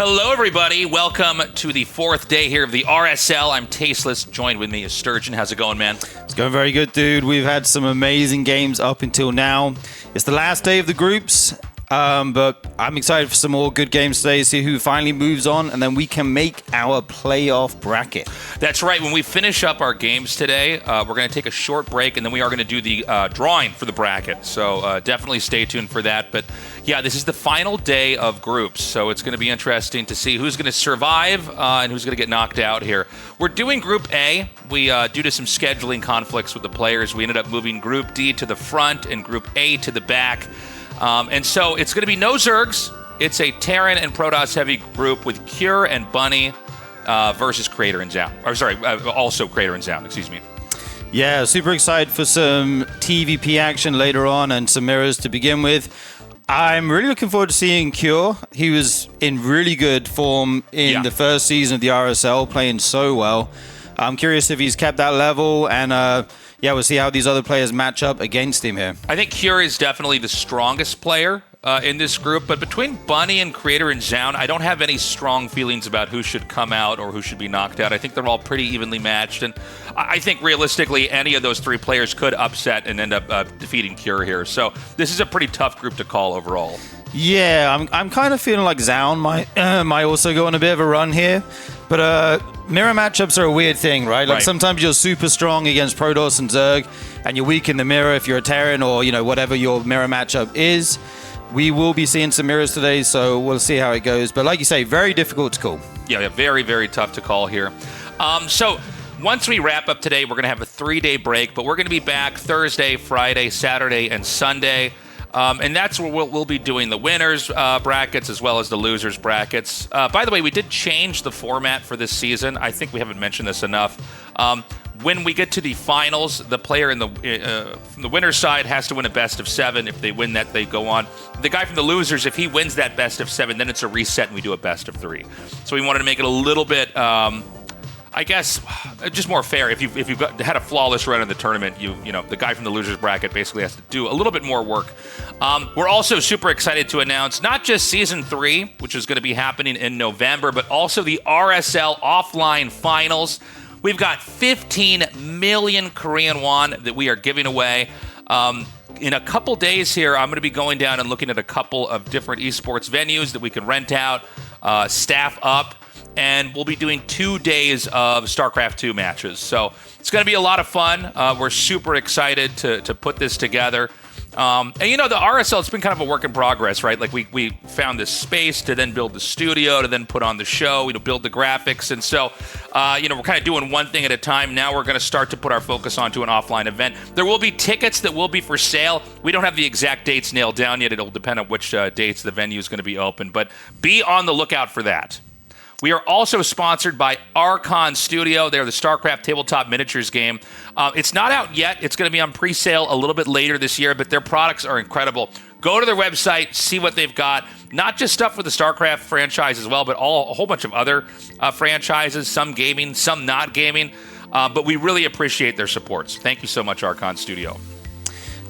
Hello, everybody. Welcome to the fourth day here of the RSL. I'm Tasteless. Joined with me is Sturgeon. How's it going, man? It's going very good, dude. We've had some amazing games up until now. It's the last day of the groups, but I'm excited for some more good games today, see who finally moves on, and then we can make our playoff bracket. That's right. When we finish up our games today, we're going to take a short break, and then we are going to do the drawing for the bracket. So definitely stay tuned for that. But yeah, this is the final day of groups, so it's going to be interesting to see who's going to survive and who's going to get knocked out here. We're doing Group A. We, due to some scheduling conflicts with the players, we ended up moving Group D to the front and Group A to the back. And so it's going to be no Zergs. It's a Terran and Protoss heavy group with Cure and Bunny versus Crater and Zoun. Or sorry, also Crater and Zoun, excuse me. Yeah, super excited for some TVP action later on and some mirrors to begin with. I'm really looking forward to seeing Cure. He was in really good form in the first season of the RSL, playing so well. I'm curious if he's kept that level, and we'll see how these other players match up against him here. I think Cure is definitely the strongest player in this group, but between Bunny and Crater and Zoun, I don't have any strong feelings about who should come out or who should be knocked out. I think they're all pretty evenly matched, and I think realistically any of those three players could upset and end up defeating Cure here. So this is a pretty tough group to call overall. Yeah, I'm kind of feeling like Zoun might also go on a bit of a run here, but mirror matchups are a weird thing, right? Like sometimes you're super strong against Protoss and Zerg, and you're weak in the mirror if you're a Terran or whatever your mirror matchup is. We will be seeing some mirrors today, so we'll see how it goes. But like you say, very difficult to call. Yeah, very, very tough to call here. So once we wrap up today, we're going to have a 3-day break, but we're going to be back Thursday, Friday, Saturday, and Sunday. And that's where we'll be doing the winners brackets as well as the losers brackets. By the way, we did change the format for this season. I think we haven't mentioned this enough. When we get to the finals, the player from the winner's side has to win a best of 7. If they win that, they go on. The guy from the losers, if he wins that best of 7, then it's a reset and we do a best of 3. So we wanted to make it a little bit, I guess, just more fair. If you've had a flawless run in the tournament, the guy from the losers bracket basically has to do a little bit more work. We're also super excited to announce not just Season 3, which is going to be happening in November, but also the RSL offline finals. We've got 15 million Korean won that we are giving away. In a couple days here, I'm going to be going down and looking at a couple of different esports venues that we can rent out, staff up, and we'll be doing 2 days of StarCraft II matches. So it's going to be a lot of fun. We're super excited to put this together. And the RSL, it's been kind of a work in progress, right? Like we found this space to then build the studio, to then put on the show, build the graphics. And so, we're kind of doing one thing at a time. Now we're going to start to put our focus onto an offline event. There will be tickets that will be for sale. We don't have the exact dates nailed down yet. It'll depend on which dates the venue is going to be open, but be on the lookout for that. We are also sponsored by Archon Studio. They're the StarCraft tabletop miniatures game. It's not out yet. It's going to be on pre-sale a little bit later this year, but their products are incredible. Go to their website, see what they've got. Not just stuff for the StarCraft franchise as well, but a whole bunch of other franchises, some gaming, some not gaming. But we really appreciate their supports. Thank you so much, Archon Studio.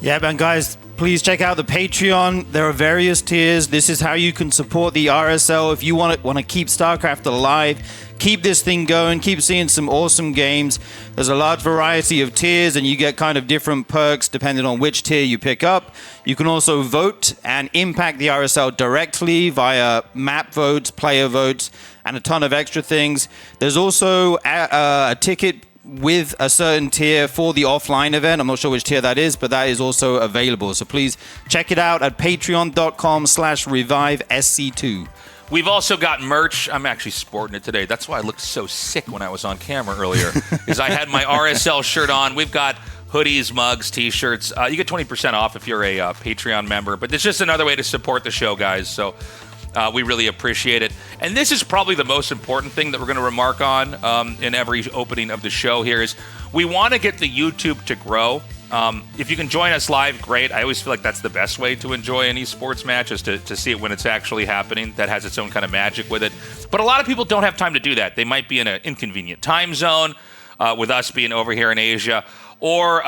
Yeah, man, guys, please check out the Patreon. There are various tiers. This is how you can support the RSL. If you want to keep StarCraft alive, keep this thing going, keep seeing some awesome games. There's a large variety of tiers, and you get kind of different perks depending on which tier you pick up. You can also vote and impact the RSL directly via map votes, player votes, and a ton of extra things. There's also a ticket with a certain tier for the offline event. I'm not sure which tier that is, but that is also available. So please check it out at patreon.com/ReviveSC2. We've also got merch. I'm actually sporting it today. That's why I looked so sick when I was on camera earlier, is I had my RSL shirt on. We've got hoodies, mugs, T-shirts. You get 20% off if you're a Patreon member. But it's just another way to support the show, guys. So we really appreciate it. And this is probably the most important thing that we're going to remark on in every opening of the show here is we want to get the YouTube to grow. If you can join us live, great. I always feel like that's the best way to enjoy an esports match is to see it when it's actually happening. That has its own kind of magic with it. But a lot of people don't have time to do that. They might be in an inconvenient time zone with us being over here in Asia. Or,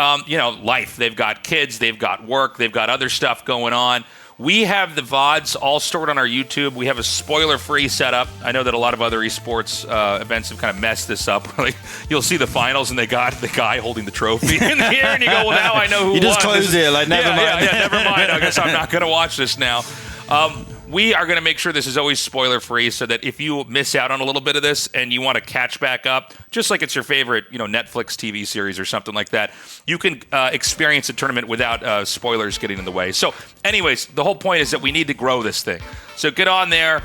life. They've got kids, they've got work, they've got other stuff going on. We have the VODs all stored on our YouTube. We have a spoiler-free setup. I know that a lot of other esports events have kind of messed this up. Like, you'll see the finals, and they got the guy holding the trophy in the air, and you go, well, now I know who won. You just close it, like, never mind. Yeah, never mind. I guess I'm not going to watch this now. We are going to make sure this is always spoiler-free so that if you miss out on a little bit of this and you want to catch back up, just like it's your favorite, Netflix TV series or something like that, you can experience a tournament without spoilers getting in the way. So anyways, the whole point is that we need to grow this thing. So get on there,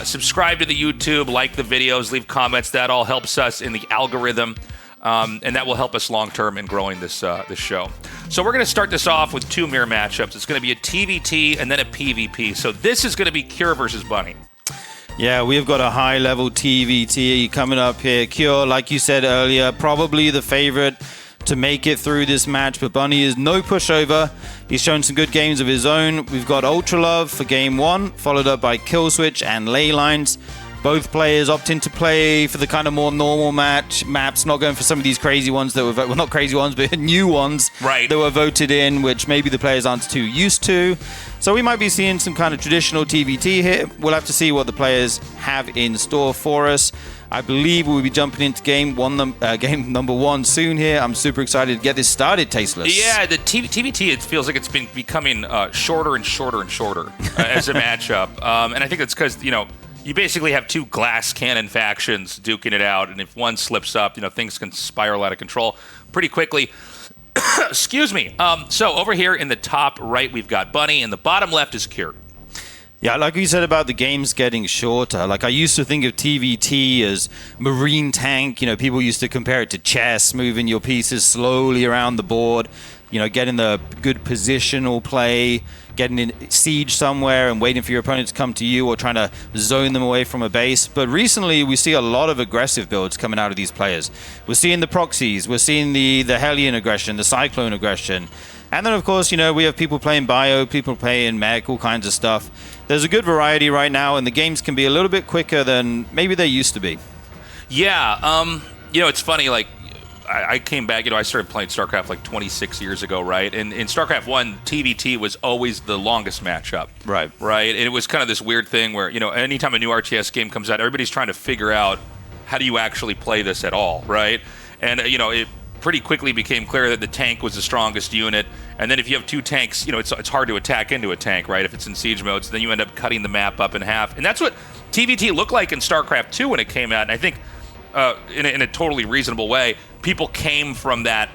subscribe to the YouTube, like the videos, leave comments. That all helps us in the algorithm. And that will help us long-term in growing this show. So we're going to start this off with 2 mirror matchups. It's going to be a TVT and then a PvP. So this is going to be Cure versus Bunny. Yeah, we've got a high-level TVT coming up here. Cure, like you said earlier, probably the favorite to make it through this match, but Bunny is no pushover. He's shown some good games of his own. We've got Ultra Love for game 1, followed up by Kill Switch and Ley Lines. Both players opting to play for the kind of more normal maps, not going for some of these crazy ones that were, well, not crazy ones, but new ones that were voted in, which maybe the players aren't too used to. So we might be seeing some kind of traditional TVT here. We'll have to see what the players have in store for us. I believe we'll be jumping into game number 1 soon here. I'm super excited to get this started, Tasteless. Yeah, the TVT, it feels like it's been becoming shorter and shorter and shorter as a matchup. And I think that's because, you basically have 2 glass cannon factions duking it out, and if one slips up, things can spiral out of control pretty quickly. Excuse me. So over here in the top right, we've got Bunny, and the bottom left is Cure. Yeah, like you said about the games getting shorter, like I used to think of TVT as marine tank. People used to compare it to chess, moving your pieces slowly around the board, getting the good positional play, getting in siege somewhere and waiting for your opponent to come to you or trying to zone them away from a base. But recently, we see a lot of aggressive builds coming out of these players. We're seeing the proxies, we're seeing the Hellion aggression, the Cyclone aggression. And then, of course, we have people playing bio, people playing mech, all kinds of stuff. There's a good variety right now, and the games can be a little bit quicker than maybe they used to be. Yeah, it's funny, like, I came back, I started playing StarCraft like 26 years ago, right? And in StarCraft 1, TVT was always the longest matchup. Right. Right? And it was kind of this weird thing where, anytime a new RTS game comes out, everybody's trying to figure out how do you actually play this at all, right? And, it pretty quickly became clear that the tank was the strongest unit. And then if you have 2 tanks, it's hard to attack into a tank, right? If it's in siege mode, so then you end up cutting the map up in half. And that's what TVT looked like in StarCraft 2 when it came out. And I think in a totally reasonable way, people came from that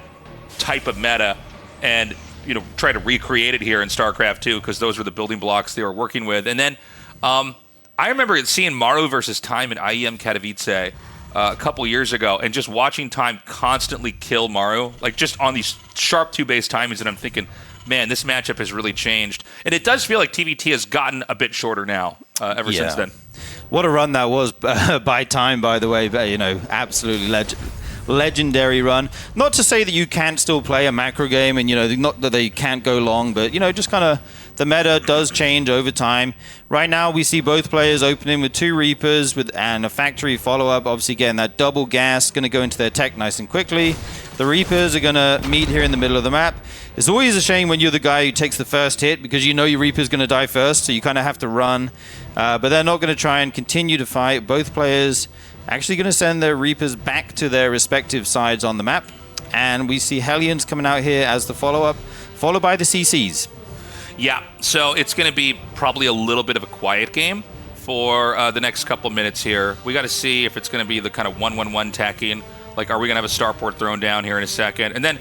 type of meta and try to recreate it here in StarCraft 2 because those were the building blocks they were working with. And then I remember seeing Maru versus Time in IEM Katowice a couple years ago and just watching Time constantly kill Maru, like just on these sharp 2-base timings, and I'm thinking, man, this matchup has really changed. And it does feel like TVT has gotten a bit shorter now ever since then. What a run that was by Time, by the way. Absolutely legendary run. Not to say that you can't still play a macro game and, not that they can't go long, but, just kind of the meta does change over time. Right now, we see both players opening with 2 Reapers and a factory follow-up. Obviously, getting that double gas, going to go into their tech nice and quickly. The Reapers are going to meet here in the middle of the map. It's always a shame when you're the guy who takes the first hit because your Reaper's going to die first, so you kind of have to run. But they're not going to try and continue to fight. Both players actually going to send their Reapers back to their respective sides on the map. And we see Hellions coming out here as the follow-up, followed by the CCs. Yeah, so it's going to be probably a little bit of a quiet game for the next couple minutes here. We got to see if it's going to be the kind of 1-1-1 tacking. Like, are we going to have a starport thrown down here in a second? And then,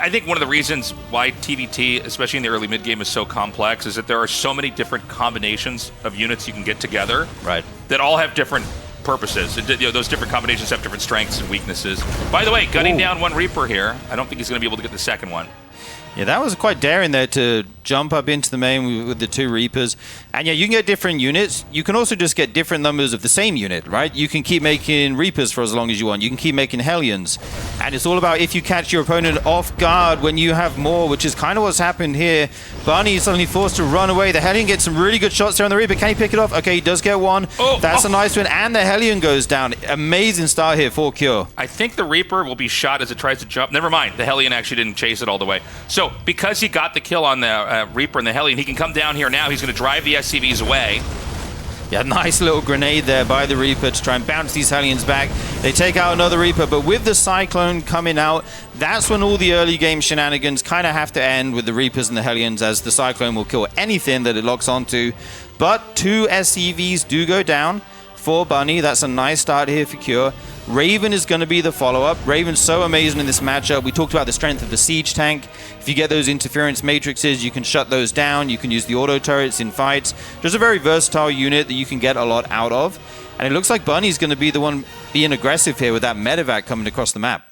I think one of the reasons why TVT, especially in the early mid-game, is so complex is that there are so many different combinations of units you can get together that all have different purposes. Those different combinations have different strengths and weaknesses. By the way, gunning down 1 Reaper here. I don't think he's going to be able to get the second one. Yeah, that was quite daring there to jump up into the main with the 2 Reapers. And yeah, you can get different units. You can also just get different numbers of the same unit, right? You can keep making Reapers for as long as you want. You can keep making Hellions. And it's all about if you catch your opponent off guard when you have more, which is kind of what's happened here. Bunny is suddenly forced to run away. The Hellion gets some really good shots there on the Reaper. Can he pick it off? Okay, he does get one. That's a nice win. And the Hellion goes down. Amazing start here for Cure. I think the Reaper will be shot as it tries to jump. Never mind. The Hellion actually didn't chase it all the way. So So because he got the kill on the Reaper and the Hellion, he can come down here now. He's going to drive the SCVs away. Yeah, nice little grenade there by the Reaper to try and bounce these Hellions back. They take out another Reaper, but with the Cyclone coming out, that's when all the early game shenanigans kind of have to end with the Reapers and the Hellions, as the Cyclone will kill anything that it locks onto. But 2 SCVs do go down for Bunny. That's a nice start here for Cure. Raven is going to be the follow-up. Raven's so amazing in this matchup. We talked about the strength of the siege tank. If you get those interference matrices, you can shut those down. You can use the auto turrets in fights. Just a very versatile unit that you can get a lot out of. And it looks like Bunny's going to be the one being aggressive here with that medevac coming across the map.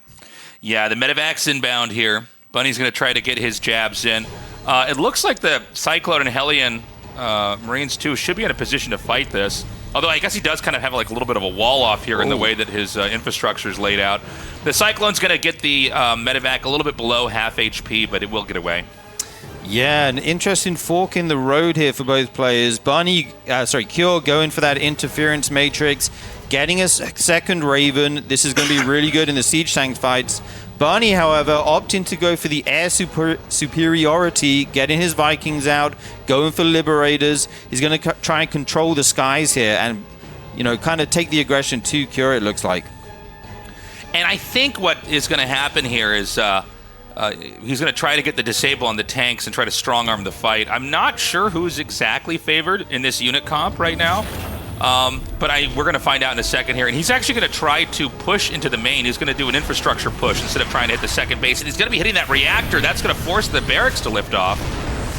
Yeah, the medevac's inbound here. Bunny's going to try to get his jabs in. It looks like the Cyclone and Hellion Marines, too, should be in a position to fight this. Although I guess he does kind of have like a little bit of a wall off here in the way that his infrastructure is laid out. The Cyclone's going to get the medevac a little bit below half HP, but it will get away. Yeah, an interesting fork in the road here for both players. Cure going for that interference matrix, getting a second Raven. This is going to be really good in the siege tank fights. Bunny, however, opting to go for the air superiority, getting his Vikings out, going for Liberators. He's going to try and control the skies here and, you know, kind of take the aggression to Cure, it looks like. And I think what is going to happen here is he's going to try to get the disable on the tanks and try to strong-arm the fight. I'm not sure who's exactly favored in this unit comp right now. But we're going to find out in a second here. And he's actually going to try to push into the main. He's going to do an infrastructure push instead of trying to hit the second base. And he's going to be hitting that reactor. That's going to force the barracks to lift off.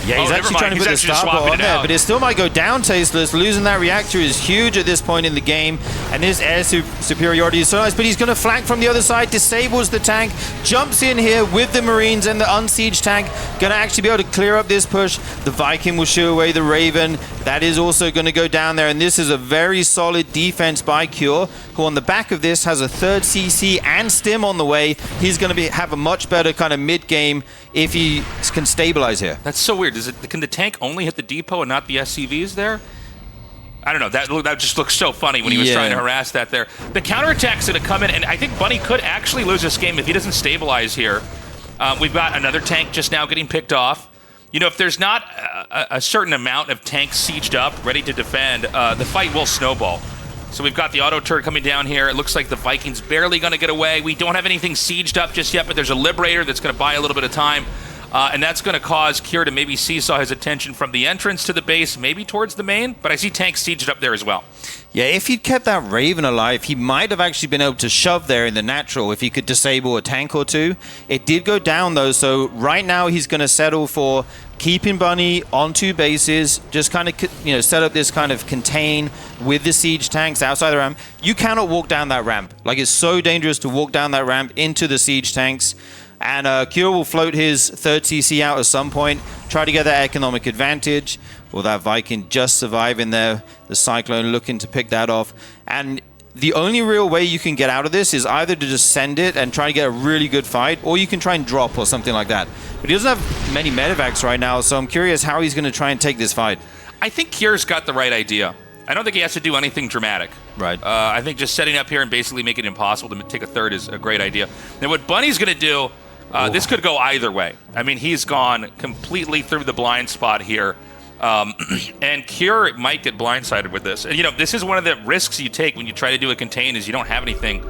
Yeah, he's actually trying to put a stopper on there, but it still might go down Tasteless. Losing that reactor is huge at this point in the game, and this air superiority is so nice, but he's going to flank from the other side, disables the tank, jumps in here with the Marines and the unsieged tank, going to actually be able to clear up this push. The Viking will shoo away the Raven. That is also going to go down there, and this is a very solid defense by Cure, who on the back of this has a third CC and Stim on the way. He's going to have a much better kind of mid-game if he can stabilize here. That's so weird. Can the tank only hit the depot and not the SCVs there? I don't know. That just looks so funny when he was trying to harass that there. The counterattack's going to come in, and I think Bunny could actually lose this game if he doesn't stabilize here. We've got another tank just now getting picked off. You know, if there's not a certain amount of tanks sieged up, ready to defend, the fight will snowball. So we've got the auto turret coming down here. It looks like the Vikings barely going to get away. We don't have anything sieged up just yet, but there's a Liberator that's going to buy a little bit of time. And that's going to cause Cure to maybe seesaw his attention from the entrance to the base, maybe towards the main. But I see tanks sieged up there as well. Yeah, if he'd kept that Raven alive, he might have actually been able to shove there in the natural if he could disable a tank or two. It did go down, though, so right now he's going to settle for keeping Bunny on 2 bases, just kind of, you know, set up this kind of contain with the siege tanks outside the ramp. You cannot walk down that ramp. Like, it's so dangerous to walk down that ramp into the siege tanks. And Cure will float his third CC out at some point, try to get that economic advantage. Will that Viking just survive in there? The Cyclone looking to pick that off. And the only real way you can get out of this is either to just send it and try to get a really good fight, or you can try and drop or something like that. But he doesn't have many medevacs right now, so I'm curious how he's going to try and take this fight. I think Cure's got the right idea. I don't think he has to do anything dramatic. Right. I think just setting up here and basically making it impossible to take a third is a great idea. Now, what Bunny's going to do... this could go either way. I mean, he's gone completely through the blind spot here. And Cure might get blindsided with this. And, you know, this is one of the risks you take when you try to do a contain is you don't have anything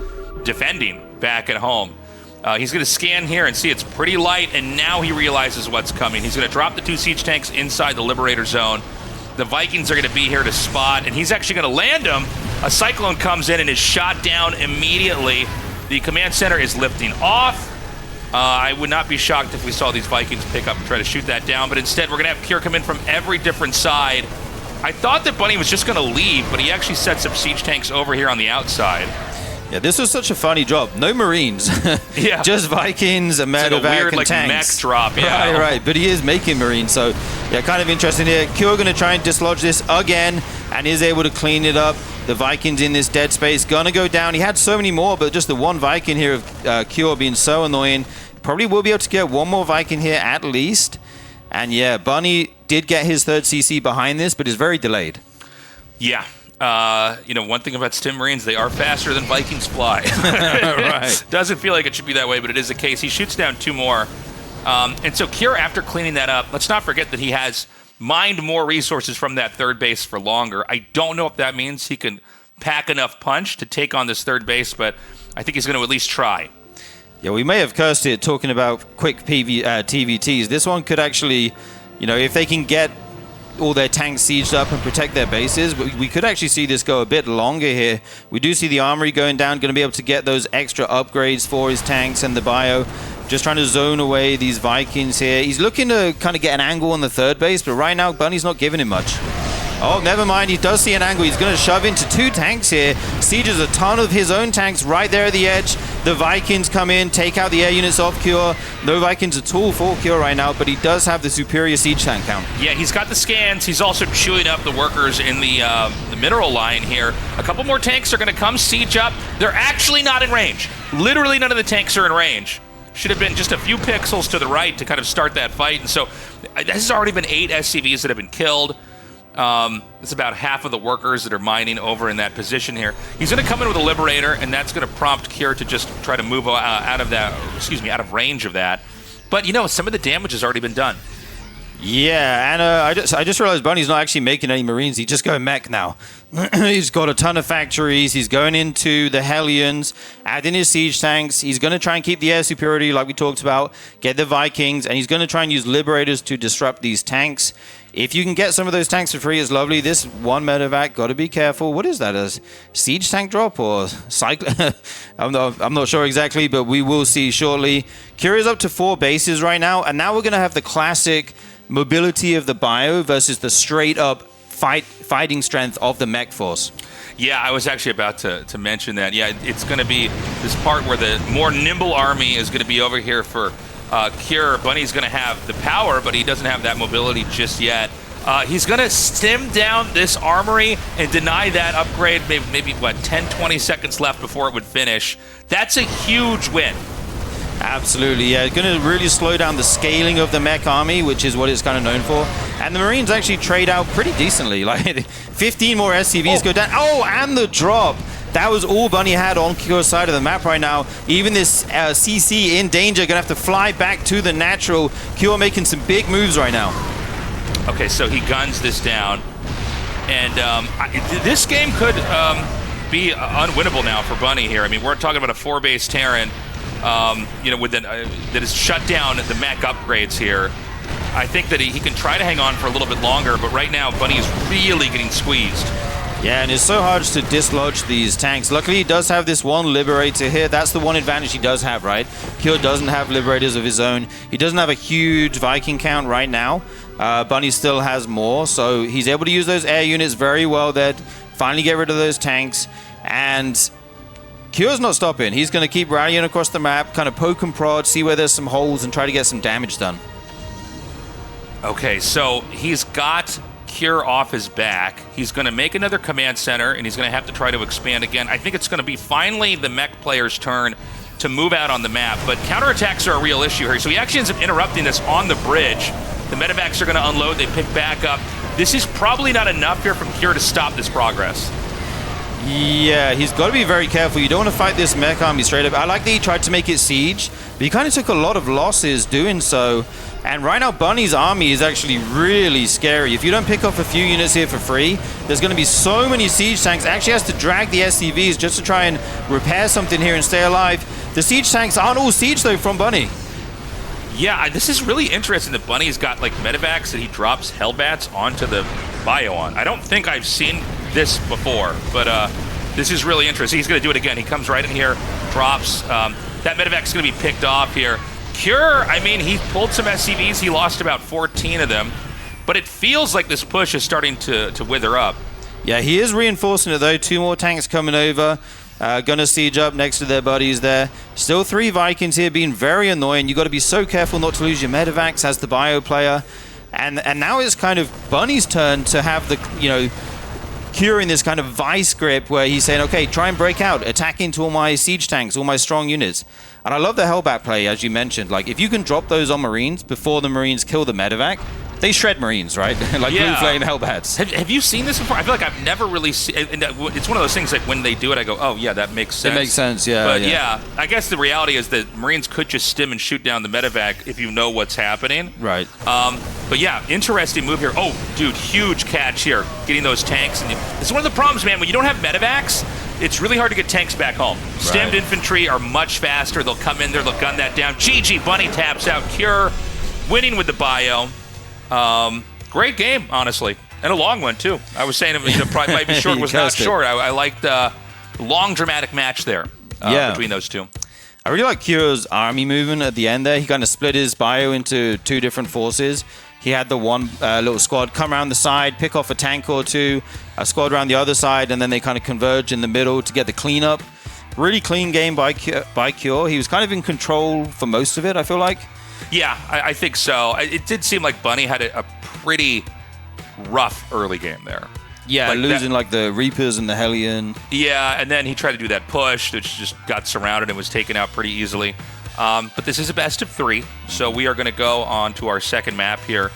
defending back at home. He's going to scan here and see it's pretty light, and now he realizes what's coming. He's going to drop the 2 siege tanks inside the Liberator zone. The Vikings are going to be here to spot, and he's actually going to land them. A Cyclone comes in and is shot down immediately. The command center is lifting off. I would not be shocked if we saw these Vikings pick up and try to shoot that down, but instead we're going to have Cure come in from every different side. I thought that Bunny was just going to leave, but he actually sets up siege tanks over here on the outside. Yeah, this was such a funny job. No Marines. Yeah. Just Vikings, a medevac, like a weird, and tanks. mech drop, yeah. Right. But he is making Marines, so yeah, kind of interesting here. Cure going to try and dislodge this again, and is able to clean it up. The Vikings in this dead space going to go down. He had so many more, but just the one Viking here of Cure being so annoying. Probably will be able to get one more Viking here at least. And yeah, Bunny did get his third CC behind this, but is very delayed. Yeah. You know, one thing about Stim Marines, they are faster than Vikings fly. Right. Doesn't feel like it should be that way, but it is the case. He shoots down 2 more. And so Kier, after cleaning that up, let's not forget that he has mined more resources from that third base for longer. I don't know if that means he can pack enough punch to take on this third base, but I think he's going to at least try. Yeah, we may have cursed it talking about quick TVTs. This one could actually, if they can get all their tanks sieged up and protect their bases, we could actually see this go a bit longer here. We do see the armory going down, going to be able to get those extra upgrades for his tanks and the bio. Just trying to zone away these Vikings here. He's looking to kind of get an angle on the third base, but right now Bunny's not giving him much. Oh, never mind. He does see an angle. He's going to shove into 2 tanks here. Sieges a ton of his own tanks right there at the edge. The Vikings come in, take out the air units off Cure. No Vikings at all for Cure right now, but he does have the superior siege tank count. Yeah, he's got the scans. He's also chewing up the workers in the mineral line here. A couple more tanks are going to come siege up. They're actually not in range. Literally none of the tanks are in range. Should have been just a few pixels to the right to kind of start that fight. And so this has already been 8 SCVs that have been killed. It's about half of the workers that are mining over in that position here. He's going to come in with a Liberator, and that's going to prompt Kier to just try to move out of range of that. But, some of the damage has already been done. Yeah, and I just realized Bunny's not actually making any Marines. He's just going mech now. He's got a ton of factories. He's going into the Hellions, adding his siege tanks. He's going to try and keep the air superiority like we talked about, get the Vikings, and he's going to try and use Liberators to disrupt these tanks. If you can get some of those tanks for free, it's lovely. This one medevac, got to be careful. What is that? A siege tank drop or cycle? I'm not sure exactly, but we will see shortly. Kier is up to 4 bases right now, and now we're going to have the classic mobility of the bio versus the straight-up fighting strength of the mech force. Yeah, I was actually about to mention that. Yeah, it's going to be this part where the more nimble army is going to be over here for Kier. Bunny's going to have the power, but he doesn't have that mobility just yet. He's going to stim down this armory and deny that upgrade. Maybe 10, 20 seconds left before it would finish. That's a huge win. Absolutely, yeah. Going to really slow down the scaling of the mech army, which is what it's kind of known for. And the Marines actually trade out pretty decently. Like 15 more SCVs go down. Oh, and the drop. That was all Bunny had on Cure's side of the map right now. Even this CC in danger, gonna have to fly back to the natural. Cure making some big moves right now. Okay, so he guns this down. And this game could be unwinnable now for Bunny here. I mean, we're talking about a 4-base Terran, that has shut down the mech upgrades here. I think that he can try to hang on for a little bit longer, but right now Bunny is really getting squeezed. Yeah, and it's so hard to dislodge these tanks. Luckily, he does have this one Liberator here. That's the one advantage he does have, right? Cure doesn't have Liberators of his own. He doesn't have a huge Viking count right now. Bunny still has more, so he's able to use those air units very well there. Finally get rid of those tanks, and Cure's not stopping. He's going to keep rallying across the map, kind of poke and prod, see where there's some holes, and try to get some damage done. Okay, so he's got Cure off his back. He's going to make another command center, and he's going to have to try to expand again. I think it's going to be finally the mech player's turn to move out on the map, but counterattacks are a real issue here. So he actually ends up interrupting this on the bridge. The medevacs are going to unload. They pick back up. This is probably not enough here from Cure to stop this progress. Yeah, he's got to be very careful. You don't want to fight this mech army straight up. I like that he tried to make it siege, but he kind of took a lot of losses doing so. And right now, Bunny's army is actually really scary. If you don't pick off a few units here for free, there's going to be so many siege tanks. Actually has to drag the SCVs just to try and repair something here and stay alive. The siege tanks aren't all siege, though, from Bunny. Yeah, this is really interesting that Bunny's got, like, medevacs that he drops Hellbats onto the bio on. I don't think I've seen this before, but this is really interesting. He's going to do it again. He comes right in here, drops. That medevac's going to be picked off here. Cure, I mean, he pulled some SCVs. He lost about 14 of them, but it feels like this push is starting to wither up. Yeah, he is reinforcing it, though. 2 more tanks coming over. Gonna siege up next to their buddies there. Still 3 Vikings here being very annoying. You got to be so careful not to lose your medevacs as the bio player. And now it's kind of Bunny's turn to have the, Cure in this kind of vice grip where he's saying, okay, try and break out, attack into all my siege tanks, all my strong units. And I love the Hellbat play, as you mentioned. Like, if you can drop those on Marines before the Marines kill the medevac, they shred Marines, right? Like Blue Flame Hellbats. Have you seen this before? I feel like I've never really seen. It's one of those things like when they do it, I go, oh yeah, that makes sense. It makes sense, yeah. But yeah, I guess the reality is that Marines could just stim and shoot down the medevac if you know what's happening. Right. But yeah, interesting move here. Oh, dude, huge catch here, getting those tanks. And it's one of the problems, man. When you don't have medevacs, it's really hard to get tanks back home. Stemmed infantry are much faster. They'll come in there, they'll gun that down. GG, Bunny taps out Cure, winning with the bio. Great game, honestly. And a long one, too. I was saying it probably might be short, was not short. I liked the long, dramatic match there between those two. I really like Cure's army movement at the end there. He kind of split his bio into two different forces. He had the one little squad come around the side, pick off a tank or two, a squad around the other side, and then they kind of converge in the middle to get the cleanup. Really clean game by Cure. He was kind of in control for most of it, I feel like. Yeah, I think so. It did seem like Bunny had a pretty rough early game there. Yeah, like losing like the Reapers and the Hellion. Yeah, and then he tried to do that push, which just got surrounded and was taken out pretty easily. But this is a best of 3, so we are going to go on to our second map here.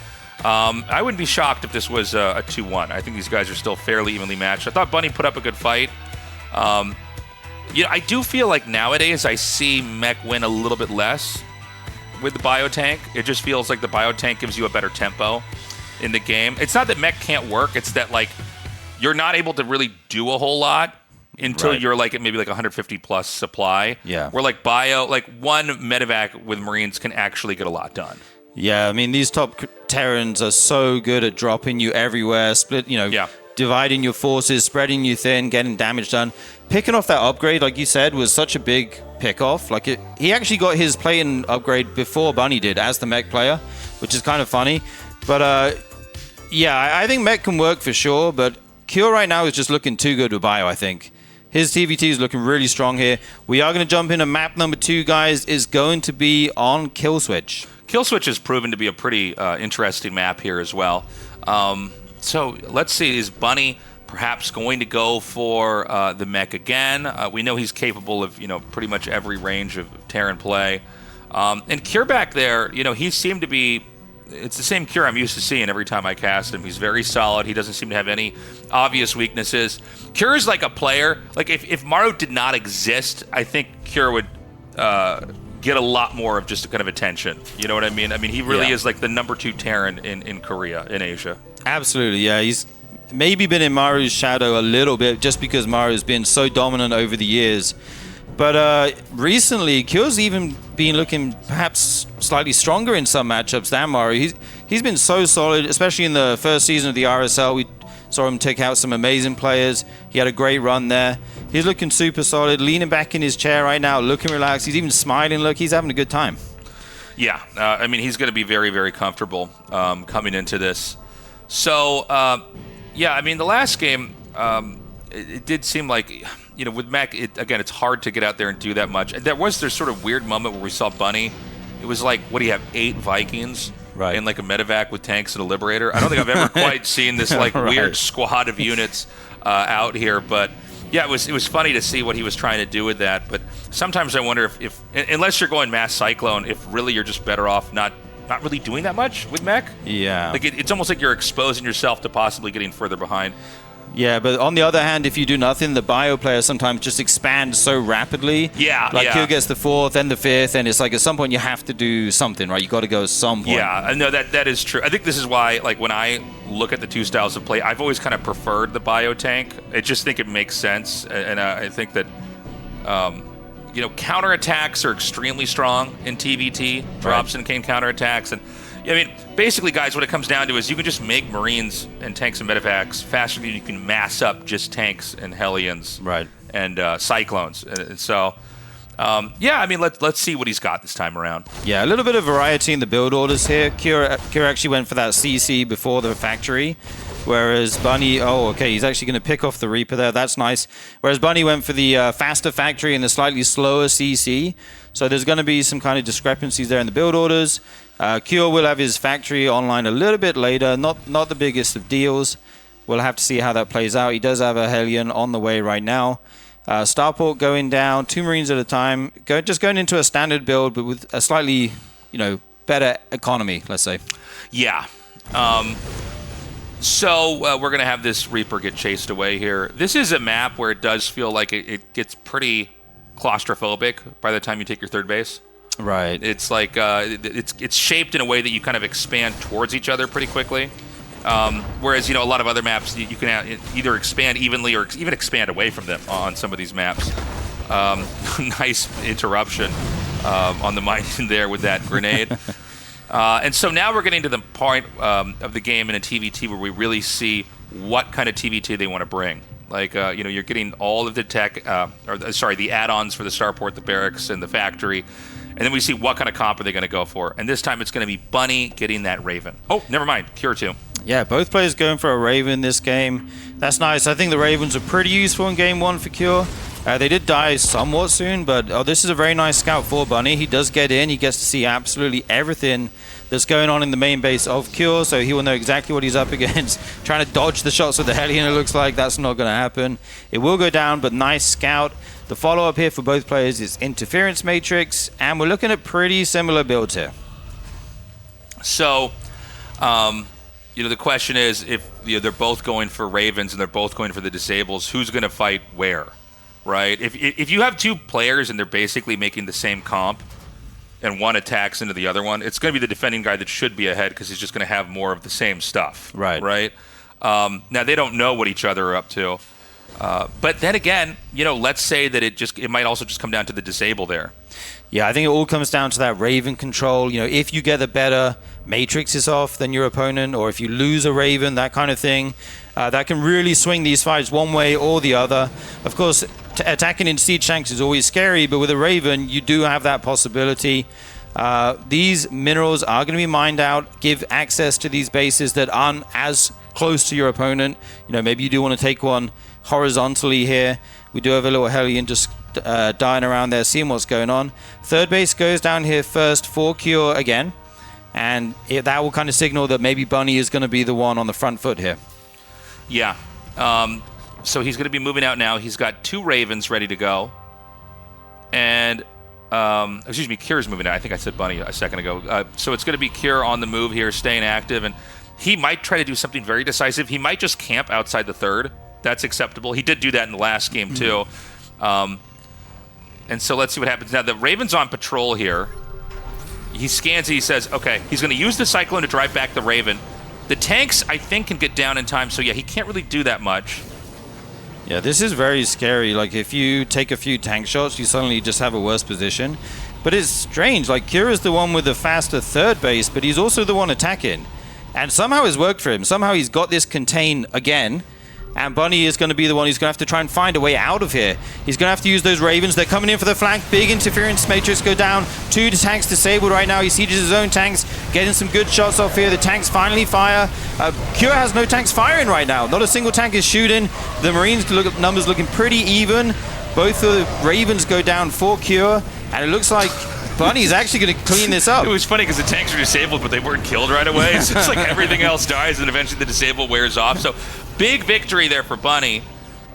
I wouldn't be shocked if this was a 2-1. I think these guys are still fairly evenly matched. I thought Bunny put up a good fight. I do feel like nowadays I see Mech win a little bit less with the biotank. It just feels like the biotank gives you a better tempo in the game. It's not that Mech can't work. It's that like you're not able to really do a whole lot until you're like at maybe like 150 plus supply. Yeah. Where like bio, like one medevac with Marines can actually get a lot done. Yeah, I mean these top Terrans are so good at dropping you everywhere, dividing your forces, spreading you thin, getting damage done. Picking off that upgrade, like you said, was such a big pick-off. He actually got his play-in upgrade before Bunny did as the mech player, which is kind of funny. But I think mech can work for sure, but Cure right now is just looking too good with bio, I think. His TVT is looking really strong here. We are going to jump into map number 2, guys, is going to be on Kill Switch. Kill Switch has proven to be a pretty interesting map here as well. So let's see, is Bunny perhaps going to go for the mech again? We know he's capable of pretty much every range of Terran play. And Cure back there, he seemed to be, it's the same Cure I'm used to seeing every time I cast him. He's very solid. He doesn't seem to have any obvious weaknesses. Cure is like a player, like if Maru did not exist, I think Cure would get a lot more of just kind of attention. You know what I mean? I mean, he really is like the number 2 Terran in Korea, in Asia. Absolutely, yeah. He's maybe been in Maru's shadow a little bit just because Maru's been so dominant over the years. But recently, Cure's even been looking perhaps slightly stronger in some matchups than Maru. He's been so solid, especially in the first season of the RSL. We saw him take out some amazing players. He had a great run there. He's looking super solid, leaning back in his chair right now, looking relaxed. He's even smiling. Look, he's having a good time. Yeah, I mean, he's going to be very, very comfortable coming into this. So, I mean, the last game, it did seem like, with Mech, it's hard to get out there and do that much. There's sort of weird moment where we saw Bunny. It was like, what do you have, 8 Vikings? Right. And like a medevac with tanks and a Liberator. I don't think I've ever quite seen this like weird squad of units out here. But yeah, it was funny to see what he was trying to do with that. But sometimes I wonder if unless you're going mass Cyclone, if really you're just better off not really doing that much with mech. Yeah. Like it's almost like you're exposing yourself to possibly getting further behind. Yeah, but on the other hand, if you do nothing, the bio player sometimes just expands so rapidly. Yeah, like Q gets the 4th, then the 5th, and it's like at some point you have to do something, right? You got to go at some point. Yeah, no, that is true. I think this is why, like, when I look at the two styles of play, I've always kind of preferred the bio tank. I just think it makes sense, and I think that, counterattacks are extremely strong in TVT. Drops and cane counterattacks, and I mean, basically, guys, what it comes down to is you can just make Marines and tanks and medevacs faster than you can mass up just tanks and Hellions and Cyclones. And so, I mean, let's see what he's got this time around. Yeah, a little bit of variety in the build orders here. Kira actually went for that CC before the factory, whereas Bunny, he's actually going to pick off the Reaper there. That's nice. Whereas Bunny went for the faster factory and the slightly slower CC. So there's going to be some kind of discrepancies there in the build orders. Cure will have his factory online a little bit later, not the biggest of deals. We'll have to see how that plays out. He does have a Hellion on the way right now. Starport going down, 2 Marines at a time. Just going into a standard build, but with a slightly, better economy, let's say. Yeah. So we're going to have this Reaper get chased away here. This is a map where it does feel like it gets pretty claustrophobic by the time you take your third base. Right. It's like it's shaped in a way that you kind of expand towards each other pretty quickly. Whereas, a lot of other maps, you can either expand evenly or even expand away from them on some of these maps. Nice interruption on the mind there with that grenade. And so now we're getting to the point of the game in a TVT where we really see what kind of TVT they want to bring. Like, you're getting all of the tech, the add-ons for the starport, the barracks, and the factory. And then we see what kind of comp are they going to go for. And this time it's going to be Bunny getting that Raven. Oh, never mind. Cure 2. Yeah, both players going for a Raven this game. That's nice. I think the Ravens are pretty useful in game 1 for Cure. They did die somewhat soon, but this is a very nice scout for Bunny. He does get in. He gets to see absolutely everything that's going on in the main base of Cure, so he will know exactly what he's up against. Trying to dodge the shots with the Hellion, it looks like that's not going to happen. It will go down, but nice scout. The follow-up here for both players is Interference Matrix, and we're looking at pretty similar builds here. So, the question is, if they're both going for Ravens and they're both going for the Disables, who's going to fight where? Right? If you have two players and they're basically making the same comp and one attacks into the other one, it's going to be the defending guy that should be ahead because he's just going to have more of the same stuff. Right. Right? Now, they don't know what each other are up to. But then again, let's say that it might also just come down to the Disable there. Yeah, I think it all comes down to that Raven control. If you get the better matrixes off than your opponent, or if you lose a Raven, that kind of thing, that can really swing these fights one way or the other. Of course, attacking in siege tanks is always scary, but with a Raven, you do have that possibility. These minerals are going to be mined out, give access to these bases that aren't as close to your opponent. Maybe you do want to take one horizontally here. We do have a little Hellion just dying around there, seeing what's going on. Third base goes down here first for Cure again, and that will kind of signal that maybe Bunny is going to be the one on the front foot here. Yeah. So he's going to be moving out now. He's got 2 Ravens ready to go. And, Cure's moving out. I think I said Bunny a second ago. So it's going to be Cure on the move here, staying active. And he might try to do something very decisive. He might just camp outside the third. That's acceptable. He did do that in the last game, too. And so let's see what happens. Now, the Raven's on patrol here. He scans it. He says, okay, he's going to use the Cyclone to drive back the Raven. The tanks, I think, can get down in time. So, yeah, he can't really do that much. Yeah, this is very scary. Like, if you take a few tank shots, you suddenly just have a worse position. But it's strange. Like, Kira's the one with the faster third base, but he's also the one attacking. And somehow it's worked for him. Somehow he's got this contain again. And Bunny is going to be the one who's going to have to try and find a way out of here. He's going to have to use those Ravens. They're coming in for the flank. Big interference matrix go down. 2 tanks disabled right now. He sieges his own tanks. Getting some good shots off here. The tanks finally fire. Cure has no tanks firing right now. Not a single tank is shooting. The Marines numbers looking pretty even. Both of the Ravens go down for Cure. And it looks like Bunny's actually going to clean this up. It was funny because the tanks were disabled, but they weren't killed right away. So it's like everything else dies, and eventually the disable wears off. So big victory there for Bunny.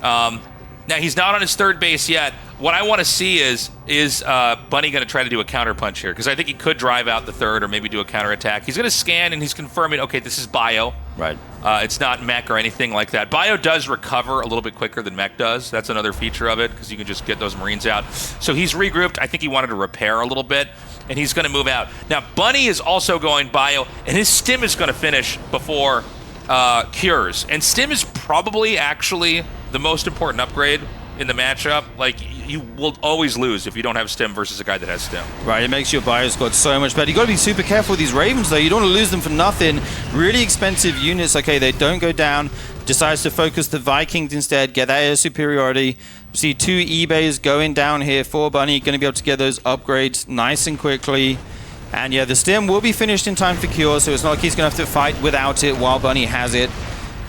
Now, he's not on his third base yet. What I want to see is Bunny going to try to do a counterpunch here? Because I think he could drive out the third or maybe do a counterattack. He's going to scan, and he's confirming, okay, this is Bio. Right. It's not Mech or anything like that. Bio does recover a little bit quicker than Mech does. That's another feature of it, because you can just get those Marines out. So he's regrouped. I think he wanted to repair a little bit, and he's going to move out. Now, Bunny is also going Bio, and his Stim is going to finish before Cures. And Stim is probably actually the most important upgrade in the matchup. Like, you will always lose if you don't have Stim versus a guy that has Stim. Right, it makes your Bio squad so much better. You got to be super careful with these Ravens, though. You don't want to lose them for nothing. Really expensive units. Okay, they don't go down. Decides to focus the Vikings instead. Get that air superiority. See 2 eBays going down here for Bunny. Going to be able to get those upgrades nice and quickly. And yeah, the Stim will be finished in time for Cure, so it's not like he's going to have to fight without it while Bunny has it.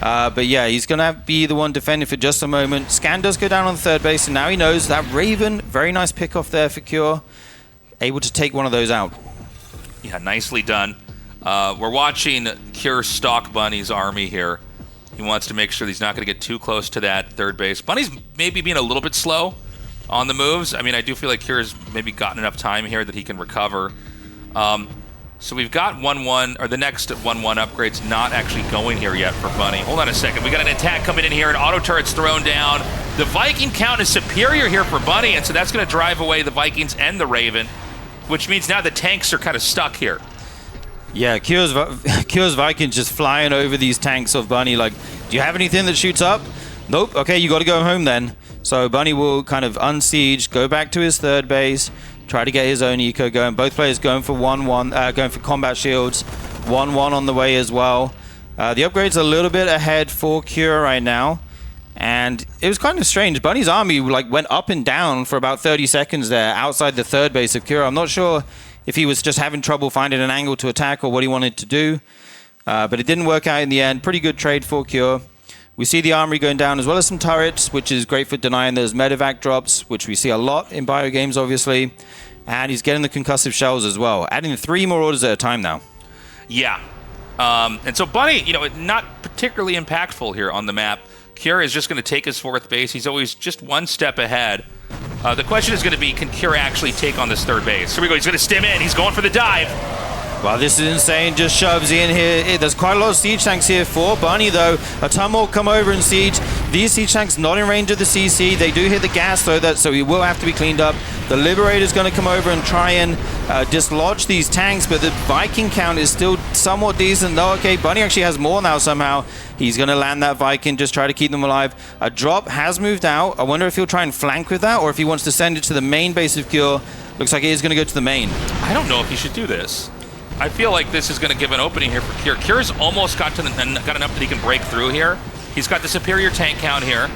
But yeah, he's going to be the one defending for just a moment. Scan does go down on the third base, and now he knows that Raven, very nice pick off there for Cure. Able to take one of those out. Yeah, nicely done. We're watching Cure stalk Bunny's army here. He wants to make sure he's not going to get too close to that third base. Bunny's maybe being a little bit slow on the moves. I mean, I do feel like Cure's maybe gotten enough time here that he can recover. So we've got 1-1, or the next 1-1 upgrade's not actually going here yet for Bunny. Hold on a second. We got an attack coming in here, and auto turret's thrown down. The Viking count is superior here for Bunny, and so that's going to drive away the Vikings and the Raven, which means now the tanks are kind of stuck here. Yeah, Kyo's Vikings just flying over these tanks of Bunny. Like, do you have anything that shoots up? Nope. Okay, you got to go home then. So Bunny will kind of unsiege, go back to his third base, try to get his own eco going. Both players going for 1-1, going for combat shields. 1-1 on the way as well. The upgrade's a little bit ahead for Cure right now. And it was kind of strange. Bunny's army like went up and down for about 30 seconds there outside the third base of Cure. I'm not sure if he was just having trouble finding an angle to attack or what he wanted to do. But it didn't work out in the end. Pretty good trade for Cure. We see the armory going down as well as some turrets, which is great for denying those medevac drops, which we see a lot in bio games, obviously. And he's getting the concussive shells as well, adding 3 more orders at a time now. Yeah. And so Bunny, not particularly impactful here on the map. Cure is just going to take his fourth base. He's always just one step ahead. The question is going to be, can Cure actually take on this third base? Here we go. He's going to stim in. He's going for the dive. Wow, this is insane. Just shoves in here. There's quite a lot of siege tanks here for Bunny, though. A ton more come over and siege. These siege tanks not in range of the CC. They do hit the gas, though, so he will have to be cleaned up. The Liberator's going to come over and try and dislodge these tanks, but the Viking count is still somewhat decent. No, okay, Bunny actually has more now somehow. He's going to land that Viking, just try to keep them alive. A drop has moved out. I wonder if he'll try and flank with that, or if he wants to send it to the main base of Cure. Looks like it is going to go to the main. I don't know if he should do this. I feel like this is going to give an opening here for Cure. Cure's almost got enough that he can break through here. He's got the superior tank count here.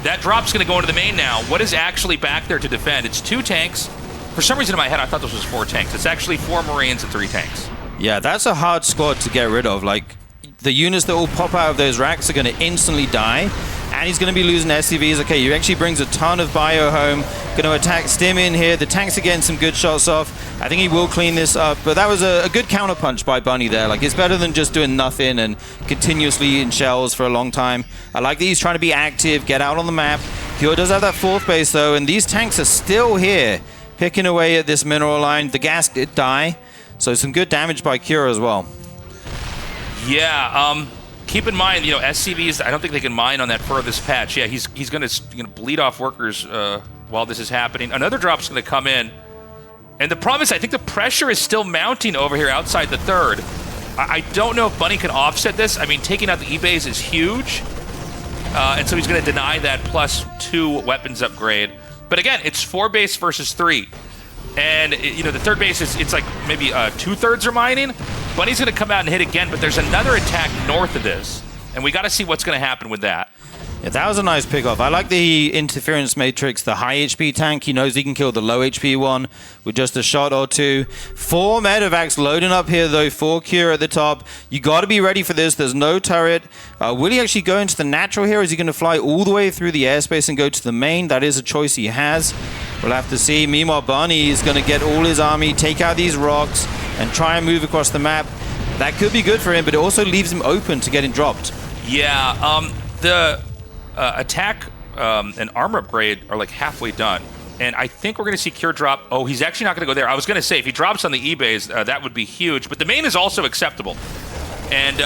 That drop's going to go into the main now. What is actually back there to defend? It's 2 tanks. For some reason in my head, I thought this was 4 tanks. It's actually 4 Marines and 3 tanks. Yeah, that's a hard squad to get rid of. Like, the units that will pop out of those racks are going to instantly die. And he's going to be losing SCVs. Okay, he actually brings a ton of bio home. Going to attack Stim in here. The tanks are getting some good shots off. I think he will clean this up. But that was a good counterpunch by Bunny there. Like, it's better than just doing nothing and continuously in shells for a long time. I like that he's trying to be active, get out on the map. Cure does have that fourth base, though. And these tanks are still here, picking away at this mineral line. The gas did die. So some good damage by Cure as well. Yeah, keep in mind, SCVs, I don't think they can mine on that furthest patch. Yeah, he's going to bleed off workers while this is happening. Another drop's going to come in. And the problem is, I think the pressure is still mounting over here outside the third. I don't know if Bunny can offset this. I mean, taking out the E-Bays is huge. And so he's going to deny that +2 weapons upgrade. But again, it's 4 base versus 3. And, the third base it's like maybe 2/3 are mining. Bunny's going to come out and hit again, but there's another attack north of this. And we got to see what's going to happen with that. Yeah, that was a nice pickoff. I like the interference matrix, the high HP tank. He knows he can kill the low HP one with just a shot or 2. 4 medevacs loading up here, though, for Cure at the top. You got to be ready for this. There's no turret. Will he actually go into the natural here? Is he going to fly all the way through the airspace and go to the main? That is a choice he has. We'll have to see. Meanwhile, Bunny is going to get all his army, take out these rocks, and try and move across the map. That could be good for him, but it also leaves him open to getting dropped. Yeah, the attack and armor upgrade are like halfway done. And I think we're going to see Cure drop. Oh, he's actually not going to go there. I was going to say, if he drops on the E-Bays, that would be huge. But the main is also acceptable. And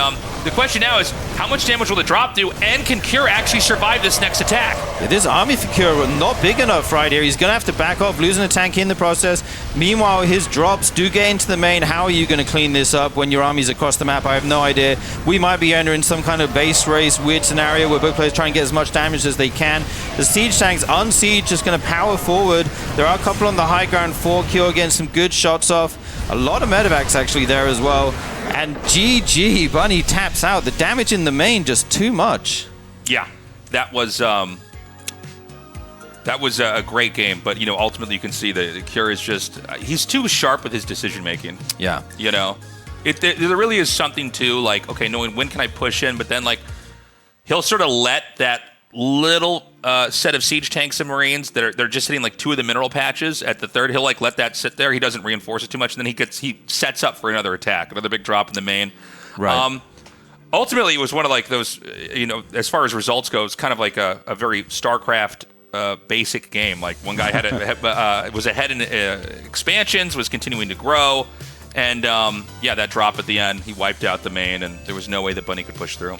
the question now is, how much damage will the drop do, and can Cure actually survive this next attack? Yeah, this army for Cure not big enough right here. He's going to have to back off, losing a tank in the process. Meanwhile, his drops do get into the main. How are you going to clean this up when your army's across the map? I have no idea. We might be entering some kind of base race weird scenario where both players try and get as much damage as they can. The siege tanks unsiege, just going to power forward. There are a couple on the high ground for Cure, getting some good shots off. A lot of medevacs actually there as well. And GG, Bunny taps out. The damage in the main just too much. Yeah, that was a great game. But ultimately you can see the Cure is just he's too sharp with his decision making. Yeah, there really is something to like, okay, knowing when can I push in, but then like he'll sort of let that little set of siege tanks and Marines that they're just hitting like 2 of the mineral patches at the third. He'll like let that sit there. He doesn't reinforce it too much, and then he sets up for another attack, another big drop in the main. Right. Ultimately, it was one of like those, as far as results go, it's kind of like a very StarCraft basic game. Like one guy was ahead in expansions, was continuing to grow, And yeah, that drop at the end, he wiped out the main, and there was no way that Bunny could push through.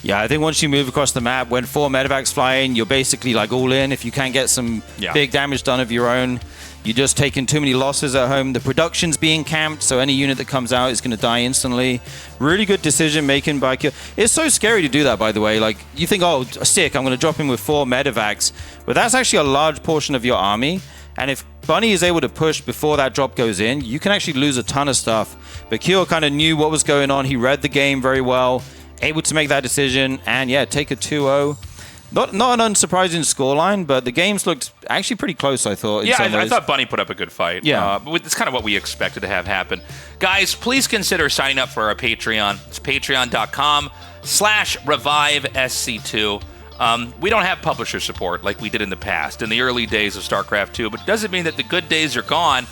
Yeah, I think once you move across the map, when 4 medevacs fly in, you're basically like all in. If you can't get some big damage done of your own, you're just taking too many losses at home. The production's being camped, so any unit that comes out is going to die instantly. Really good decision making by Kill. It's so scary to do that, by the way. Like, you think, oh, sick, I'm going to drop in with 4 medevacs. But that's actually a large portion of your army. And if Bunny is able to push before that drop goes in, you can actually lose a ton of stuff. But Kyo kind of knew what was going on. He read the game very well, able to make that decision, and yeah, take a 2-0. Not an unsurprising scoreline, but the games looked actually pretty close, I thought. Yeah, I thought Bunny put up a good fight. Yeah. But it's kind of what we expected to have happen. Guys, please consider signing up for our Patreon. It's patreon.com/ReviveSC2. We don't have publisher support like we did in the past, in the early days of StarCraft II, but it doesn't mean that the good days are gone.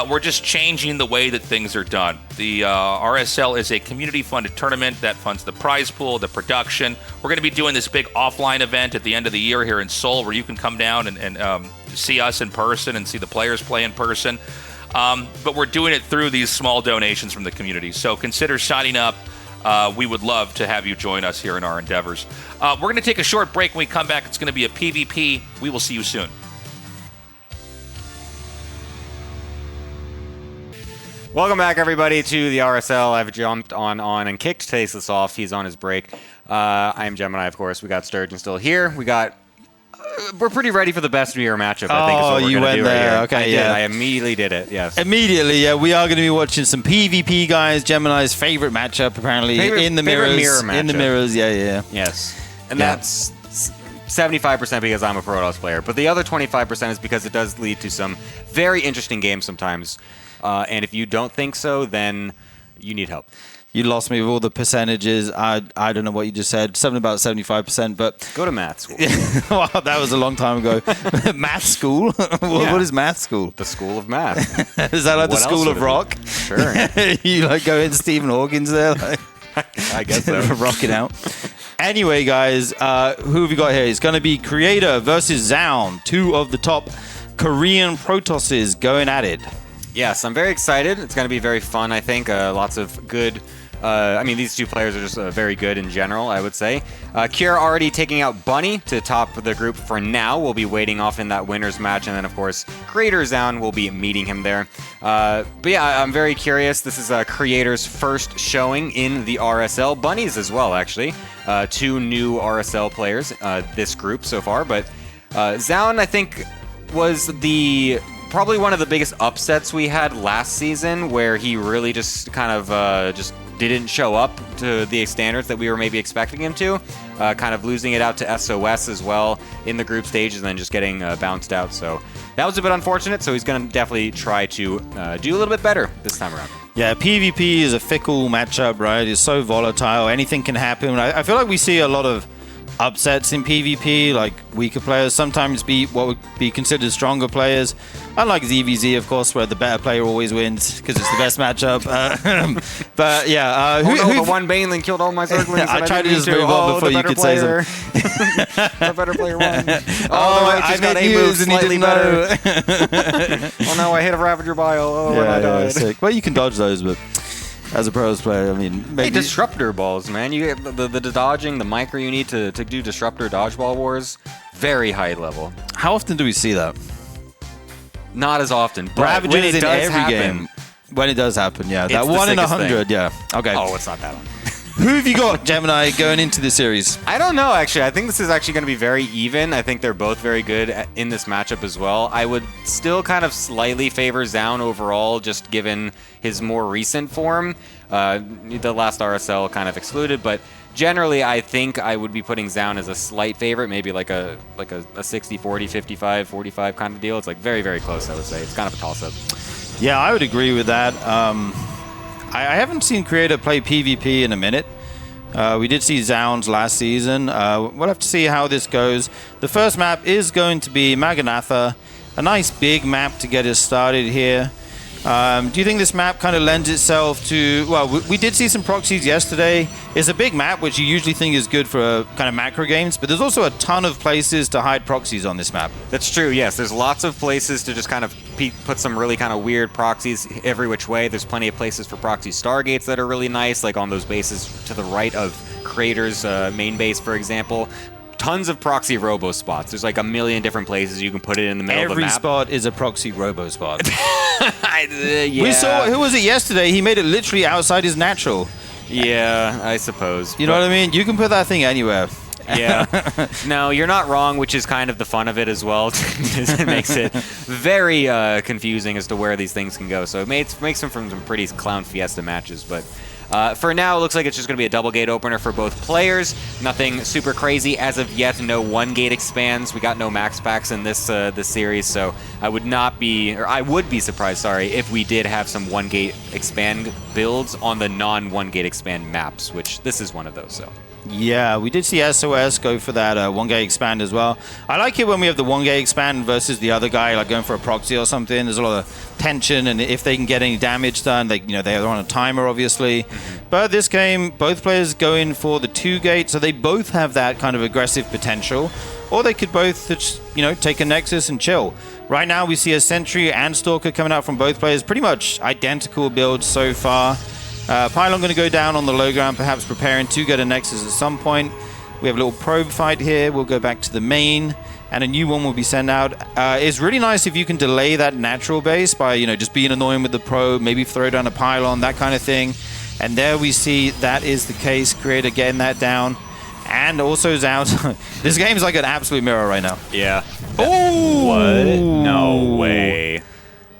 We're just changing the way that things are done. The RSL is a community-funded tournament that funds the prize pool, the production. We're going to be doing this big offline event at the end of the year here in Seoul where you can come down and see us in person and see the players play in person. But we're doing it through these small donations from the community. So consider signing up. We would love to have you join us here in our endeavors. We're going to take a short break. When we come back, it's going to be a PvP. We will see you soon. Welcome back, everybody, to the RSL. I've jumped on and kicked Tasteless off. He's on his break. I am Gemini, of course. We got Sturgeon still here. We're pretty ready for the best of your matchup, I think, is what we're going to do right here. Okay, yeah. I immediately did it, yes. Immediately, yeah. We are going to be watching some PvP, guys. Gemini's favorite matchup, apparently, in the mirrors. Mirror matchup. In the mirrors, yeah. Yes. And that's 75% because I'm a Protoss player. But the other 25% is because it does lead to some very interesting games sometimes. And if you don't think so, then you need help. You lost me with all the percentages. I don't know what you just said. Something about 75%, but... Go to math school. Wow, that was a long time ago. Math school? What is math school? The school of math. Is that like the school of rock? Sure. You like go into Stephen Hawkins there? Like, I guess so. Rocking out. Anyway, guys, who have we got here? It's going to be Creator versus Zoun. 2 of the top Korean Protosses going at it. Yes, I'm very excited. It's going to be very fun, I think. Lots of good... I mean, these 2 players are just very good in general, I would say. Kier already taking out Bunny to top the group for now. We'll be waiting off in that winner's match. And then, of course, Creator Zoun will be meeting him there. But yeah, I'm very curious. This is Creator's first showing in the RSL. Bunny's as well, actually. 2 new RSL players, this group so far. But Zoun, I think, was probably one of the biggest upsets we had last season, where he really just kind of just didn't show up to the standards that we were maybe expecting him to, kind of losing it out to SOS as well in the group stages and then just getting bounced out. So that was a bit unfortunate, so he's going to definitely try to do a little bit better this time around. Yeah, PvP is a fickle matchup, right? It's so volatile. Anything can happen. I feel like we see a lot of upsets in PvP, like weaker players sometimes beat what would be considered stronger players. Unlike ZVZ, of course, where the better player always wins because it's the best matchup. But yeah, the one Baneling killed all my Zerglings. I tried to just move on before you could say something. The better player won. I got made news and he didn't know. Oh no, I hit a Ravager Bile. Oh, and I died. Sick. Well, you can dodge those, but as a pros player, I mean... Hey, disruptor balls, man. You get the dodging, the micro you need to do disruptor dodgeball wars. Very high level. How often do we see that? Not as often, but Ravagers when it in does every happen, game. When it does happen, yeah. That the 1 in sickest 100, thing. yeah. Okay. Oh, it's not that one. Who have you got, Gemini, going into the series? I don't know, actually. I think this is actually going to be very even. I think they're both very good in this matchup as well. I would still kind of slightly favor Zoun overall, just given his more recent form. The last RSL kind of excluded, but generally I think I would be putting Zoun as a slight favorite, maybe like a 60-40, 55-45 kind of deal. It's like very, very close, I would say. It's kind of a toss-up. Yeah, I would agree with that. I haven't seen Creator play PvP in a minute. We did see Zoun's last season. We'll have to see how this goes. The first map is going to be Maganatha, a nice big map to get us started here. Do you think this map kind of lends itself to, well, we did see some proxies yesterday. It's a big map, which you usually think is good for kind of macro games, but there's also a ton of places to hide proxies on this map. That's true, yes. There's lots of places to just kind of put some really kind of weird proxies every which way. There's plenty of places for proxy stargates that are really nice, like on those bases to the right of Crater's main base, for example. Tons of proxy robo spots. There's like a million different places you can put it in the middle of the map. Every spot is a proxy robo spot. Yeah. We saw, who was it yesterday? He made it literally outside his natural. Yeah, I suppose. You know what I mean? You can put that thing anywhere. Yeah. No, you're not wrong, which is kind of the fun of it as well. It makes it very confusing as to where these things can go. So it makes them from some pretty clown fiesta matches, but for now, it looks like it's just going to be a double gate opener for both players. Nothing super crazy as of yet. No one gate expands. We got no max packs in this series, so I would be surprised, if we did have some one gate expand builds on the non-one gate expand maps, which this is one of those. So. Yeah, we did see SOS go for that one gate expand as well. I like it when we have the one gate expand versus the other guy, like going for a proxy or something. There's a lot of tension, and if they can get any damage done, they're on a timer, obviously. But this game, both players go in for the 2 gate, so they both have that kind of aggressive potential. Or they could both just, take a Nexus and chill. Right now, we see a Sentry and Stalker coming out from both players. Pretty much identical builds so far. Pylon going to go down on the low ground, perhaps preparing to get a Nexus at some point. We have a little probe fight here. We'll go back to the main, and a new one will be sent out. It's really nice if you can delay that natural base by, just being annoying with the probe, maybe throw down a Pylon, that kind of thing. And there we see that is the case. Creator getting that down. And also Zoun. This game's like an absolute mirror right now. Yeah. Oh! What? No way.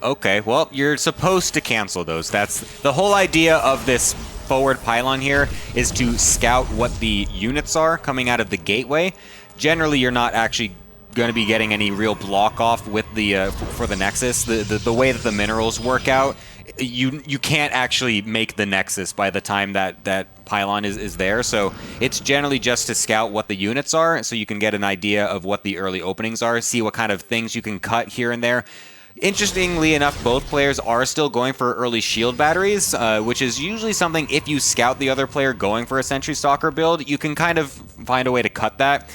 Okay, well, you're supposed to cancel those. That's the whole idea of this forward pylon here, is to scout what the units are coming out of the gateway. Generally, you're not actually going to be getting any real block off with the for the Nexus. The way that the minerals work out, you can't actually make the Nexus by the time that pylon is there. So it's generally just to scout what the units are, so you can get an idea of what the early openings are, see what kind of things you can cut here and there. Interestingly enough, both players are still going for early shield batteries, which is usually something, if you scout the other player going for a Sentry Stalker build, you can kind of find a way to cut that,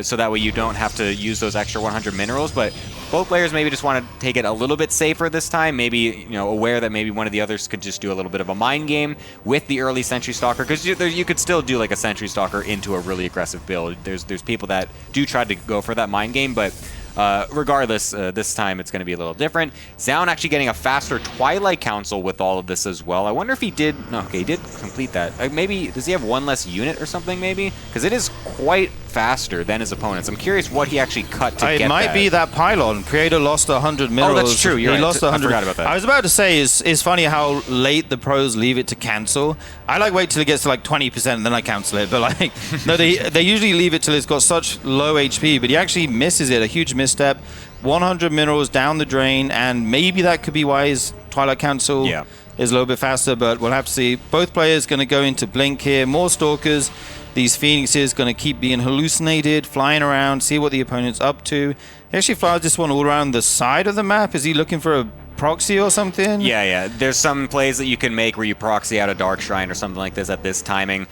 so that way you don't have to use those extra 100 minerals. But both players maybe just want to take it a little bit safer this time, maybe aware that maybe one of the others could just do a little bit of a mind game with the early Sentry Stalker, because you could still do like a Sentry Stalker into a really aggressive build. There's people that do try to go for that mind game, but regardless, this time it's going to be a little different. Zoun actually getting a faster Twilight Council with all of this as well. I wonder if he did... No, okay, he did complete that. Maybe... Does he have one less unit or something, maybe? Because it is quite faster than his opponents. I'm curious what he actually cut to get that. It might be that pylon. Creator lost 100 minerals. Oh, that's true. He lost 100. I forgot about that. I was about to say, it's funny how late the pros leave it to cancel. I wait till it gets to 20% and then I cancel it. But no, they usually leave it till it's got such low HP. But he actually misses it. A huge misstep. 100 minerals down the drain, and maybe that could be why his Twilight Council is a little bit faster. But we'll have to see. Both players going to go into Blink here. More Stalkers. These Phoenixes going to keep being hallucinated, flying around, see what the opponent's up to. He actually fires this one all around the side of the map. Is he looking for a proxy or something? Yeah. There's some plays that you can make where you proxy out a Dark Shrine or something like this at this timing.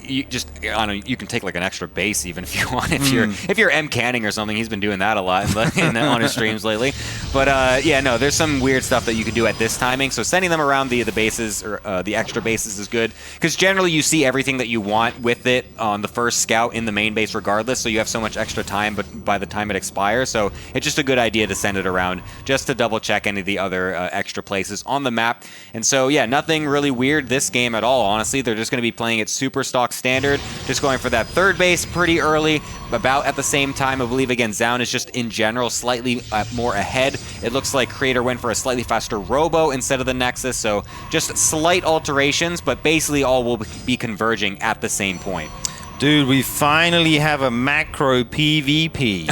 You can take an extra base even if you want. If you're M canning or something, he's been doing that a lot on his streams lately. But there's some weird stuff that you can do at this timing. So sending them around the bases or the extra bases is good, because generally you see everything that you want with it on the first scout in the main base regardless. So you have so much extra time, but by the time it expires, so it's just a good idea to send it around just to double check any of the other extra places on the map. And so nothing really weird this game at all, honestly. They're just going to be playing it super stock standard, just going for that third base pretty early, about at the same time. I believe again Zoun is just in general slightly more ahead. It looks like Creator went for a slightly faster Robo instead of the Nexus, so just slight alterations, but basically all will be converging at the same point. Dude, we finally have a macro PvP.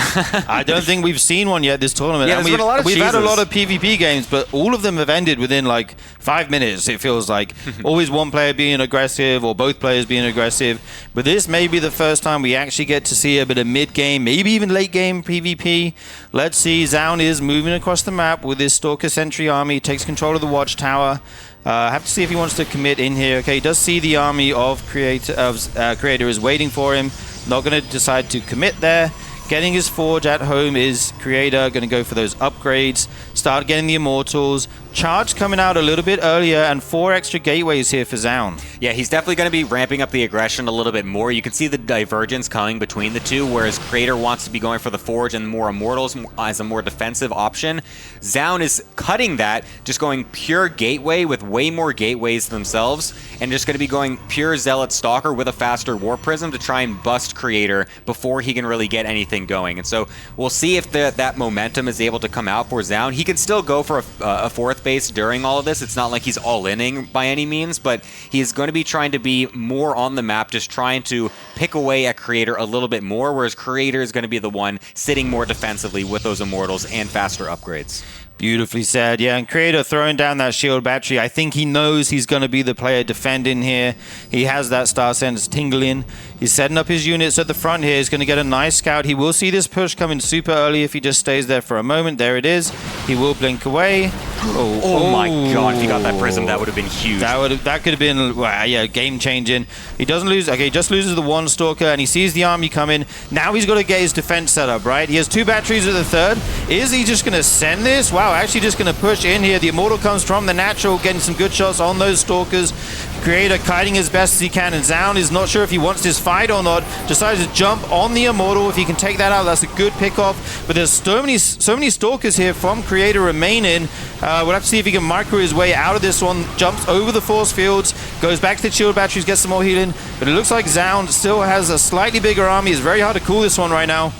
I don't think we've seen one yet this tournament. Yeah, and there's been a lot of we've had a cheeses. lot of PvP games, but all of them have ended within like 5 minutes, it feels like. Always one player being aggressive or both players being aggressive. But this may be the first time we actually get to see a bit of mid-game, maybe even late-game PvP. Let's see. Zoun is moving across the map with his Stalker Sentry army, takes control of the Watchtower. Have to see if he wants to commit in here. Okay, he does see the army of Creator is waiting for him. Not going to decide to commit there. Getting his Forge at home is Creator. Going to go for those upgrades. Start getting the Immortals. Charge coming out a little bit earlier, and 4 extra gateways here for Zoun. Yeah, he's definitely going to be ramping up the aggression a little bit more. You can see the divergence coming between the two, whereas Creator wants to be going for the Forge and more Immortals as a more defensive option. Zoun is cutting that, just going pure gateway with way more gateways themselves, and just going to be going pure Zealot Stalker with a faster Warp Prism to try and bust Creator before he can really get anything going. And so we'll see if that momentum is able to come out for Zoun. He can still go for a fourth base during all of this. It's not like he's all-inning by any means, but he is going to be trying to be more on the map, just trying to pick away at Creator a little bit more, whereas Creator is going to be the one sitting more defensively with those Immortals and faster upgrades. Beautifully said. Yeah, and Creator throwing down that shield battery. I think he knows he's going to be the player defending here. He has that Star Sense tingling. He's setting up his units at the front here. He's going to get a nice scout. He will see this push coming super early if he just stays there for a moment. There it is. He will blink away. Oh my god, if he got that Prism, that would have been huge. That could have been, wow, yeah, game-changing. He doesn't lose. Okay, he just loses the one Stalker, and he sees the army coming. Now he's got to get his defense set up, right? He has 2 batteries at the third. Is he just going to send this? Wow, actually just going to push in here. The Immortal comes from the natural, getting some good shots on those Stalkers. Creator kiting as best as he can, and Zoun is not sure if he wants this fight or not. Decides to jump on the Immortal. If he can take that out, that's a good pick-off. But there's so many Stalkers here from Creator remaining. We'll have to see if he can micro his way out of this one. Jumps over the force fields, goes back to the shield batteries, gets some more healing. But it looks like Zoun still has a slightly bigger army. It's very hard to call this one right now.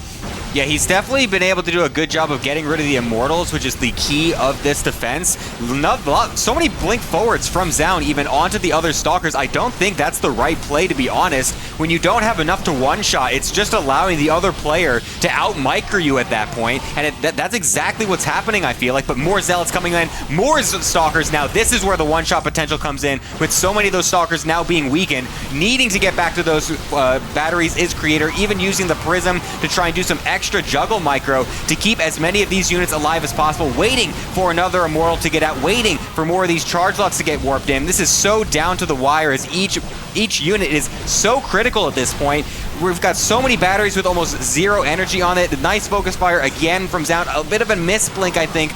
Yeah, he's definitely been able to do a good job of getting rid of the Immortals, which is the key of this defense. So many blink forwards from Zoun even onto the other Stalkers. I don't think that's the right play, to be honest. When you don't have enough to one-shot, it's just allowing the other player to out-micro you at that point, and that's exactly what's happening, I feel like. But more Zealots coming in, more Stalkers now. This is where the one-shot potential comes in, with so many of those Stalkers now being weakened. Needing to get back to those batteries is Creator, even using the Prism to try and do some extra juggle micro to keep as many of these units alive as possible, waiting for another Immortal to get out, waiting for more of these charge locks to get warped in. This is so down to the wire, as each unit is so critical at this point. We've got so many batteries with almost 0 energy on it. The nice focus fire again from Zoun. A bit of a misblink, I think.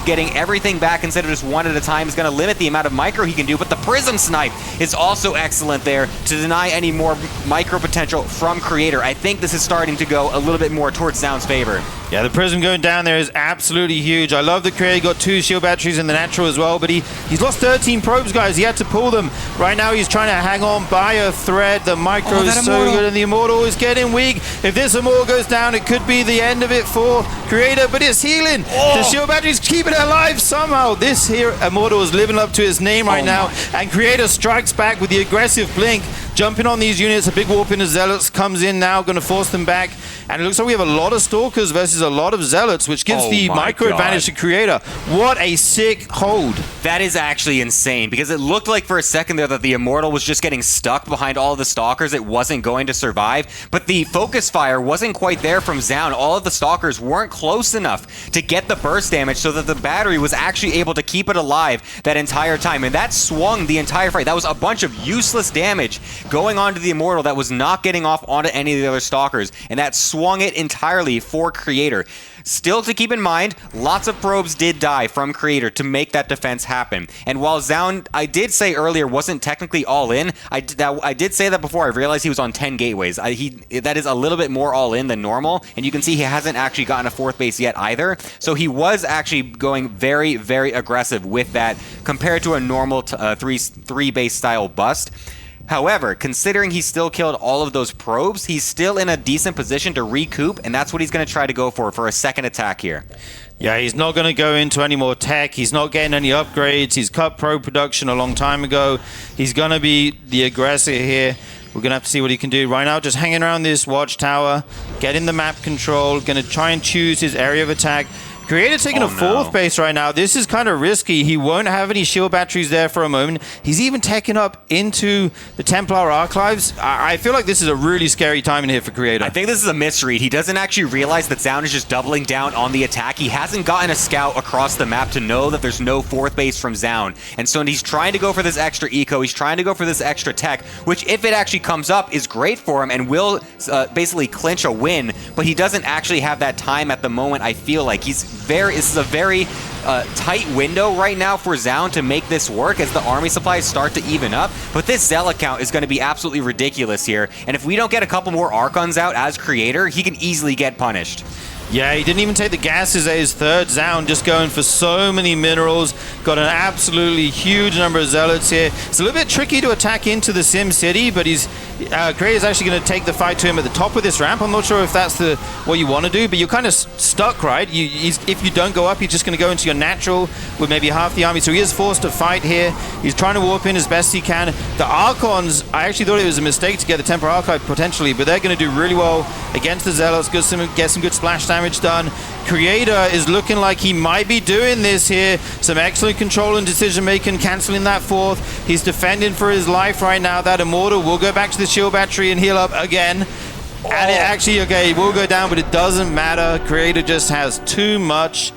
Getting everything back instead of just one at a time is going to limit the amount of micro he can do, but the Prism Snipe is also excellent there to deny any more micro potential from Creator. I think this is starting to go a little bit more towards Zoun's favor. Yeah, the Prism going down there is absolutely huge. I love the Creator got 2 shield batteries in the natural as well, but he's lost 13 probes, guys. He had to pull them. Right now he's trying to hang on by a thread. The micro is so good, and the Immortal is getting weak. If this Immortal goes down, it could be the end of it for Creator, but it's healing. The shield batteries keep it alive somehow. This here Immortal is living up to his name right now, and Creator strikes back with the aggressive blink, jumping on these units. A big warp into Zealots comes in now, going to force them back, and it looks like we have a lot of Stalkers versus a lot of Zealots, which gives the micro advantage to Creator. What a sick hold. That is actually insane, because it looked like for a second there that the Immortal was just getting stuck behind all of the Stalkers. It wasn't going to survive, but the focus fire wasn't quite there from Zoun. All of the Stalkers weren't close enough to get the burst damage so that the battery was actually able to keep it alive that entire time, and that swung the entire fight. That was a bunch of useless damage going on to the Immortal that was not getting off onto any of the other Stalkers, and that swung it entirely for Creator. Still to keep in mind, lots of probes did die from Creator to make that defense happen. And while Zoun, I did say earlier, wasn't technically all in, I did say that before. I realized he was on 10 gateways. That is a little bit more all in than normal, and you can see he hasn't actually gotten a 4th base yet either. So he was actually going very, very aggressive with that compared to a normal 3 base style bust. However, considering he still killed all of those probes, he's still in a decent position to recoup, and that's what he's going to try to go for a second attack here. Yeah, he's not going to go into any more tech. He's not getting any upgrades. He's cut probe production a long time ago. He's going to be the aggressor here. We're going to have to see what he can do. Right now, just hanging around this watchtower, getting the map control, going to try and choose his area of attack. Creator taking a fourth base right now. This is kind of risky. He won't have any shield batteries there for a moment. He's even taking up into the Templar Archives. I feel like this is a really scary time in here for Creator. I think this is a misread. He doesn't actually realize that Zoun is just doubling down on the attack. He hasn't gotten a scout across the map to know that there's no fourth base from Zoun. And so he's trying to go for this extra eco. He's trying to go for this extra tech, which if it actually comes up is great for him and will basically clinch a win. But he doesn't actually have that time at the moment. I feel like this is a very tight window right now for Zoun to make this work as the army supplies start to even up. But this Zealot count is going to be absolutely ridiculous here. And if we don't get a couple more Archons out as Creator, he can easily get punished. Yeah, he didn't even take the gases at his third. Zoun just going for so many minerals. Got an absolutely huge number of Zealots here. It's a little bit tricky to attack into the Sim City, but Creator's actually going to take the fight to him at the top of this ramp. I'm not sure if that's what you want to do, but you're kind of stuck, right? If you don't go up, you're just going to go into your natural with maybe half the army. So he is forced to fight here. He's trying to warp in as best he can. The Archons, I actually thought it was a mistake to get the Temper Archive potentially, but they're going to do really well against the Zealots. Get some good splash damage done. Creator is looking like he might be doing this here. Some excellent control and decision making, canceling that fourth. He's defending for his life right now. That Immortal will go back to the shield battery and heal up again. And it actually, okay, it will go down, but it doesn't matter. Creator just has too much.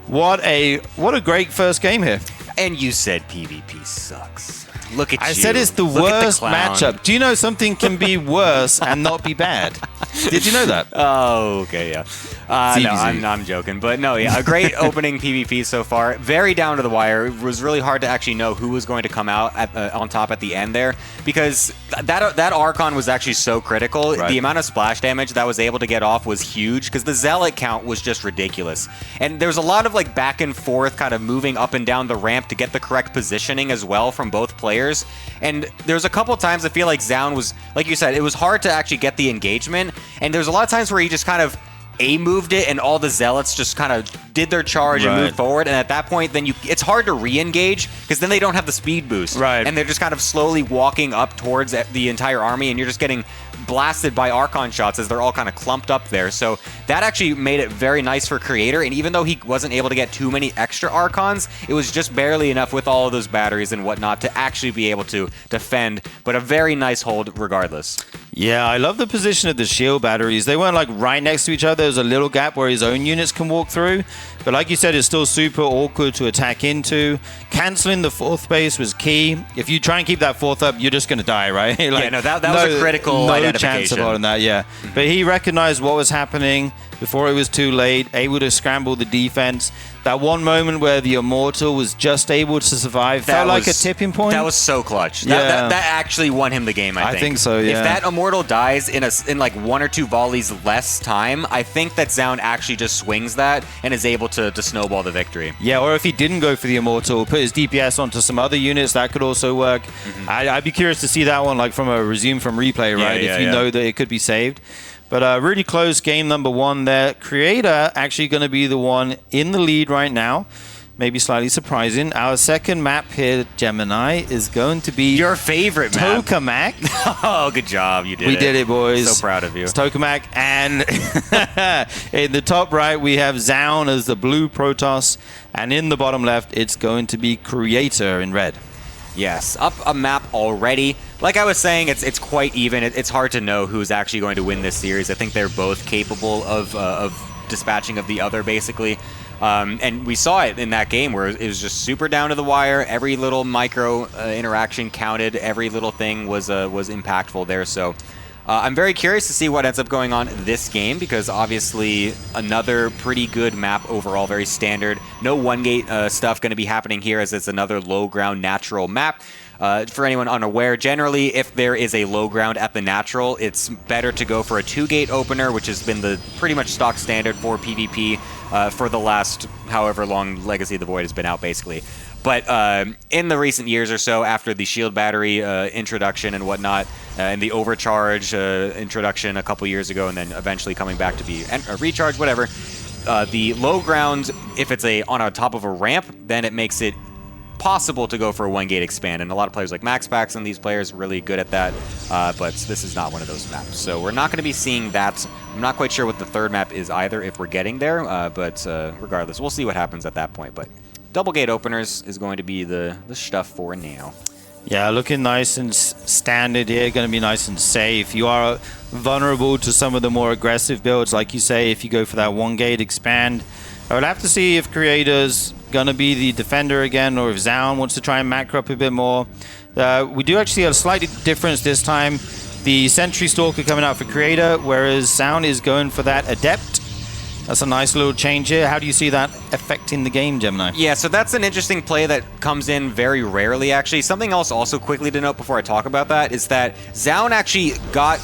What a great first game here. And you said PvP sucks. Look at you. I said it's the worst matchup. Do you know something can be worse and not be bad? Did you know that? Oh, okay, yeah. No, I'm joking. But no, yeah, a great opening PvP so far. Very down to the wire. It was really hard to actually know who was going to come out on top at the end there, because that Archon was actually so critical. Right. The amount of splash damage that was able to get off was huge, because the Zealot count was just ridiculous. And there's a lot of like back and forth kind of moving up and down the ramp to get the correct positioning as well from both players. And there's a couple times I feel like Zoun was, like you said, it was hard to actually get the engagement. And there's a lot of times where he just kind of A-moved it, and all the Zealots just kind of did their charge and moved forward. And at that point, then it's hard to re-engage, because then they don't have the speed boost. Right. And they're just kind of slowly walking up towards the entire army, and you're just getting blasted by Archon shots as they're all kind of clumped up there. So that actually made it very nice for Creator. And even though he wasn't able to get too many extra Archons, it was just barely enough with all of those batteries and whatnot to actually be able to defend. But a very nice hold regardless. Yeah, I love the position of the shield batteries. They weren't like right next to each other. There's a little gap where his own units can walk through. But like you said, it's still super awkward to attack into. Canceling the fourth base was key. If you try and keep that fourth up, you're just going to die, right? Like, yeah, no, that was a critical identification. No chance about that, yeah. But he recognized what was happening before it was too late, able to scramble the defense. That one moment where the Immortal was just able to survive felt like a tipping point. That was so clutch. That actually won him the game, I think. I think so, yeah. If that Immortal dies in like one or two volleys less time, I think that Zoun actually just swings that and is able to snowball the victory. Yeah, or if he didn't go for the Immortal, put his DPS onto some other units, that could also work. I'd be curious to see that one like from a resume from replay, right? If you know that it could be saved. But really close game number one there. Creator actually going to be the one in the lead right now. Maybe slightly surprising. Our second map here, Gemini, is going to be your favorite map. Tokamak. Oh, good job. You did it. We did it, boys. So proud of you. It's Tokamak. And in the top right, we have Zoun as the blue Protoss. And in the bottom left, it's going to be Creator in red. Yes, up a map already. Like I was saying, it's quite even. It's hard to know who's actually going to win this series. I think they're both capable of dispatching of the other, basically. And we saw it in that game where it was just super down to the wire. Every little micro interaction counted. Every little thing was impactful there. So I'm very curious to see what ends up going on this game, because obviously another pretty good map overall, very standard. No one-gate stuff going to be happening here, as it's another low-ground natural map. For anyone unaware, generally, if there is a low ground at the natural, it's better to go for a 2-gate opener, which has been the pretty much stock standard for PvP for the last however long Legacy of the Void has been out, basically. But in the recent years or so, after the shield battery introduction and whatnot, and the overcharge introduction a couple years ago, and then eventually coming back to be a recharge, whatever, the low ground, if it's on top of a ramp, then it makes it possible to go for a 1-gate expand, and a lot of players like MaxPax and these players are really good at that, but this is not one of those maps. So we're not going to be seeing that. I'm not quite sure what the third map is either if we're getting there, but regardless, we'll see what happens at that point. But double gate openers is going to be the stuff for now. Yeah, looking nice and standard here, going to be nice and safe. You are vulnerable to some of the more aggressive builds, like you say, if you go for that 1-gate expand. I would have to see if Creator's going to be the defender again, or if Zoun wants to try and macro up a bit more. We do actually have a slight difference this time. The Sentry Stalker coming out for Creator, whereas Zoun is going for that Adept. That's a nice little change here. How do you see that affecting the game, Gemini? Yeah, so that's an interesting play that comes in very rarely, actually. Something else also quickly to note before I talk about that is that Zoun actually got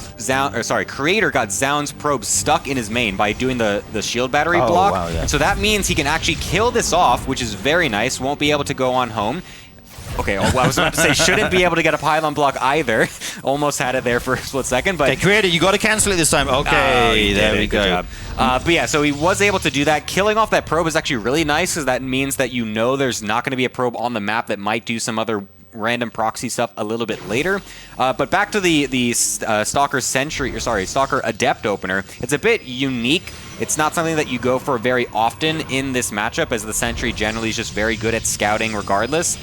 Creator got Zoun's probe stuck in his main by doing the shield battery block. Wow, yeah. And so that means he can actually kill this off, which is very nice. Won't be able to go on home. Okay, well, I was about to say shouldn't be able to get a pylon block either. Almost had it there for a split second, but... Okay, Creator, you got to cancel it this time. Okay, there we go. Good job. But yeah, so he was able to do that. Killing off that probe is actually really nice, because that means that you know there's not going to be a probe on the map that might do some other random proxy stuff a little bit later. But back to the Stalker Adept opener. It's a bit unique. It's not something that you go for very often in this matchup, as the Sentry generally is just very good at scouting regardless.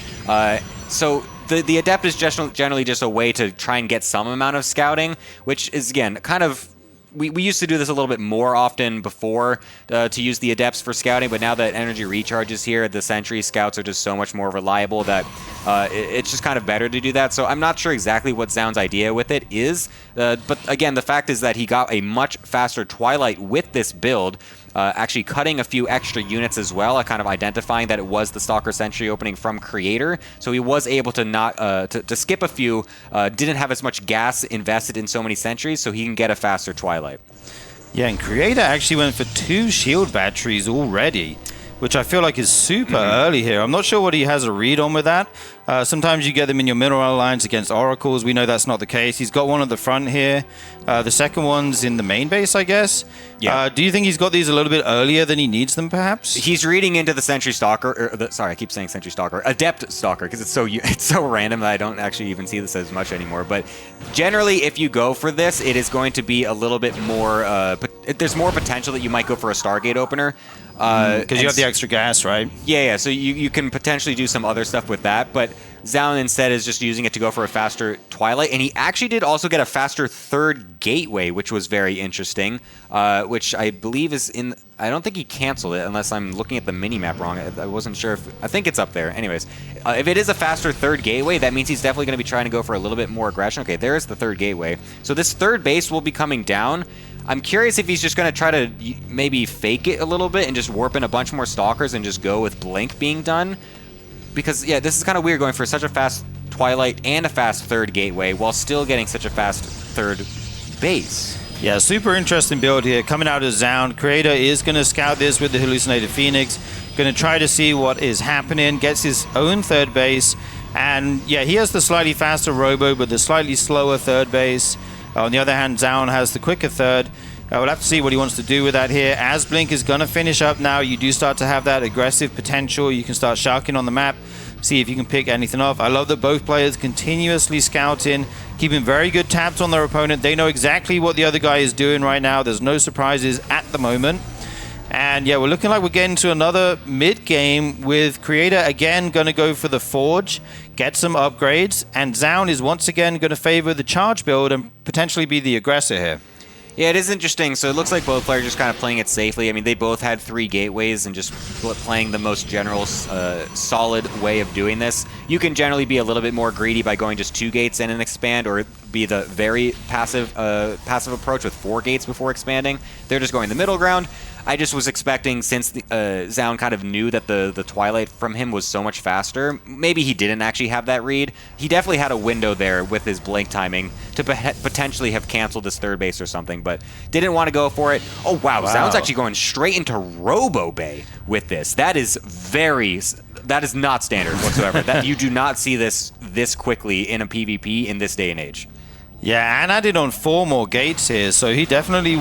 So the Adept is generally just a way to try and get some amount of scouting, which is, again, kind of... We used to do this a little bit more often before to use the Adepts for scouting, but now that energy recharges here, the Sentry Scouts are just so much more reliable that it's just kind of better to do that. So I'm not sure exactly what Zoun's idea with it is, but again, the fact is that he got a much faster Twilight with this build, actually cutting a few extra units as well, kind of identifying that it was the Stalker Sentry opening from Creator. So he was able to not to skip a few, didn't have as much gas invested in so many sentries, so he can get a faster Twilight. Yeah, and Creator actually went for 2 shield batteries already, which I feel like is super early here. I'm not sure what he has a read on with that. Sometimes you get them in your mineral alliance against oracles. We know that's not the case. He's got one at the front here. The second one's in the main base, I guess. Yeah. Do you think he's got these a little bit earlier than he needs them, perhaps? He's reading into the Sentry Stalker, sorry, I keep saying Sentry Stalker, Adept Stalker, because it's so random that I don't actually even see this as much anymore. But generally, if you go for this, it is going to be a little bit more, there's more potential that you might go for a Stargate opener. Because you have the extra gas, right? Yeah, so you can potentially do some other stuff with that, but Zoun instead is just using it to go for a faster Twilight, and he actually did also get a faster third gateway, which was very interesting, which I believe is in... I don't think he canceled it, unless I'm looking at the mini-map wrong. I wasn't sure if... I think it's up there. Anyways, if it is a faster third gateway, that means he's definitely going to be trying to go for a little bit more aggression. Okay, there's the third gateway. So this third base will be coming down. I'm curious if he's just going to try to maybe fake it a little bit and just warp in a bunch more Stalkers and just go with Blink being done. Because, yeah, this is kind of weird going for such a fast Twilight and a fast third gateway while still getting such a fast third base. Yeah, super interesting build here. Coming out of Zoun, Creator is going to scout this with the Hallucinated Phoenix. Going to try to see what is happening. Gets his own third base. And, yeah, he has the slightly faster Robo, but the slightly slower third base. On the other hand, Zoun has the quicker third. We'll have to see what he wants to do with that here. As Blink is going to finish up now, you do start to have that aggressive potential. You can start sharking on the map, see if you can pick anything off. I love that both players continuously scouting, keeping very good tabs on their opponent. They know exactly what the other guy is doing right now. There's no surprises at the moment. And yeah, we're looking like we're getting to another mid-game with Creator again going to go for the Forge, get some upgrades, and Zoun is once again going to favor the charge build and potentially be the aggressor here. Yeah, it is interesting. So it looks like both players are just kind of playing it safely. I mean, they both had 3 gateways and just playing the most general, solid way of doing this. You can generally be a little bit more greedy by going just 2 gates and an expand, or be the very passive approach with 4 gates before expanding. They're just going the middle ground. I just was expecting, since Zoun kind of knew that the Twilight from him was so much faster, maybe he didn't actually have that read. He definitely had a window there with his Blink timing to potentially have canceled his third base or something, but didn't want to go for it. Oh, wow. Zoun's actually going straight into Robo Bay with this. That is not standard whatsoever. You do not see this quickly in a PvP in this day and age. Yeah, and added on 4 more gates here, so he definitely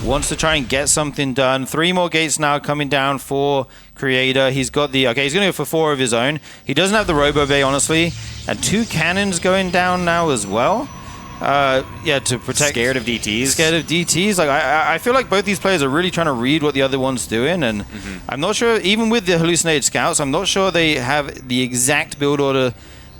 wants to try and get something done. 3 more gates now coming down for Creator. He's got the... Okay, he's going to go for 4 of his own. He doesn't have the Robo Bay, honestly. And 2 cannons going down now as well. Yeah, to protect... Scared of DTs? Scared of DTs. Like, I feel like both these players are really trying to read what the other one's doing, and I'm not sure, even with the hallucinated scouts, I'm not sure they have the exact build order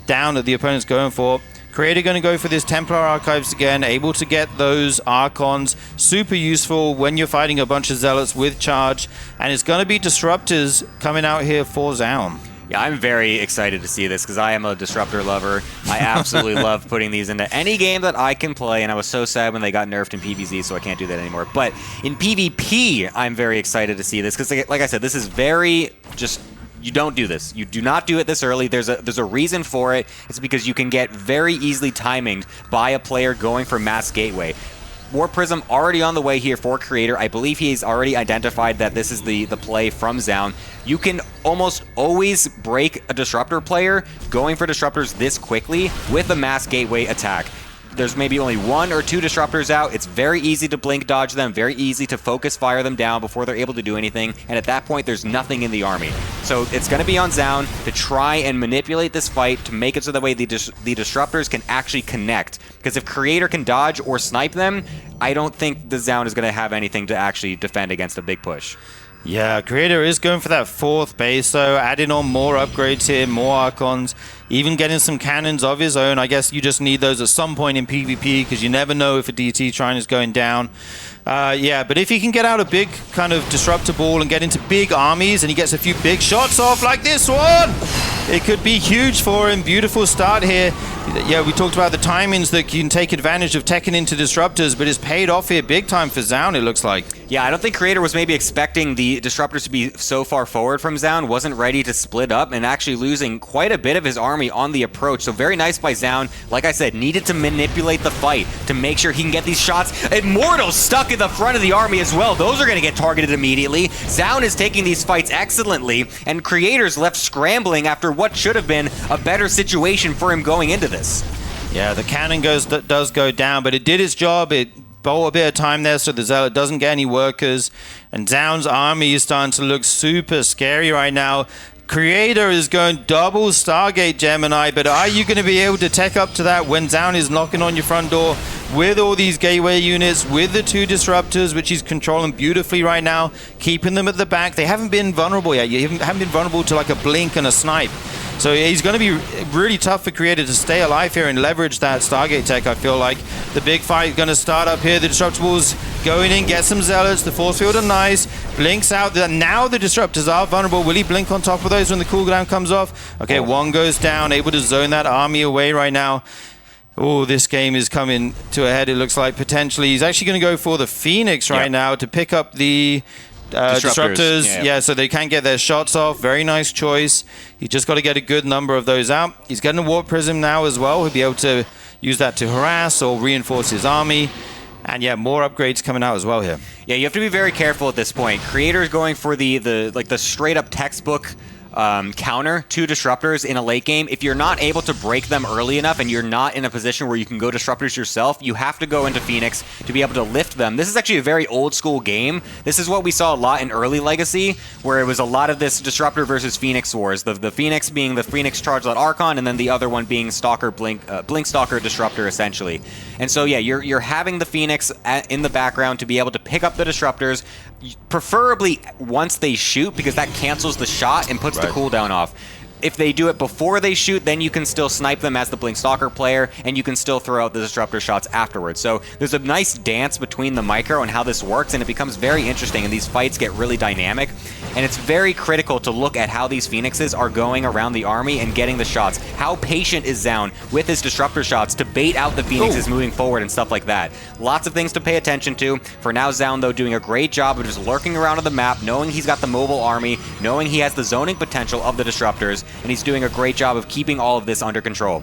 down that the opponent's going for. Creator going to go for this Templar Archives again, able to get those Archons. Super useful when you're fighting a bunch of Zealots with charge. And it's going to be Disruptors coming out here for Zoun. Yeah, I'm very excited to see this because I am a Disruptor lover. I absolutely love putting these into any game that I can play, and I was so sad when they got nerfed in PvZ, so I can't do that anymore. But in PvP, I'm very excited to see this because, like I said, this is very just... You don't do this. You do not do it this early. There's a reason for it. It's because you can get very easily timinged by a player going for Mass Gateway. Warp Prism already on the way here for Creator. I believe he's already identified that this is the play from Zoun. You can almost always break a Disruptor player going for Disruptors this quickly with a Mass Gateway attack. There's maybe only 1 or 2 Disruptors out. It's very easy to blink dodge them, very easy to focus fire them down before they're able to do anything, and at that point, there's nothing in the army. So it's going to be on Zoun to try and manipulate this fight to make it so that way the Disruptors can actually connect. Because if Creator can dodge or snipe them, I don't think the Zoun is going to have anything to actually defend against a big push. Yeah, Creator is going for that 4th base, so adding on more upgrades here, more Archons, even getting some cannons of his own. I guess you just need those at some point in PvP because you never know if a DT Shrine is going down. Yeah, but if he can get out a big kind of Disruptor ball and get into big armies and he gets a few big shots off like this one, it could be huge for him. Beautiful start here. Yeah, we talked about the timings that you can take advantage of teching into Disruptors, but it's paid off here big time for Zoun, it looks like. Yeah, I don't think Creator was maybe expecting the Disruptors to be so far forward from Zoun, wasn't ready to split up, and actually losing quite a bit of his army on the approach. So very nice by Zoun. Like I said, needed to manipulate the fight to make sure he can get these shots. Immortals stuck in the front of the army as well. Those are going to get targeted immediately. Zoun is taking these fights excellently, and Creator's left scrambling after what should have been a better situation for him going into this. Yeah, the cannon does go down, but it did its job. It bought a bit of time there so the Zealot doesn't get any workers. And Zoun's army is starting to look super scary right now. Creator is going double Stargate Gemini, but are you going to be able to tech up to that when Zoun is knocking on your front door with all these gateway units, with the 2 Disruptors, which he's controlling beautifully right now, keeping them at the back? They haven't been vulnerable yet. You haven't been vulnerable to like a blink and a snipe. So he's going to be really tough for Creator to stay alive here and leverage that Stargate tech, I feel like. The big fight is going to start up here. The Disruptables going in, get some Zealots. The Force Field are nice. Blinks out. Now the Disruptors are vulnerable. Will he blink on top of those when the cooldown comes off? Okay, 1 goes down, able to zone that army away right now. Oh, this game is coming to a head, it looks like, potentially. He's actually going to go for the Phoenix right now to pick up the... Disruptors, yeah, so they can get their shots off. Very nice choice. He's just got to get a good number of those out. He's getting a Warp Prism now as well. He'll be able to use that to harass or reinforce his army. And yeah, more upgrades coming out as well here. Yeah, you have to be very careful at this point. Creator is going for the straight up textbook counter to Disruptors in a late game. If you're not able to break them early enough and you're not in a position where you can go Disruptors yourself, you have to go into Phoenix to be able to lift them. This is actually a very old school game. This is what we saw a lot in early Legacy, where it was a lot of this Disruptor versus Phoenix wars. The Phoenix being the Phoenix Charge-Lot Archon, and then the other one being Stalker Blink Stalker Disruptor, essentially. And so yeah, you're having the Phoenix in the background to be able to pick up the Disruptors, preferably once they shoot, because that cancels the shot and puts the cooldown off. If they do it before they shoot, then you can still snipe them as the Blink Stalker player, and you can still throw out the Disruptor shots afterwards. So there's a nice dance between the micro and how this works, and it becomes very interesting, and these fights get really dynamic. And it's very critical to look at how these Phoenixes are going around the army and getting the shots. How patient is Zoun with his Disruptor shots to bait out the Phoenixes moving forward and stuff like that. Lots of things to pay attention to. For now, Zoun, though, doing a great job of just lurking around on the map, knowing he's got the mobile army, knowing he has the zoning potential of the Disruptors, and he's doing a great job of keeping all of this under control.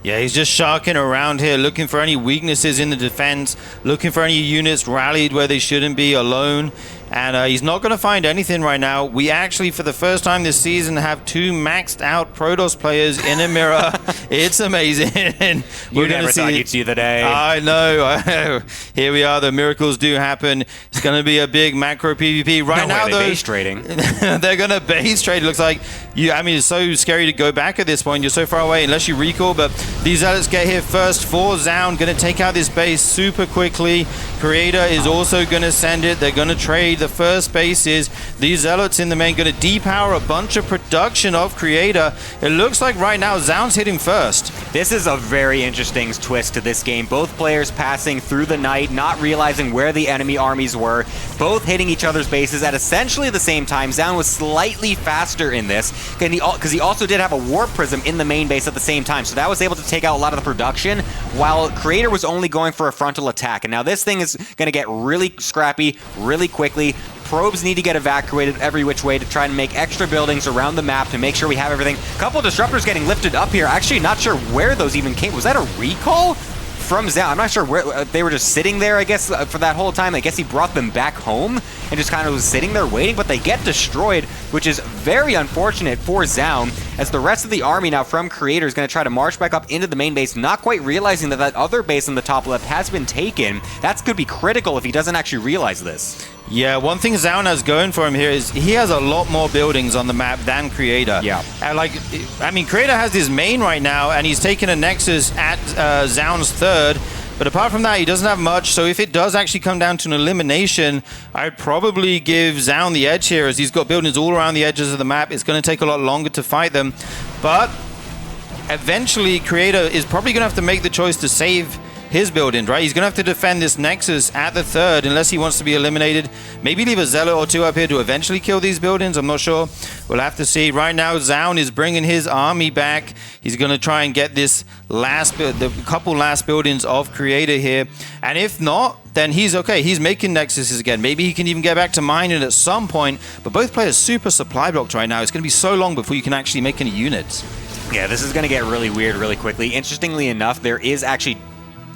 Yeah, he's just sharking around here, looking for any weaknesses in the defense, looking for any units rallied where they shouldn't be alone. And he's not going to find anything right now. We actually, for the first time this season, have 2 maxed out Protoss players in a mirror. It's amazing. You never thought you'd see the day. I know. Here we are. The miracles do happen. It's going to be a big macro PvP. Right now, though, base trading. they're going to base trade. It looks like it's so scary to go back at this point. You're so far away unless you recall. But these Zealots get here first for Zoun. Going to take out this base super quickly. Creator is also going to send it. They're going to trade. The first base is these Zealots in the main going to depower a bunch of production of Creator. It looks like right now Zoun's hitting first. This is a very interesting twist to this game. Both players passing through the night, not realizing where the enemy armies were, both hitting each other's bases at essentially the same time. Zoun was slightly faster in this because he also did have a Warp Prism in the main base at the same time, so that was able to take out a lot of the production, while Creator was only going for a frontal attack. And now this thing is going to get really scrappy really quickly. Probes need to get evacuated every which way to try and make extra buildings around the map to make sure we have everything. A couple disruptors getting lifted up here. Actually, not sure where those even came. Was that a recall from Zoun? I'm not sure where they were, just sitting there, I guess, for that whole time. I guess he brought them back home and just kind of was sitting there waiting, but they get destroyed, which is very unfortunate for Zoun, as the rest of the army now from Creator is going to try to march back up into the main base, not quite realizing that other base in the top left has been taken. That's going to be critical if he doesn't actually realize this. Yeah, one thing Zoun has going for him here is he has a lot more buildings on the map than Creator. Yeah. And Creator has his main right now, and he's taking a Nexus at Zoun's third. But apart from that, he doesn't have much. So if it does actually come down to an elimination, I'd probably give Zoun the edge here, as he's got buildings all around the edges of the map. It's going to take a lot longer to fight them. But eventually, Creator is probably going to have to make the choice to save his building, right? He's going to have to defend this Nexus at the third unless he wants to be eliminated. Maybe leave a Zealot or 2 up here to eventually kill these buildings. I'm not sure. We'll have to see. Right now, Zoun is bringing his army back. He's going to try and get this the couple last buildings of Creator here. And if not, then he's okay. He's making Nexuses again. Maybe he can even get back to mining at some point. But both players super supply blocked right now. It's going to be so long before you can actually make any units. Yeah, this is going to get really weird really quickly. Interestingly enough, there is actually...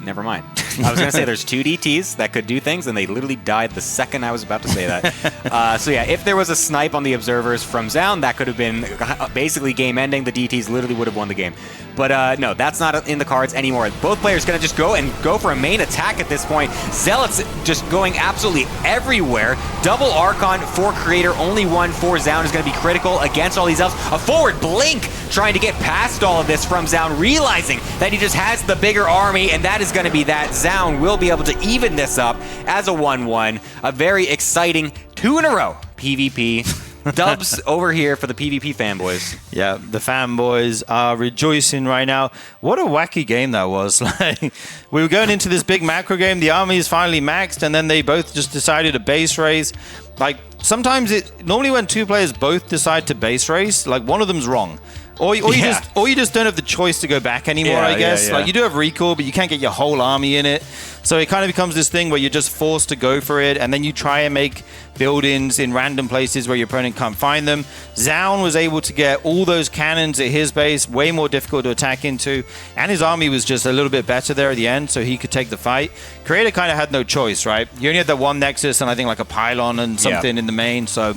Never mind. I was going to say there's 2 DTs that could do things, and they literally died the second I was about to say that. So yeah, if there was a snipe on the observers from Zoun, that could have been basically game-ending. The DTs literally would have won the game. But no, that's not in the cards anymore. Both players going to just go for a main attack at this point. Zealots just going absolutely everywhere. Double Archon for Creator, only one for Zoun is going to be critical against all these elves. A forward blink trying to get past all of this from Zoun, realizing that he just has the bigger army, and that is going to be that. Zoun will be able to even this up as a 1-1. A very exciting 2 in a row PvP. Dubs over here for the PvP fanboys. Yeah, the fanboys are rejoicing right now. What a wacky game that was. Like, we were going into this big macro game. The army is finally maxed, and then they both just decided to base race. Like, sometimes normally when 2 players both decide to base race, like, one of them's wrong. Or you just don't have the choice to go back anymore, I guess. Like, you do have recall, but you can't get your whole army in it. So it kind of becomes this thing where you're just forced to go for it, and then you try and make buildings in random places where your opponent can't find them. Zoun was able to get all those cannons at his base, way more difficult to attack into, and his army was just a little bit better there at the end, so he could take the fight. Creator kind of had no choice, right? You only had that one Nexus and I think like a pylon and something in the main, so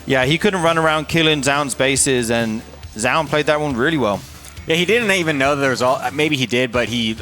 yeah, he couldn't run around killing Zoun's bases, and Zoun played that one really well. Yeah, he didn't even know that there was maybe he did, but he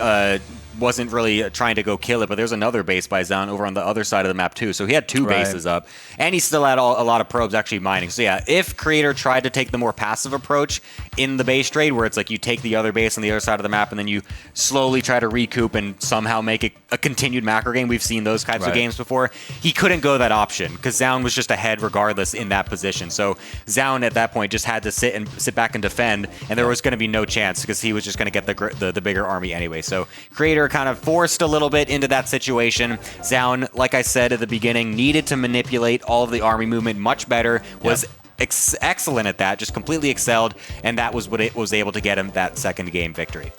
wasn't really trying to go kill it. But there's another base by Zoun over on the other side of the map too. So he had 2 bases up, and he still had a lot of probes actually mining. So yeah, if Creator tried to take the more passive approach in the base trade, where it's like you take the other base on the other side of the map and then you slowly try to recoup and somehow make it a continued macro game. We've seen those types of games before. He couldn't go that option because Zoun was just ahead regardless in that position. So Zoun at that point just had to sit back and defend, and there was going to be no chance because he was just going to get the bigger army anyway. So Creator kind of forced a little bit into that situation. Zoun, like I said at the beginning, needed to manipulate all of the army movement much better, was excellent at that, just completely excelled, and that was what it was able to get him that second game victory.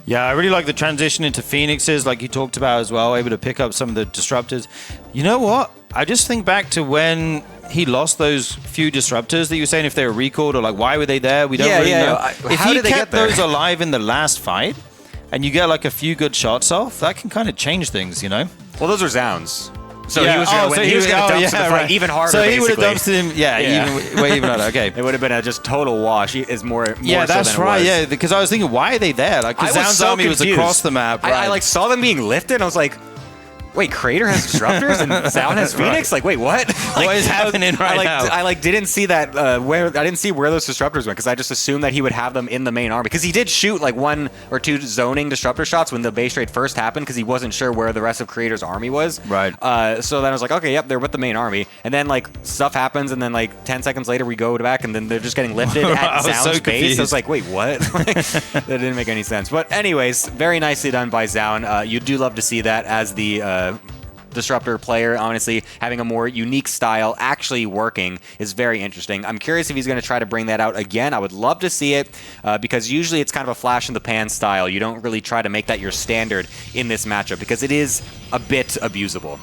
Yeah, I really like the transition into Phoenixes, like you talked about as well, able to pick up some of the disruptors. You know what? I just think back to when he lost those few disruptors that you were saying, if they were recalled, or like why were they there? We don't really know. If he kept those alive in the last fight, and you get like a few good shots off, that can kind of change things, you know? Well, those are Zoun's. So he was going to dumpster the fight even harder. So he basically. would have dumpstered him. Even harder. Okay. It would have been a just total wash. Is more. Yeah, so that's than right. It was. Yeah, because I was thinking, why are they there? Like, because Zoun's army was across the map. Right? I like saw them being lifted. And I was like, wait, Crater has disruptors and Zoun has Phoenix? Like, wait, what? Like, what is happening now? I didn't see that I didn't see where those disruptors went because I just assumed that he would have them in the main army because he did shoot like 1 or 2 zoning disruptor shots when the base raid first happened because he wasn't sure where the rest of Creator's army was. Right. So then I was like, okay, yep, they're with the main army. And then like stuff happens and then like 10 seconds later we go back and then they're just getting lifted at Zoun's base. I was like, wait, what? That didn't make any sense. But anyways, very nicely done by Zoun. You do love to see that as the disruptor player. Honestly, having a more unique style actually working is very interesting. I'm curious if he's going to try to bring that out again. I would love to see it because usually it's kind of a flash in the pan style. You don't really try to make that your standard in this matchup because it is a bit abusable.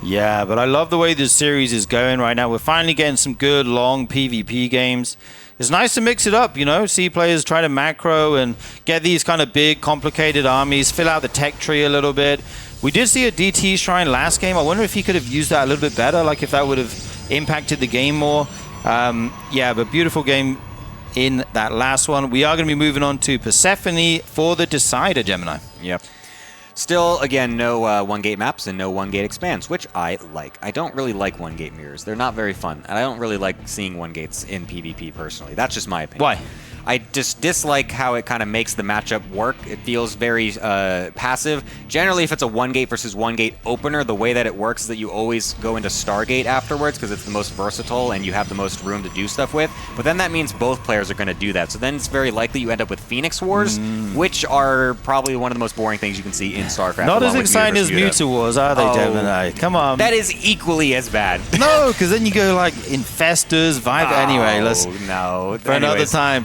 Yeah, but I love the way this series is going right now. We're finally getting some good long PvP games. It's nice to mix it up, you know, see players try to macro and get these kind of big, complicated armies, fill out the tech tree a little bit. We did see a DT Shrine last game. I wonder if he could have used that a little bit better, like if that would have impacted the game more. Yeah, but beautiful game in that last one. We are going to be moving on to Persephone for the Decider, Gemini. Yep. Still, again, no one-gate maps and no one-gate expands, which I like. I don't really like one-gate mirrors. They're not very fun, and I don't really like seeing one-gates in PvP, personally. That's just my opinion. Why? I just dislike how it kind of makes the matchup work. It feels very passive. Generally, if it's a one-gate versus one-gate opener, the way that it works is that you always go into Stargate afterwards because it's the most versatile and you have the most room to do stuff with. But then that means both players are going to do that. So then it's very likely you end up with Phoenix Wars, which are probably one of the most boring things you can see in StarCraft. Not as exciting as Muta Wars, are they, Gemini? Come on. That is equally as bad. No, because then you go like Infestors, Viper. Anyway, let's... No. For another time.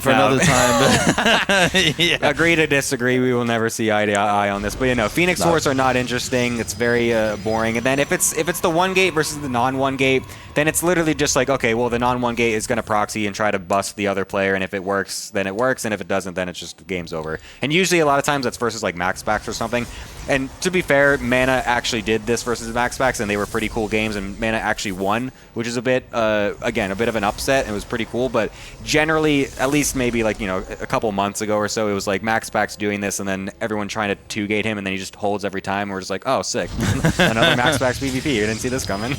Yeah. Agree to disagree. We will never see eye to eye on this. But you know, Phoenix Wars are not interesting. It's very boring. And then if it's the one gate versus the non-one gate, then it's literally just like, okay, well, the non-one gate is going to proxy and try to bust the other player. And if it works, then it works. And if it doesn't, then it's just game's over. And usually a lot of times that's versus like Max Packs or something. And to be fair, Mana actually did this versus Max Packs, and they were pretty cool games. And Mana actually won, which is a bit, again, a bit of an upset. It was pretty cool. But generally, at least maybe like, you know, a couple months ago or so, it was like Max Packs doing this and then everyone trying to 2-gate him and then he just holds every time. We're just like, oh, sick. Another Max Packs PvP. You didn't see this coming.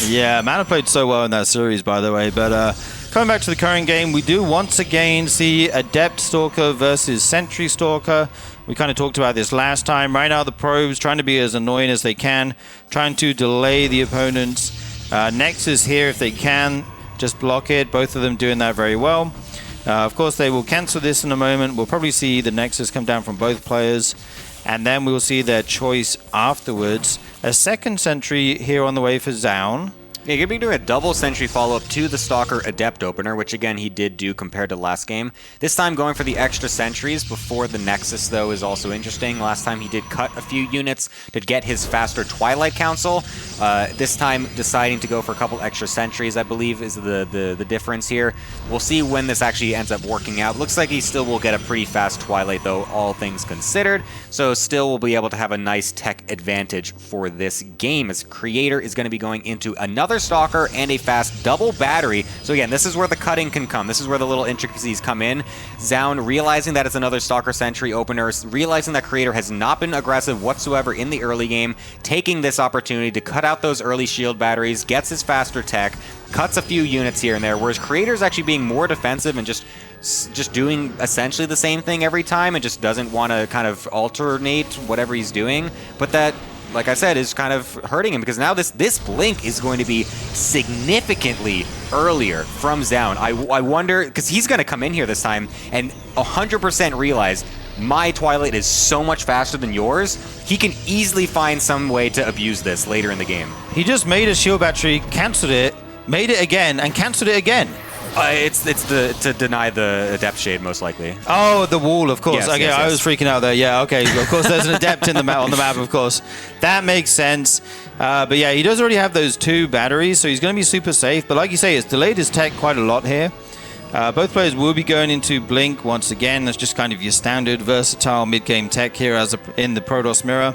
Yeah, Mana played so well in that series, by the way. But coming back to the current game, we do once again see Adept Stalker versus Sentry Stalker. We kind of talked about this last time. Right now, the probes trying to be as annoying as they can, trying to delay the opponent's Nexus here if they can. Just block it. Both of them doing that very well. Of course, they will cancel this in a moment. We'll probably see the Nexus come down from both players. And then we will see their choice afterwards. A second Sentry here on the way for Zoun. Yeah, you're going to be doing a double Sentry follow-up to the Stalker Adept opener, which again he did do compared to last game. This time going for the extra sentries before the Nexus, though, is also interesting. Last time he did cut a few units to get his faster Twilight Council. This time deciding to go for a couple extra sentries, I believe, is the difference here. We'll see when this actually ends up working out. Looks like he still will get a pretty fast Twilight, though, all things considered. So still will be able to have a nice tech advantage for this game, as Creator is going to be going into another Stalker and a fast double battery. So again, this is where the cutting can come. This is where the little intricacies come in. Zoun realizing that it's another Stalker Sentry opener, realizing that Creator has not been aggressive whatsoever in the early game, taking this opportunity to cut out those early shield batteries, gets his faster tech, cuts a few units here and there, whereas Creator's actually being more defensive and just doing essentially the same thing every time and just doesn't want to kind of alternate whatever he's doing. But that, like I said, is kind of hurting him because now this blink is going to be significantly earlier from Zoun. I wonder, because he's going to come in here this time and 100% realize my Twilight is so much faster than yours. He can easily find some way to abuse this later in the game. He just made a shield battery, cancelled it, made it again, and cancelled it again. It's to deny the Adept Shade, most likely. Oh, the wall, of course. Yes, okay, yes, I yes. was freaking out there. Yeah, okay. Of course, there's an Adept in the on the map, of course. That makes sense. But yeah, he does already have those 2 batteries, so he's going to be super safe. But like you say, it's delayed his tech quite a lot here. Both players will be going into Blink once again. That's just kind of your standard versatile mid-game tech here as in the Protoss Mirror.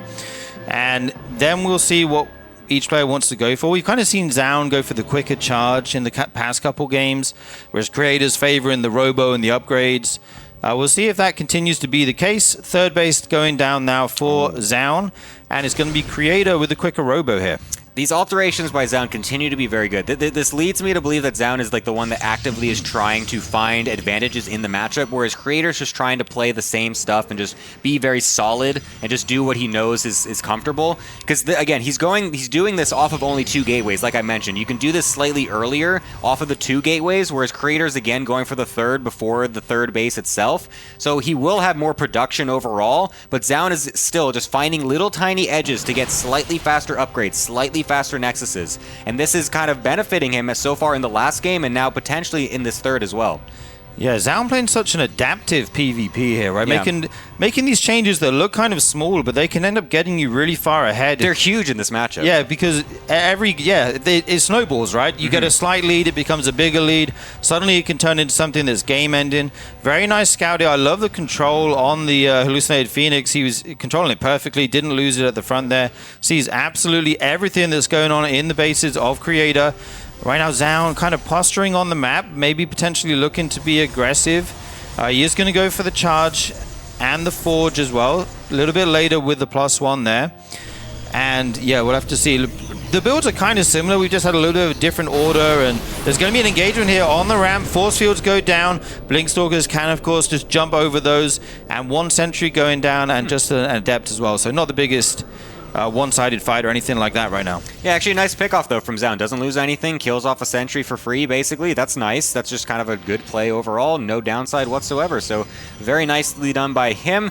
And then we'll see what each player wants to go for. We've kind of seen Zoun go for the quicker charge in the past couple games, whereas Creator's favoring the Robo and the upgrades. We'll see if that continues to be the case. Third base going down now for Zoun, and it's going to be Creator with the quicker Robo here. These alterations by Zoun continue to be very good. This leads me to believe that Zoun is like the one that actively is trying to find advantages in the matchup, whereas Creator's just trying to play the same stuff and just be very solid and just do what he knows is comfortable. Because again, he's doing this off of only 2 gateways, like I mentioned. You can do this slightly earlier off of the 2 gateways, whereas Creator's again going for the third before the third base itself. So he will have more production overall, but Zoun is still just finding little tiny edges to get slightly faster upgrades, slightly faster nexuses, and this is kind of benefiting him so far in the last game and now potentially in this third as well. Yeah, Zoun playing such an adaptive PvP here, right? Yeah. Making these changes that look kind of small, but they can end up getting you really far ahead. They're huge in this matchup. Yeah, because it snowballs, right? You get a slight lead, it becomes a bigger lead. Suddenly it can turn into something that's game-ending. Very nice scouting. I love the control on the hallucinated Phoenix. He was controlling it perfectly, didn't lose it at the front there. Sees absolutely everything that's going on in the bases of Creator. Right now, Zoun kind of posturing on the map, maybe potentially looking to be aggressive. He is going to go for the charge and the forge as well. A little bit later with the +1 there. And yeah, we'll have to see. The builds are kind of similar. We've just had a little bit of a different order, and there's going to be an engagement here on the ramp. Force fields go down. Blinkstalkers can, of course, just jump over those. And 1 sentry going down, and just an adept as well. So not the biggest one-sided fight or anything like that right now. Yeah, actually a nice pickoff though from Zoun. Doesn't lose anything, kills off a sentry for free basically. That's nice. That's just kind of a good play overall. No downside whatsoever. So very nicely done by him.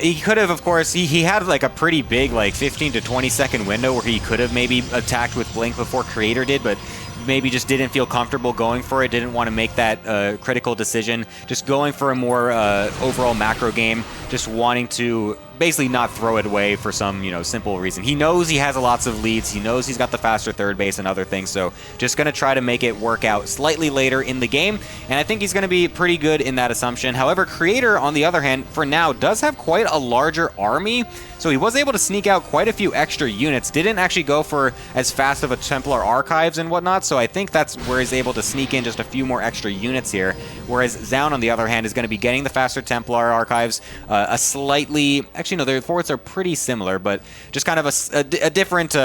He could have, of course, he had like a pretty big like 15 to 20 second window where he could have maybe attacked with Blink before Creator did, but maybe just didn't feel comfortable going for it, didn't want to make that critical decision, just going for a more overall macro game, just wanting to basically not throw it away for some, simple reason. He knows he has lots of leads, he knows he's got the faster third base and other things, so just going to try to make it work out slightly later in the game, and I think he's going to be pretty good in that assumption. However, Creator, on the other hand, for now, does have quite a larger army, so he was able to sneak out quite a few extra units, didn't actually go for as fast of a Templar archives and whatnot, so I think that's where he's able to sneak in just a few more extra units here, whereas Zoun, on the other hand, is going to be getting the faster Templar archives, a slightly, actually no, their forts are pretty similar, but just kind of a different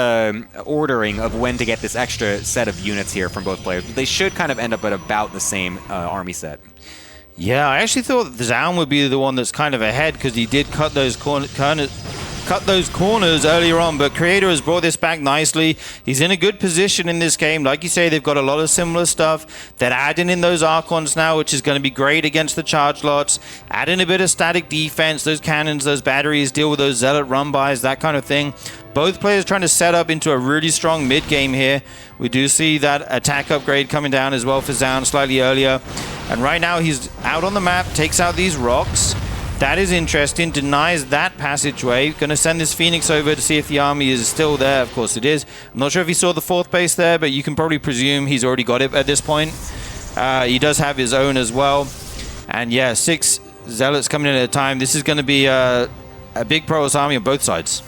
ordering of when to get this extra set of units here from both players. They should kind of end up at about the same army set. Yeah, I actually thought Zoun would be the one that's kind of ahead because he did cut those corners earlier on, but Creator has brought this back nicely. He's in a good position in this game. Like you say, they've got a lot of similar stuff. They're adding in those Archons now, which is going to be great against the charge lots. Add in a bit of static defense, those cannons, those batteries, deal with those Zealot run-bys, that kind of thing. Both players trying to set up into a really strong mid-game here. We do see that attack upgrade coming down as well for Zoun slightly earlier. And right now he's out on the map, takes out these rocks. That is interesting. Denies that passageway. Going to send this Phoenix over to see if the army is still there. Of course it is. I'm not sure if he saw the 4th base there, but you can probably presume he's already got it at this point. He does have his own as well. And yeah, 6 Zealots coming in at a time. This is going to be a big Protoss army on both sides.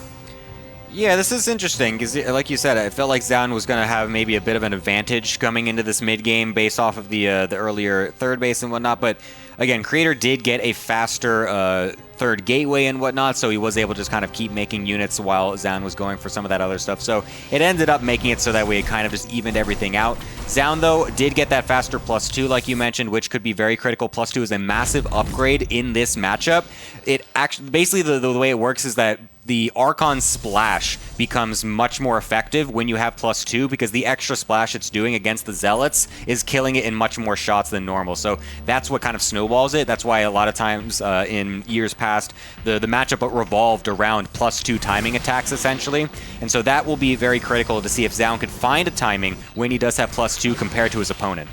Yeah, this is interesting because, like you said, I felt like Zoun was going to have maybe a bit of an advantage coming into this mid-game based off of the earlier third base and whatnot. But again, Creator did get a faster third gateway and whatnot, so he was able to just kind of keep making units while Zoun was going for some of that other stuff. So it ended up making it so that way it kind of just evened everything out. Zoun, though, did get that faster +2, like you mentioned, which could be very critical. +2 is a massive upgrade in this matchup. It actually, basically, the way it works is that the Archon Splash becomes much more effective when you have +2 because the extra splash it's doing against the Zealots is killing it in much more shots than normal. So that's what kind of snowballs it. That's why a lot of times in years past, the matchup revolved around +2 timing attacks, essentially. And so that will be very critical to see if Zoun could find a timing when he does have +2 compared to his opponent.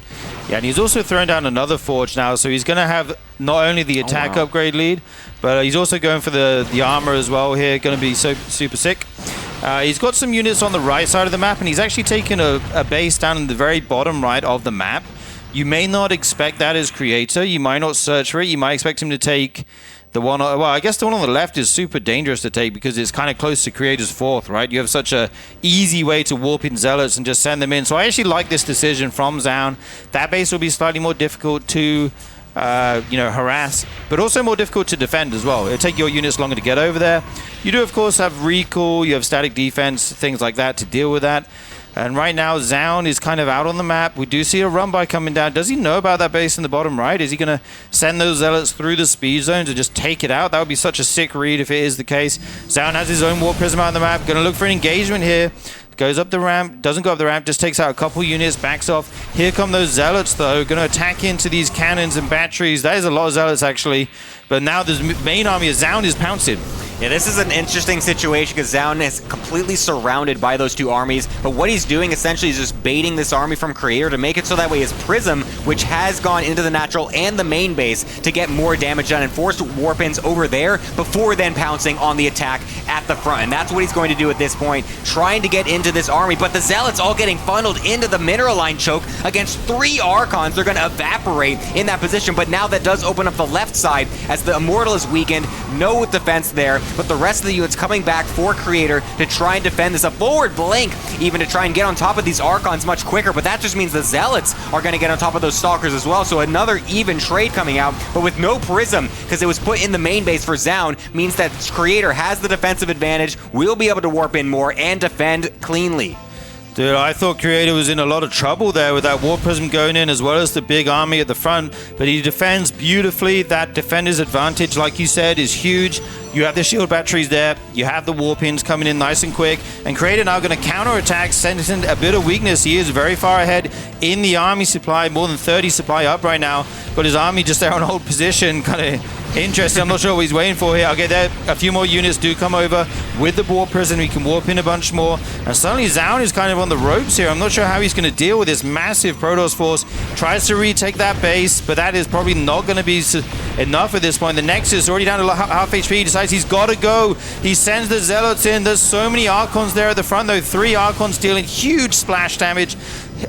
Yeah, and he's also thrown down another Forge now, so he's going to have not only the attack upgrade lead, but he's also going for the armor as well here. Going to be super sick. He's got some units on the right side of the map, and he's actually taken a base down in the very bottom right of the map. You may not expect that as Creator. You might not search for it. You might expect him to take The one, well, I guess the one on the left is super dangerous to take because it's kind of close to Creator's 4th, right? You have such a easy way to warp in Zealots and just send them in. So I actually like this decision from Zoun. That base will be slightly more difficult to harass, but also more difficult to defend as well. It'll take your units longer to get over there. You do, of course, have recall, you have static defense, things like that to deal with that. And right now, Zoun is kind of out on the map. We do see a run-by coming down. Does he know about that base in the bottom right? Is he going to send those Zealots through the speed zone to just take it out? That would be such a sick read if it is the case. Zoun has his own Warp Prism out on the map. Going to look for an engagement here. Goes up the ramp, doesn't go up the ramp, just takes out a couple units, backs off. Here come those Zealots, though, going to attack into these cannons and batteries. That is a lot of Zealots, actually. But now the main army of Zoun is pouncing. Yeah, this is an interesting situation because Zoun is completely surrounded by those two armies, but what he's doing essentially is just baiting this army from Creator to make it so that way his Prism, which has gone into the natural and the main base to get more damage done and force warp-ins over there before then pouncing on the attack at the front. And that's what he's going to do at this point, trying to get into this army, but the Zealots all getting funneled into the mineral line choke against 3 Archons. They're going to evaporate in that position, but now that does open up the left side as the Immortal is weakened, no defense there. But the rest of the units coming back for Creator to try and defend this. A forward blink even to try and get on top of these Archons much quicker, but that just means the Zealots are going to get on top of those Stalkers as well. So another even trade coming out, but with no Prism, because it was put in the main base for Zoun, means that Creator has the defensive advantage, will be able to warp in more and defend cleanly. Dude, I thought Creator was in a lot of trouble there with that Warp Prism going in as well as the big army at the front, but he defends beautifully. That defender's advantage, like you said, is huge. You have the shield batteries there, you have the warp-ins coming in nice and quick, and Creator now going to counterattack, sensing a bit of weakness. He is very far ahead in the army supply, more than 30 supply up right now, but his army just there on hold position, kind of interesting. I'm not sure what he's waiting for here. Okay, there, a few more units do come over with the Warp Prism. We can warp in a bunch more, and suddenly Zoun is kind of on the ropes here. I'm not sure how he's going to deal with this massive Protoss force. Tries to retake that base, but that is probably not going to be enough at this point. The Nexus already down to half HP. He decides he's got to go. He sends the Zealots in. There's so many Archons there at the front, though. 3 Archons dealing huge splash damage.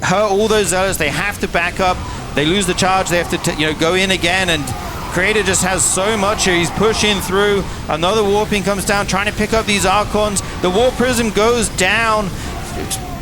Hurt all those Zealots. They have to back up. They lose the charge. They have to go in again, and Creator just has so much here. He's pushing through. Another warping comes down, trying to pick up these Archons. The Warp Prism goes down.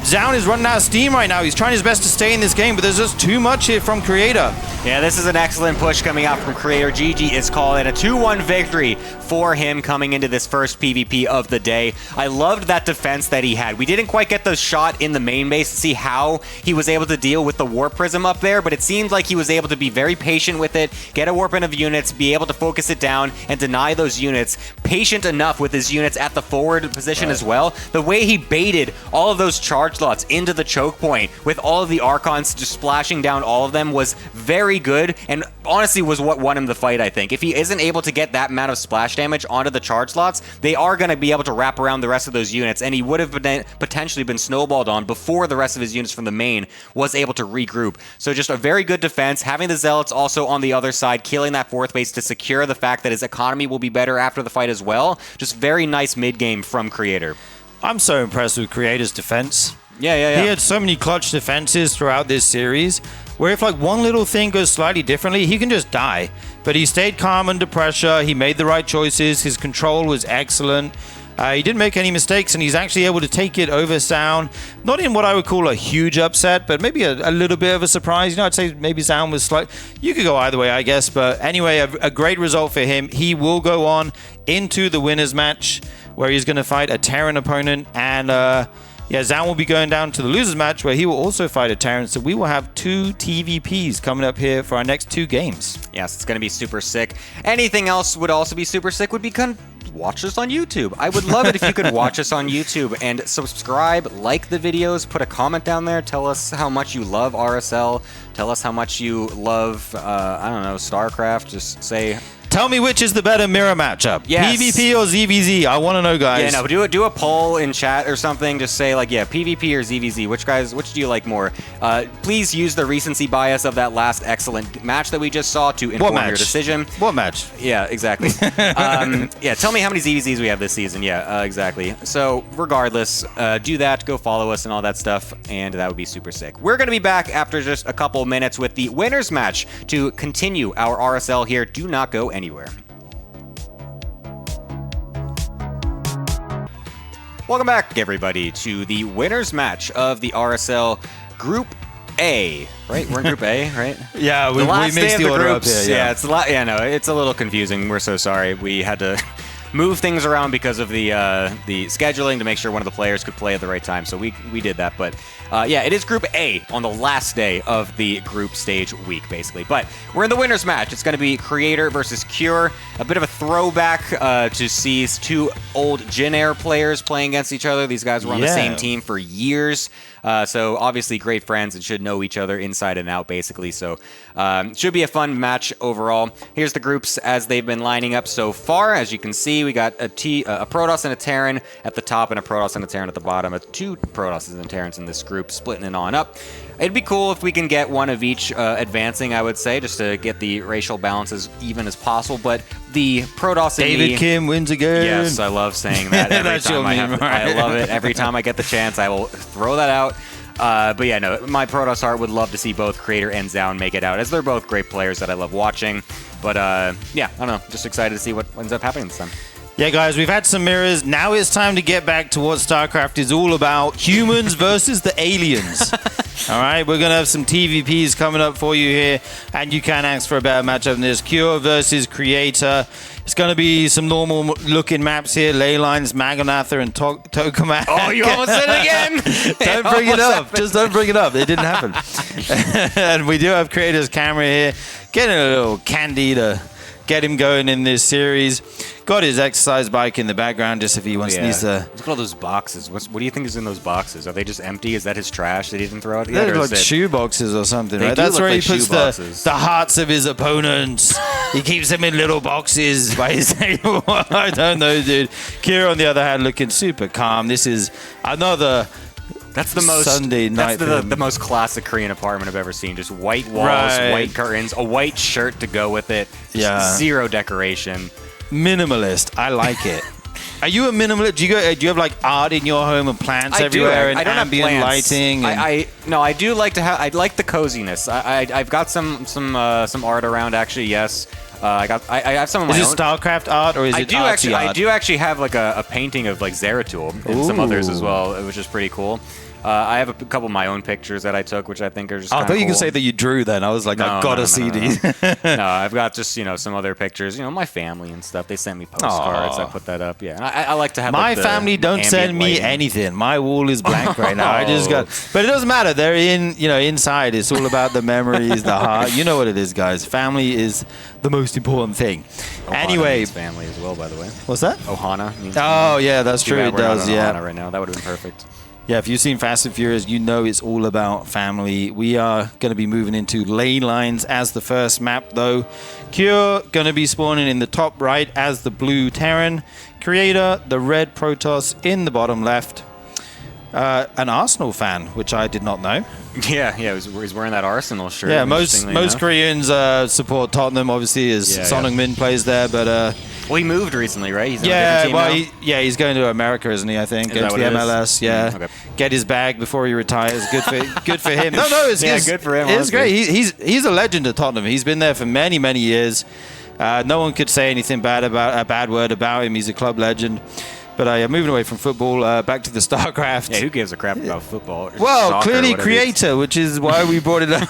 Zoun is running out of steam right now. He's trying his best to stay in this game, but there's just too much here from Creator. Yeah, this is an excellent push coming out from Creator. GG is called in a 2-1 victory for him coming into this first PvP of the day. I loved that defense that he had. We didn't quite get the shot in the main base to see how he was able to deal with the Warp Prism up there, but it seemed like he was able to be very patient with it, get a warp in of units, be able to focus it down and deny those units. Patient enough with his units at the forward position as well. The way he baited all of those charge slots into the choke point with all of the Archons just splashing down all of them was very good, and honestly was what won him the fight, I think. If he isn't able to get that amount of splash damage onto the charge slots, they are going to be able to wrap around the rest of those units, and he would have potentially been snowballed on before the rest of his units from the main was able to regroup. So just a very good defense, having the Zealots also on the other side, killing that 4th base to secure the fact that his economy will be better after the fight as well. Just very nice mid-game from Creator. I'm so impressed with Creator's defense. Yeah. He had so many clutch defenses throughout this series, where if like one little thing goes slightly differently, he can just die. But he stayed calm under pressure. He made the right choices. His control was excellent. He didn't make any mistakes, and he's actually able to take it over Zoun. Not in what I would call a huge upset, but maybe a little bit of a surprise. I'd say maybe Zoun was slight. You could go either way, I guess. But anyway, a great result for him. He will go on into the winners match, where he's going to fight a Terran opponent, and Zoun will be going down to the losers match, where he will also fight a Terran. So we will have 2 TVPs coming up here for our next 2 games. Yes, it's going to be super sick. Anything else would also be super sick would be watch us on YouTube. I would love it if you could watch us on YouTube and subscribe, like the videos, put a comment down there, tell us how much you love RSL, tell us how much you love, I don't know, StarCraft. Just say... Tell me which is the better mirror matchup. Yes. PvP or ZVZ? I want to know, guys. Yeah, no, do a poll in chat or something. Just say, like, yeah, PvP or ZVZ. Which do you like more? Please use the recency bias of that last excellent match that we just saw to inform your decision. What match? Yeah, exactly. Yeah, tell me how many ZVZs we have this season. Yeah, exactly. So, regardless, do that. Go follow us and all that stuff, and that would be super sick. We're going to be back after just a couple minutes with the winners match to continue our RSL here. Do not go anywhere. Welcome back, everybody, to the winners match of the RSL Group A. Right, we're in Group A, right? Yeah, we mixed the order up here. Yeah, it's a lot. Yeah, no, it's a little confusing. We're so sorry. We had to move things around because of the scheduling to make sure one of the players could play at the right time. So we did that. But yeah, it is Group A on the last day of the group stage week, basically. But we're in the winners match. It's going to be Creator versus Cure. A bit of a throwback to see two old Jin Air players playing against each other. These guys were on the same team for years. So obviously great friends and should know each other inside and out, basically. So should be a fun match overall. Here's the groups as they've been lining up so far. As you can see, we got a Protoss and a Terran at the top and a Protoss and a Terran at the bottom. Two Protosses and Terrans in this group, splitting it on up. It'd be cool if we can get one of each advancing, I would say, just to get the racial balance as even as possible. But the Protoss and David Kim wins again. Yes, I love saying that every time I love it. Every time I get the chance, I will throw that out. But yeah, no, my Protoss heart would love to see both Creator and Zoun make it out, as they're both great players that I love watching. But yeah, I don't know, just excited to see what ends up happening this time. Yeah, guys, we've had some mirrors. Now it's time to get back to what StarCraft is all about. Humans versus the aliens. All right, we're going to have some TVPs coming up for you here, and you can ask for a better matchup than this. Cure versus Creator. It's going to be some normal-looking maps here. Ley lines, Maganatha, and Tokamak. Oh, you almost said it again! Don't bring it up. Just don't bring it up. It didn't happen. And we do have Creator's camera here. Getting a little candy to get him going in this series. Got his exercise bike in the background just if he needs to... Look at all those boxes. What do you think is in those boxes? Are they just empty? Is that his trash that he didn't throw out? They're like shoe boxes or something, right? That's where he puts the hearts of his opponents. He keeps them in little boxes by his table. I don't know, dude. Kira, on the other hand, looking super calm. This is another... That's the most Sunday night. That's the most classic Korean apartment I've ever seen. Just white walls, white curtains, a white shirt to go with it. Just zero decoration. Minimalist. I like it. Are you a minimalist? Do you have like art in your home and plants everywhere and ambient lighting? No, I do like to have. I like the coziness. I've got some art around actually. Yes. I have some of my own. Is it StarCraft art or is it artsy art? I do actually have like a painting of like Zeratul and some others as well, which is pretty cool. I have a couple of my own pictures that I took, which I think are just I thought you cool. could say that you drew then. I was like, I've got to see these. No, I've got just, some other pictures, my family and stuff. They sent me postcards. I put that up. Yeah. I like to have my family don't send me anything. My wall is blank right now. But it doesn't matter. They're inside. It's all about the memories, the heart. You know what it is, guys. Family is the most important thing. Ohana anyway, means family as well, by the way. What's that? Ohana means family. Yeah, that's true. It does. Yeah. Ohana right now. That would have been perfect. Yeah, if you've seen Fast and Furious, you know it's all about family. We are going to be moving into ley lines as the first map, though. Cure going to be spawning in the top right as the blue Terran. Creator, the red Protoss in the bottom left. An Arsenal fan, which I did not know. Yeah, he's wearing that Arsenal shirt. Yeah, most Koreans support Tottenham, obviously, as Sonic Min plays there, but... well, he moved recently, right? He's in a different team now? He's going to America, isn't he, I think? Going to the MLS, Okay. Get his bag before he retires. Good for him. No, it's good for him. It's great. He's a legend at Tottenham. He's been there for many, many years. No one could say anything bad word about him. He's a club legend. But moving away from football, back to the StarCraft. Yeah, who gives a crap about football? Well, clearly Creator, which is why we brought it up.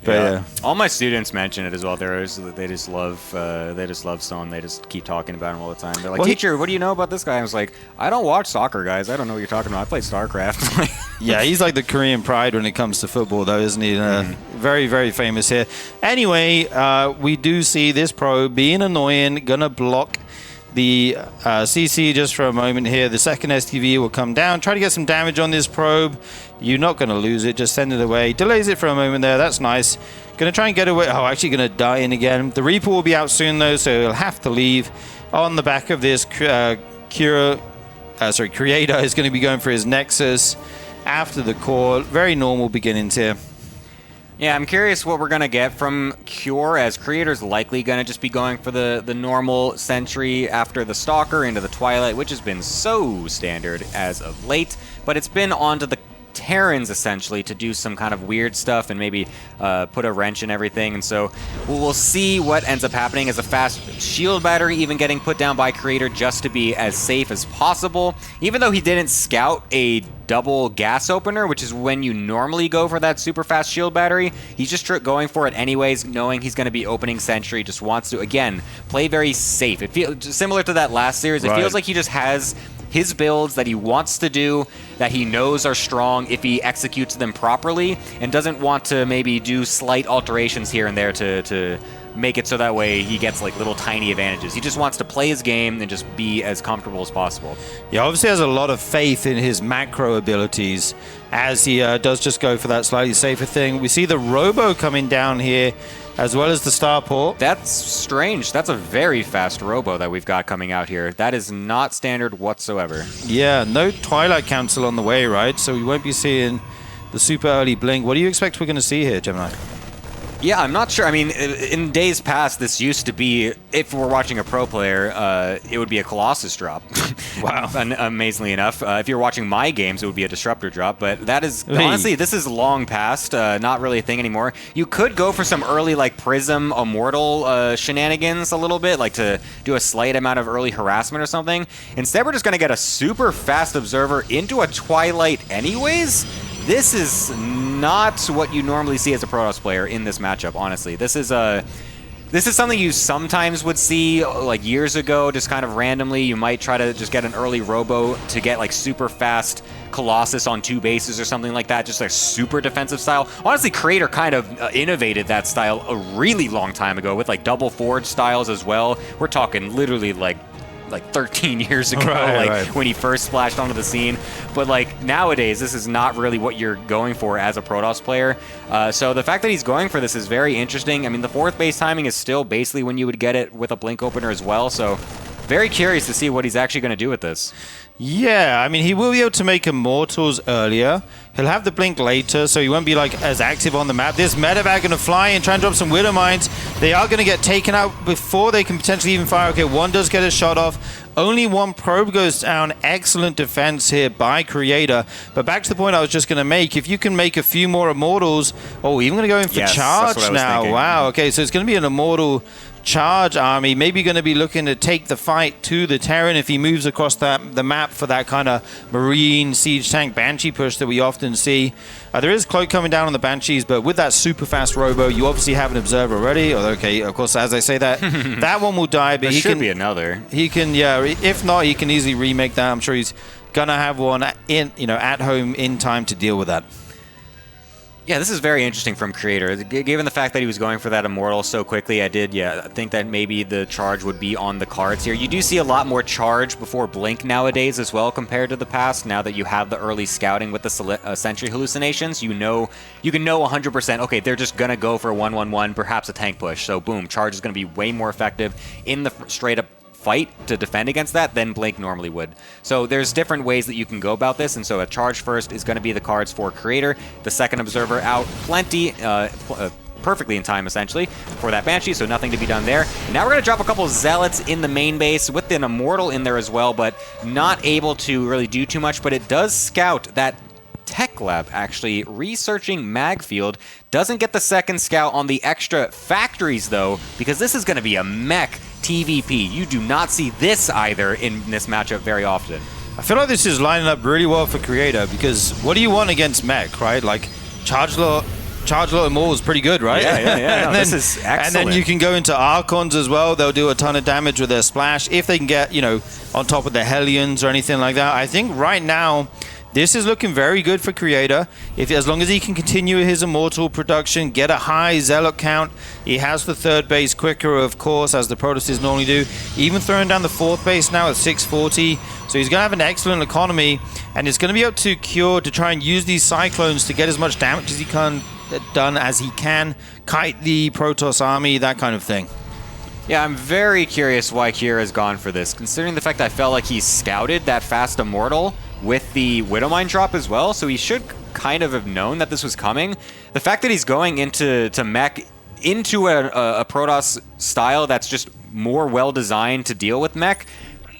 But all my students mention it as well. They just love Zoun. They just keep talking about him all the time. They're like, teacher, what do you know about this guy? I was like, I don't watch soccer, guys. I don't know what you're talking about. I play StarCraft. Yeah, he's like the Korean pride when it comes to football, though, isn't he? Very, very famous here. Anyway, we do see this probe being annoying, gonna block the CC just for a moment here. The second STV will come down, try to get some damage on this probe. You're not going to lose it, just send it away. Delays it for a moment there, that's nice. Going to try and get away. Oh, actually going to die in again. The Reaper will be out soon though, so he'll have to leave. On the back of this, Creator is going to be going for his Nexus after the core. Very normal beginnings here. Yeah, I'm curious what we're going to get from Cure, as Creator's likely going to just be going for the normal Sentry after the Stalker into the Twilight, which has been so standard as of late, but it's been onto the Terrans essentially to do some kind of weird stuff and maybe put a wrench in everything. And so we'll see what ends up happening. As a fast shield battery even getting put down by Creator just to be as safe as possible. Even though he didn't scout a double gas opener, which is when you normally go for that super fast shield battery, he's just going for it anyways, knowing he's going to be opening Sentry. Just wants to, again, play very safe. It feels similar to that last series. It feels like he just has his builds that he wants to do, that he knows are strong if he executes them properly, and doesn't want to maybe do slight alterations here and there to make it so that way he gets like little tiny advantages. He just wants to play his game and just be as comfortable as possible. Yeah, obviously has a lot of faith in his macro abilities as he does just go for that slightly safer thing. We see the Robo coming down here as well as the Starport. That's strange. That's a very fast Robo that we've got coming out here. That is not standard whatsoever. Yeah, no Twilight Council on the way, right? So we won't be seeing the super early blink. What do you expect we're going to see here, Gemini? Yeah, I'm not sure. I mean, in days past, this used to be, if we're watching a pro player, it would be a Colossus drop. Wow. Amazingly enough. If you're watching my games, it would be a Disruptor drop. But that is, honestly, this is long past, not really a thing anymore. You could go for some early, like, Prism Immortal shenanigans a little bit, like to do a slight amount of early harassment or something. Instead, we're just going to get a super fast Observer into a Twilight anyways. This is not what you normally see as a Protoss player in this matchup, honestly. This is something you sometimes would see like years ago, just kind of randomly. You might try to just get an early Robo to get like super fast Colossus on 2 bases or something like that, just like super defensive style. Honestly, Creator kind of innovated that style a really long time ago with like double forward styles as well. We're talking literally like 13 years ago, when he first splashed onto the scene. But like nowadays, this is not really what you're going for as a Protoss player. So the fact that he's going for this is very interesting. I mean, the 4th base timing is still basically when you would get it with a blink opener as well. So very curious to see what he's actually going to do with this. Yeah, I mean, he will be able to make Immortals earlier. He'll have the blink later, so he won't be like as active on the map. This medevac going to fly and try and drop some Widow Mines. They are going to get taken out before they can potentially even fire. Okay, one does get a shot off. Only one probe goes down. Excellent defense here by Creator. But back to the point I was just going to make. If you can make a few more Immortals... Oh, even going to go in for charge now. Thinking. Wow, okay, so it's going to be an Immortal charge army, maybe going to be looking to take the fight to the Terran if he moves across the map for that kind of Marine Siege Tank Banshee push that we often see. There is Cloak coming down on the Banshees, but with that super fast Robo, you obviously have an Observer already. Okay, of course, as I say that, that one will die, but he should be another. He can, yeah, if not, he can easily remake that. I'm sure he's going to have one at home in time to deal with that. Yeah, this is very interesting from Creator. Given the fact that he was going for that Immortal so quickly, I think that maybe the charge would be on the cards here. You do see a lot more charge before Blink nowadays as well compared to the past. Now that you have the early scouting with the Sentry hallucinations, you can know 100%, okay, they're just going to go for a 1-1-1, perhaps a tank push. So boom, charge is going to be way more effective in the straight-up fight to defend against that than Blink normally would. So there's different ways that you can go about this, and so a charge first is going to be the cards for Creator. The second Observer out plenty, perfectly in time essentially for that Banshee, so nothing to be done there. And now we're going to drop a couple of Zealots in the main base with an Immortal in there as well, but not able to really do too much, but it does scout that Tech Lab actually researching Magfield. Doesn't get the second scout on the extra factories though, because this is going to be a mech TVP. You do not see this either in this matchup very often. I feel like this is lining up really well for Creator, because what do you want against mech, right? Like Charge Lot Immortal is pretty good, right? Yeah. This is excellent. And then you can go into Archons as well. They'll do a ton of damage with their splash if they can get, on top of the Hellions or anything like that. I think right now this is looking very good for Creator. As long as he can continue his Immortal production, get a high Zealot count, he has the 3rd base quicker, of course, as the Protosses normally do. Even throwing down the 4th base now at 640. So he's going to have an excellent economy, and it's going to be up to Cure to try and use these Cyclones to get as much damage as he can done as he can, kite the Protoss army, that kind of thing. Yeah, I'm very curious why Cure has gone for this, considering the fact that I felt like he scouted that fast Immortal with the Widowmine drop as well, so he should kind of have known that this was coming. The fact that he's going into mech into a Protoss style that's just more well designed to deal with mech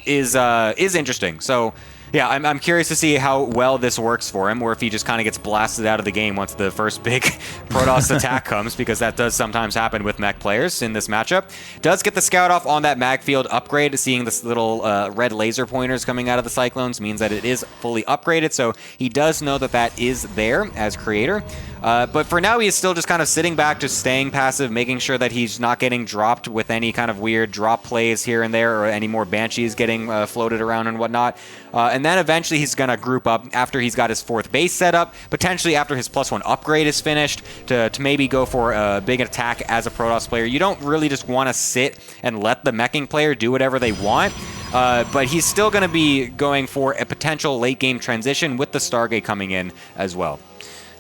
is interesting. So Yeah, I'm curious to see how well this works for him, or if he just kind of gets blasted out of the game once the first big Protoss attack comes, because that does sometimes happen with mech players in this matchup. Does get the scout off on that mag field upgrade. Seeing this little red laser pointers coming out of the Cyclones means that it is fully upgraded, so he does know that that is there as creator. But for now, he is still just kind of sitting back, just staying passive, making sure that he's not getting dropped with any kind of weird drop plays here and there, or any more Banshees getting floated around and whatnot. And then eventually he's going to group up after he's got his 4th base set up, potentially after his +1 upgrade is finished, to maybe go for a big attack as a Protoss player. You don't really just want to sit and let the meching player do whatever they want. But he's still going to be going for a potential late game transition with the Stargate coming in as well.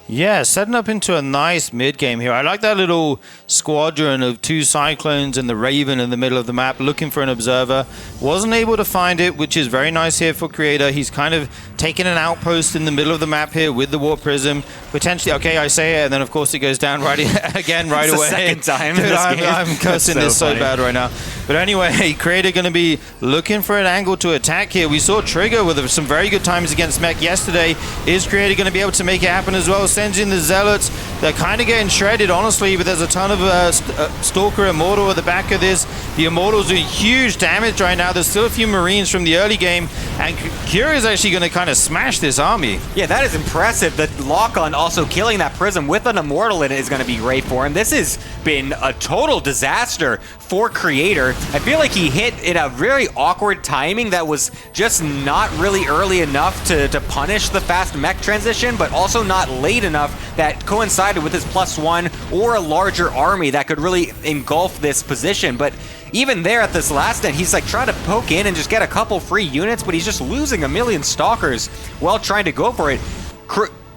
Yeah, setting up into a nice mid-game here. I like that little squadron of 2 Cyclones and the Raven in the middle of the map looking for an observer. Wasn't able to find it, which is very nice here for Creator. He's kind of taking an outpost in the middle of the map here with the Warp Prism. Potentially, okay, I say it, and then of course it goes down right again right away. The second time Dude, in this game. I'm cussing this so bad right now. But anyway, Creator going to be looking for an angle to attack here. We saw Trigger with some very good times against Mech yesterday. Is Creator going to be able to make it happen as well? Sends in the Zealots. They're kind of getting shredded, honestly, but there's a ton of Stalker Immortal at the back of this. The Immortals doing huge damage right now. There's still a few Marines from the early game, and Cure is actually going to kind of smash this army. Yeah, that is impressive. The lock-on also killing that Prism with an Immortal in it is going to be great for him. This has been a total disaster for Creator. I feel like he hit in a very awkward timing that was just not really early enough to punish the fast mech transition, but also not late enough that coincided with his +1 or a larger army that could really engulf this position. But even there at this last end, he's like trying to poke in and just get a couple free units, but he's just losing a million Stalkers while trying to go for it.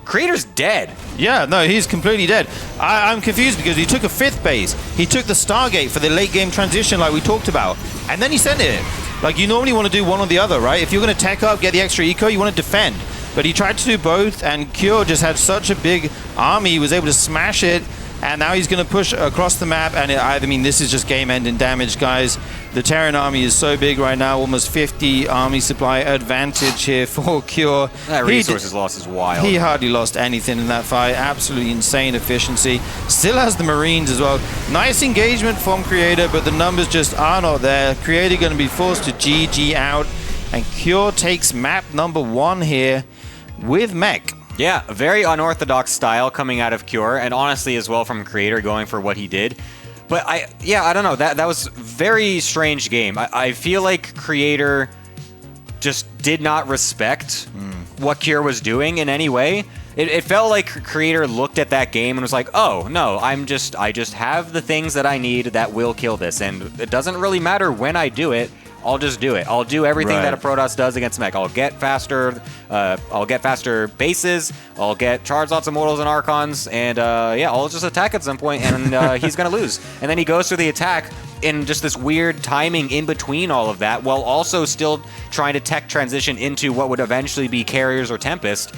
Creator's dead. Yeah, no, he's completely dead. I'm confused because he took a 5th base. He took the Stargate for the late game transition like we talked about, and then he sent it. Like, you normally want to do one or the other, right? If you're going to tech up, get the extra eco, you want to defend. But he tried to do both, and Cure just had such a big army, he was able to smash it, and now he's going to push across the map, and I mean, this is just game-ending damage, guys. The Terran army is so big right now, almost 50 army supply advantage here for Cure. That resources loss is wild. He hardly lost anything in that fight. Absolutely insane efficiency. Still has the Marines as well. Nice engagement from Creator, but the numbers just are not there. Creator going to be forced to GG out, and Cure takes map number 1 here with Mech. Yeah, a very unorthodox style coming out of Cure, and honestly as well from Creator going for what he did. But I don't know, that was a very strange game. I feel like Creator just did not respect what Cure was doing in any way. It felt like Creator looked at that game and was like, oh no, I just have the things that I need that will kill this, and it doesn't really matter when I do it. I'll just do it. I'll do everything that a Protoss does against mech. I'll get faster bases. I'll get charge lots of Mortals and Archons, and yeah, I'll just attack at some point, and he's gonna lose. And then he goes through the attack in just this weird timing in between all of that, while also still trying to tech transition into what would eventually be Carriers or Tempest.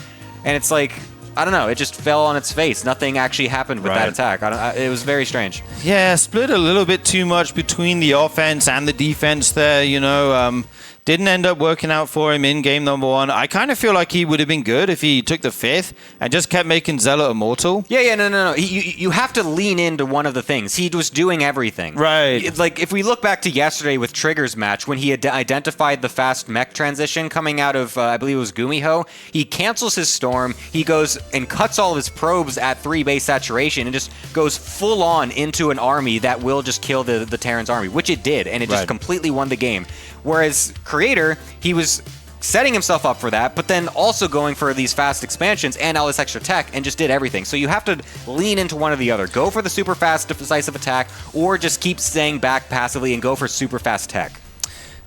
And it's like, I don't know, it just fell on its face. Nothing actually happened with that attack. It was very strange. Yeah, split a little bit too much between the offense and the defense there, you know. Didn't end up working out for him in game number 1. I kind of feel like he would have been good if he took the 5th and just kept making Zealot immortal. Yeah, no. You have to lean into one of the things. He was doing everything. Right. It's like, if we look back to yesterday with Trigger's match, when he had identified the fast mech transition coming out of, I believe it was Gumiho, he cancels his Storm, he goes and cuts all of his probes at 3 base saturation and just goes full on into an army that will just kill the Terran's army, which it did, and it just completely won the game. Whereas Creator, he was setting himself up for that, but then also going for these fast expansions and all this extra tech, and just did everything. So you have to lean into one or the other. Go for the super fast decisive attack, or just keep staying back passively and go for super fast tech.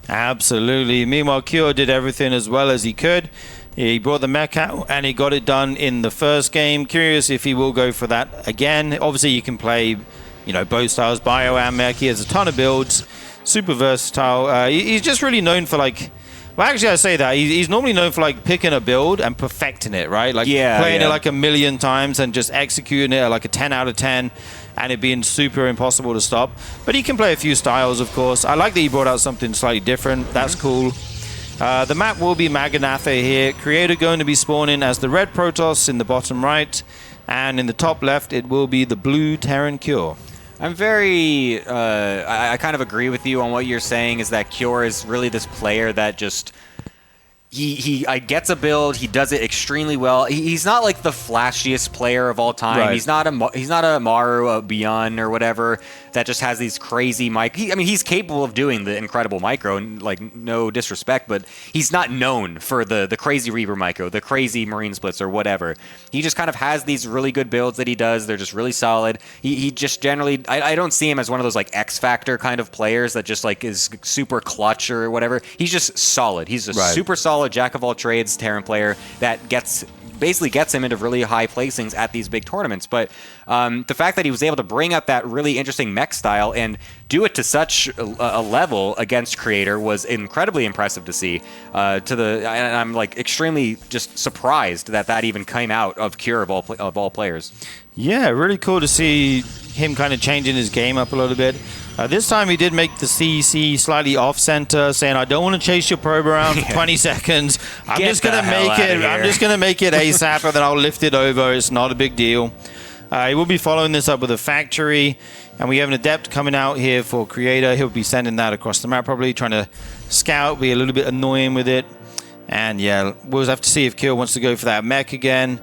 Absolutely. Meanwhile, Cure did everything as well as he could. He brought the mech out, and he got it done in the first game. Curious if he will go for that again. Obviously, you can play, you know, both styles, bio and mech. He has a ton of builds. Super versatile. He's just really known for, like, well, actually, I say that. He's normally known for, like, picking a build and perfecting it, right? Like, playing it, like, a million times and just executing it at, like, a 10 out of 10 and it being super impossible to stop. But he can play a few styles, of course. I like that he brought out something slightly different. That's cool. The map will be Maganatha here. Creator going to be spawning as the red Protoss in the bottom right, and in the top left it will be the blue Terran Cure. I'm very, I kind of agree with you on what you're saying, is that Cure is really this player that just, he gets a build, he does it extremely well. He's not like the flashiest player of all time. Right. He's not a Maru, a Beyond, or whatever that just has these crazy he's capable of doing the incredible micro, and like, no disrespect, but he's not known for the crazy Reaper micro, the crazy Marine splits, or whatever. He just kind of has these really good builds that he does. They're just really solid. He just generally, I don't see him as one of those like X Factor kind of players that just like is super clutch or whatever. He's just solid. He's a super solid jack of all trades Terran player that basically gets him into really high placings at these big tournaments. But the fact that he was able to bring up that really interesting mech style and do it to such a level against Creator was incredibly impressive to see. And I'm like extremely just surprised that even came out of Cure of all players. Yeah, really cool to see him kind of changing his game up a little bit. This time he did make the CC slightly off-center, saying, I don't want to chase your probe around for 20 seconds. I'm just going to make it ASAP, and then I'll lift it over. It's not a big deal. He will be following this up with a factory, and we have an Adept coming out here for Creator. He'll be sending that across the map, probably trying to scout, be a little bit annoying with it. And yeah, we'll have to see if Kill wants to go for that mech again,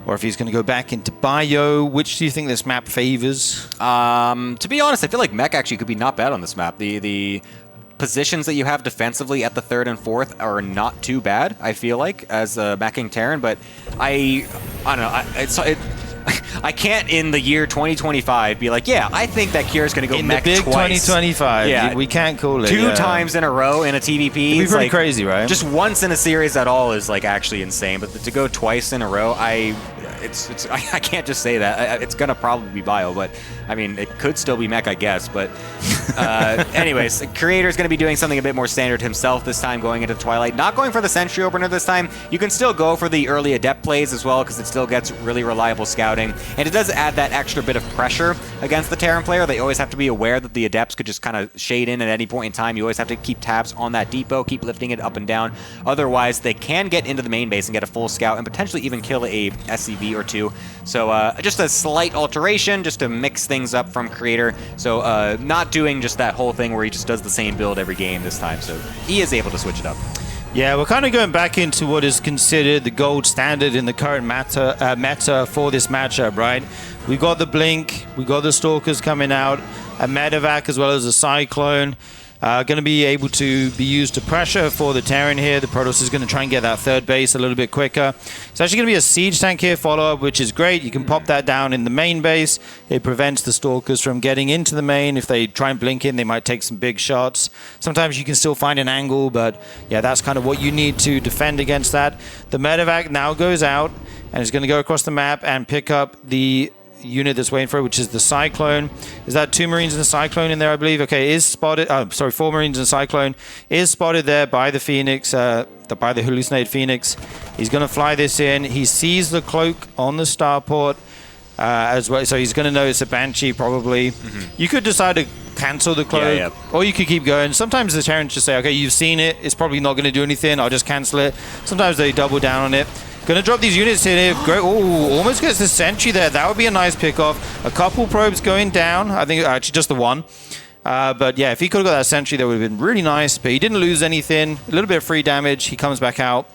or if he's going to go back into Bio. Which do you think this map favors? To be honest, I feel like mech actually could be not bad on this map. The positions that you have defensively at the 3rd and 4th are not too bad, I feel like, as meching Terran, but I don't know. I can't in the year 2025 be like, yeah, I think that Cure is going to go in mech the big twice. 2025. Yeah, we can't call it. Two times in a row in a TVP. It'd be pretty crazy, right? Just once in a series at all is like actually insane, but to go twice in a row, I can't just say that. It's gonna probably be Bio, but I mean, it could still be mech, I guess. But anyways, Creator's gonna be doing something a bit more standard himself this time, going into Twilight. Not going for the Sentry opener this time. You can still go for the early Adept plays as well, because it still gets really reliable scouting, and it does add that extra bit of pressure against the Terran player. They always have to be aware that the Adepts could just kind of shade in at any point in time. You always have to keep tabs on that depot, keep lifting it up and down. Otherwise, they can get into the main base and get a full scout, and potentially even kill a SCV or two. So just a slight alteration just to mix things up from Creator. So not doing just that whole thing where he just does the same build every game this time. So he is able to switch it up. Yeah, we're kind of going back into what is considered the gold standard in the current meta for this matchup, right? We've got the Blink, we've got the Stalkers coming out, a Medevac as well as a Cyclone. Going to be able to be used to pressure for the Terran here. The Protoss is going to try and get that 3rd base a little bit quicker. It's actually going to be a Siege Tank here follow-up, which is great. You can pop that down in the main base. It prevents the Stalkers from getting into the main. If they try and blink in, they might take some big shots. Sometimes you can still find an angle, but yeah, that's kind of what you need to defend against that. The Medevac now goes out and is going to go across the map and pick up the unit that's waiting for it, which is the Cyclone. Is that 2 Marines and a Cyclone in there, I believe? Okay, is spotted. 4 Marines and a Cyclone is spotted there by the Phoenix, by the hallucinated Phoenix. He's going to fly this in. He sees the cloak on the starport as well, so he's going to know it's a Banshee probably. You could decide to cancel the cloak, or you could keep going. Sometimes the Terrans just say, okay, you've seen it, it's probably not going to do anything, I'll just cancel it. Sometimes they double down on it. Gonna drop these units in here. Great. Oh, almost gets the Sentry there. That would be a nice pickoff. A couple probes going down. I think actually just the one. But yeah, if he could have got that Sentry, that would have been really nice. But he didn't lose anything. A little bit of free damage. He comes back out.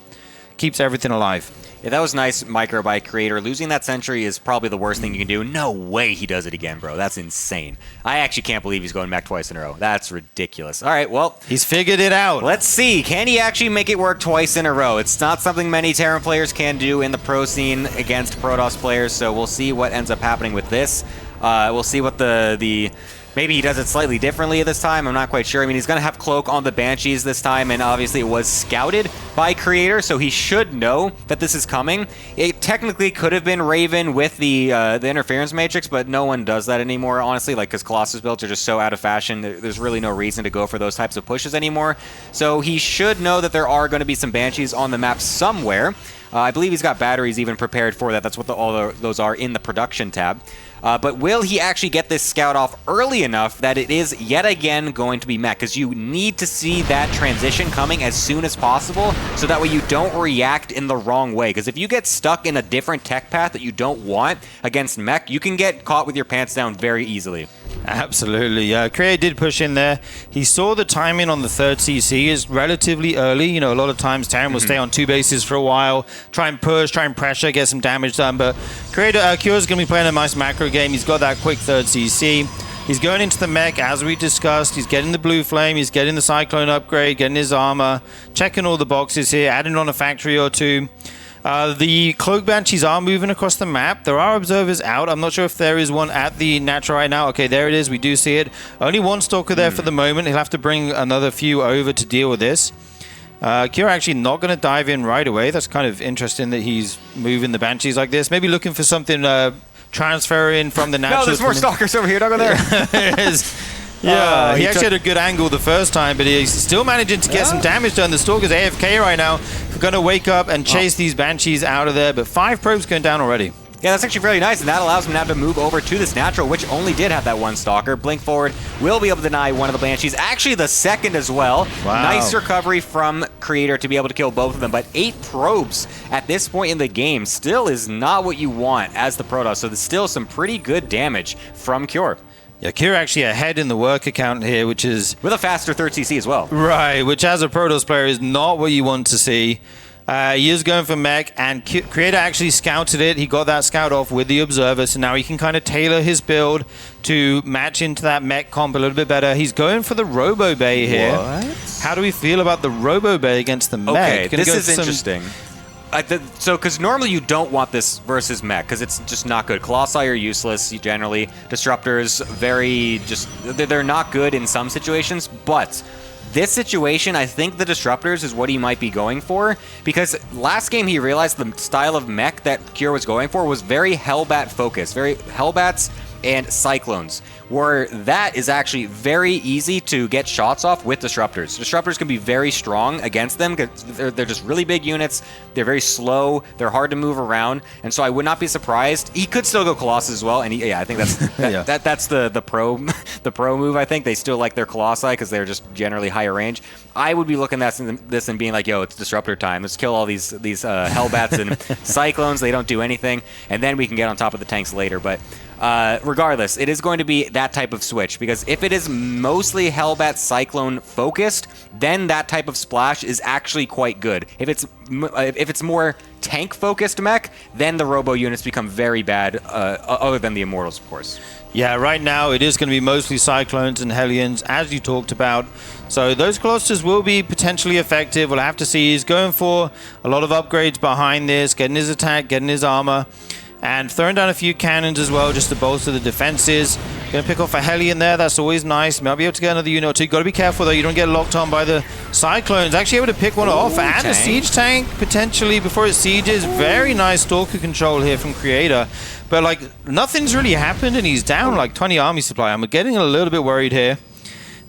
Keeps everything alive. Yeah, that was nice micro by Creator. Losing that Sentry is probably the worst thing you can do. No way he does it again, bro. That's insane. I actually can't believe he's going back twice in a row. That's ridiculous. All right, well, he's figured it out. Let's see. Can he actually make it work twice in a row? It's not something many Terran players can do in the pro scene against Protoss players, so we'll see what ends up happening with this. We'll see what the maybe he does it slightly differently this time. I'm not quite sure. I mean, he's going to have Cloak on the Banshees this time, and obviously it was scouted by Creator, so he should know that this is coming. It technically could have been Raven with the Interference Matrix, but no one does that anymore, honestly, like, because Colossus builds are just so out of fashion. There's really no reason to go for those types of pushes anymore. So he should know that there are going to be some Banshees on the map somewhere. I believe he's got batteries even prepared for that. That's what all those are in the production tab. But will he actually get this scout off early enough that it is yet again going to be mech? Because you need to see that transition coming as soon as possible so that way you don't react in the wrong way. Because if you get stuck in a different tech path that you don't want against mech, you can get caught with your pants down very easily. Absolutely, yeah. Creator did push in there. He saw the timing on the third CC is relatively early. You know, a lot of times Terran will stay on 2 bases for a while, try and push, try and pressure, get some damage done. But Creator, Cure's going to be playing a nice macro game. He's got that quick third CC. He's going into the mech, as we discussed. He's getting the blue flame. He's getting the Cyclone upgrade, getting his armor, checking all the boxes here, adding on a factory or two. The Cloak Banshees are moving across the map. There are observers out. I'm not sure if there is one at the natural right now. Okay, there it is. We do see it. Only one Stalker there for the moment. He'll have to bring another few over to deal with this. Kira actually not going to dive in right away. That's kind of interesting that he's moving the Banshees like this. Maybe looking for something transfer in from the natural. No, there's more Stalkers over here. Don't go there. There is. Yeah, he actually had a good angle the first time, but he's still managing to get some damage done. The Stalker's AFK right now. We're going to wake up and chase these Banshees out of there, but 5 probes going down already. Yeah, that's actually really nice, and that allows him now to move over to this natural, which only did have that one Stalker. Blink forward will be able to deny one of the Banshees. Actually, the second as well. Wow. Nice recovery from Creator to be able to kill both of them, but 8 probes at this point in the game still is not what you want as the Protoss, so there's still some pretty good damage from Cure. Yeah, Kira actually ahead in the work account here, which is... with a faster third CC as well. Right, which as a Protoss player is not what you want to see. He is going for mech, and Creator actually scouted it. He got that scout off with the Observer, so now he can kind of tailor his build to match into that mech comp a little bit better. He's going for the Robo Bay here. What? How do we feel about the Robo Bay against the mech? Okay, this is interesting. So, because normally you don't want this versus mech, because it's just not good. Colossi are useless, generally. Disruptors, they're not good in some situations, but this situation, I think the Disruptors is what he might be going for, because last game he realized the style of mech that Cure was going for was very Hellbat focused, very Hellbats and Cyclones, where that is actually very easy to get shots off with Disruptors. Disruptors can be very strong against them because they're just really big units. They're very slow. They're hard to move around, and so I would not be surprised. He could still go Colossus as well, and I think that's that's the pro move. I think they still like their Colossi because they're just generally higher range. I would be looking at this and being like, yo, it's Disruptor time. Let's kill all these Hellbats and Cyclones. They don't do anything, and then we can get on top of the tanks later. But regardless, it is going to be that type of switch, because if it is mostly Hellbat Cyclone focused, then that type of splash is actually quite good. If it's more tank focused mech, then the Robo units become very bad, other than the Immortals, of course. Yeah, right now it is going to be mostly Cyclones and Hellions, as you talked about. So those Colossus will be potentially effective. We'll have to see. He's going for a lot of upgrades behind this, getting his attack, getting his armor, and throwing down a few cannons as well just to bolster the defenses. Going to pick off a Hellion there. That's always nice. Might be able to get another unit or two. Got to be careful, though. You don't get locked on by the Cyclones. Actually able to pick one off. And a siege tank, potentially, before it sieges. Very nice Stalker control here from Creator. But, like, nothing's really happened, and he's down, like, 20 army supply. I'm getting a little bit worried here.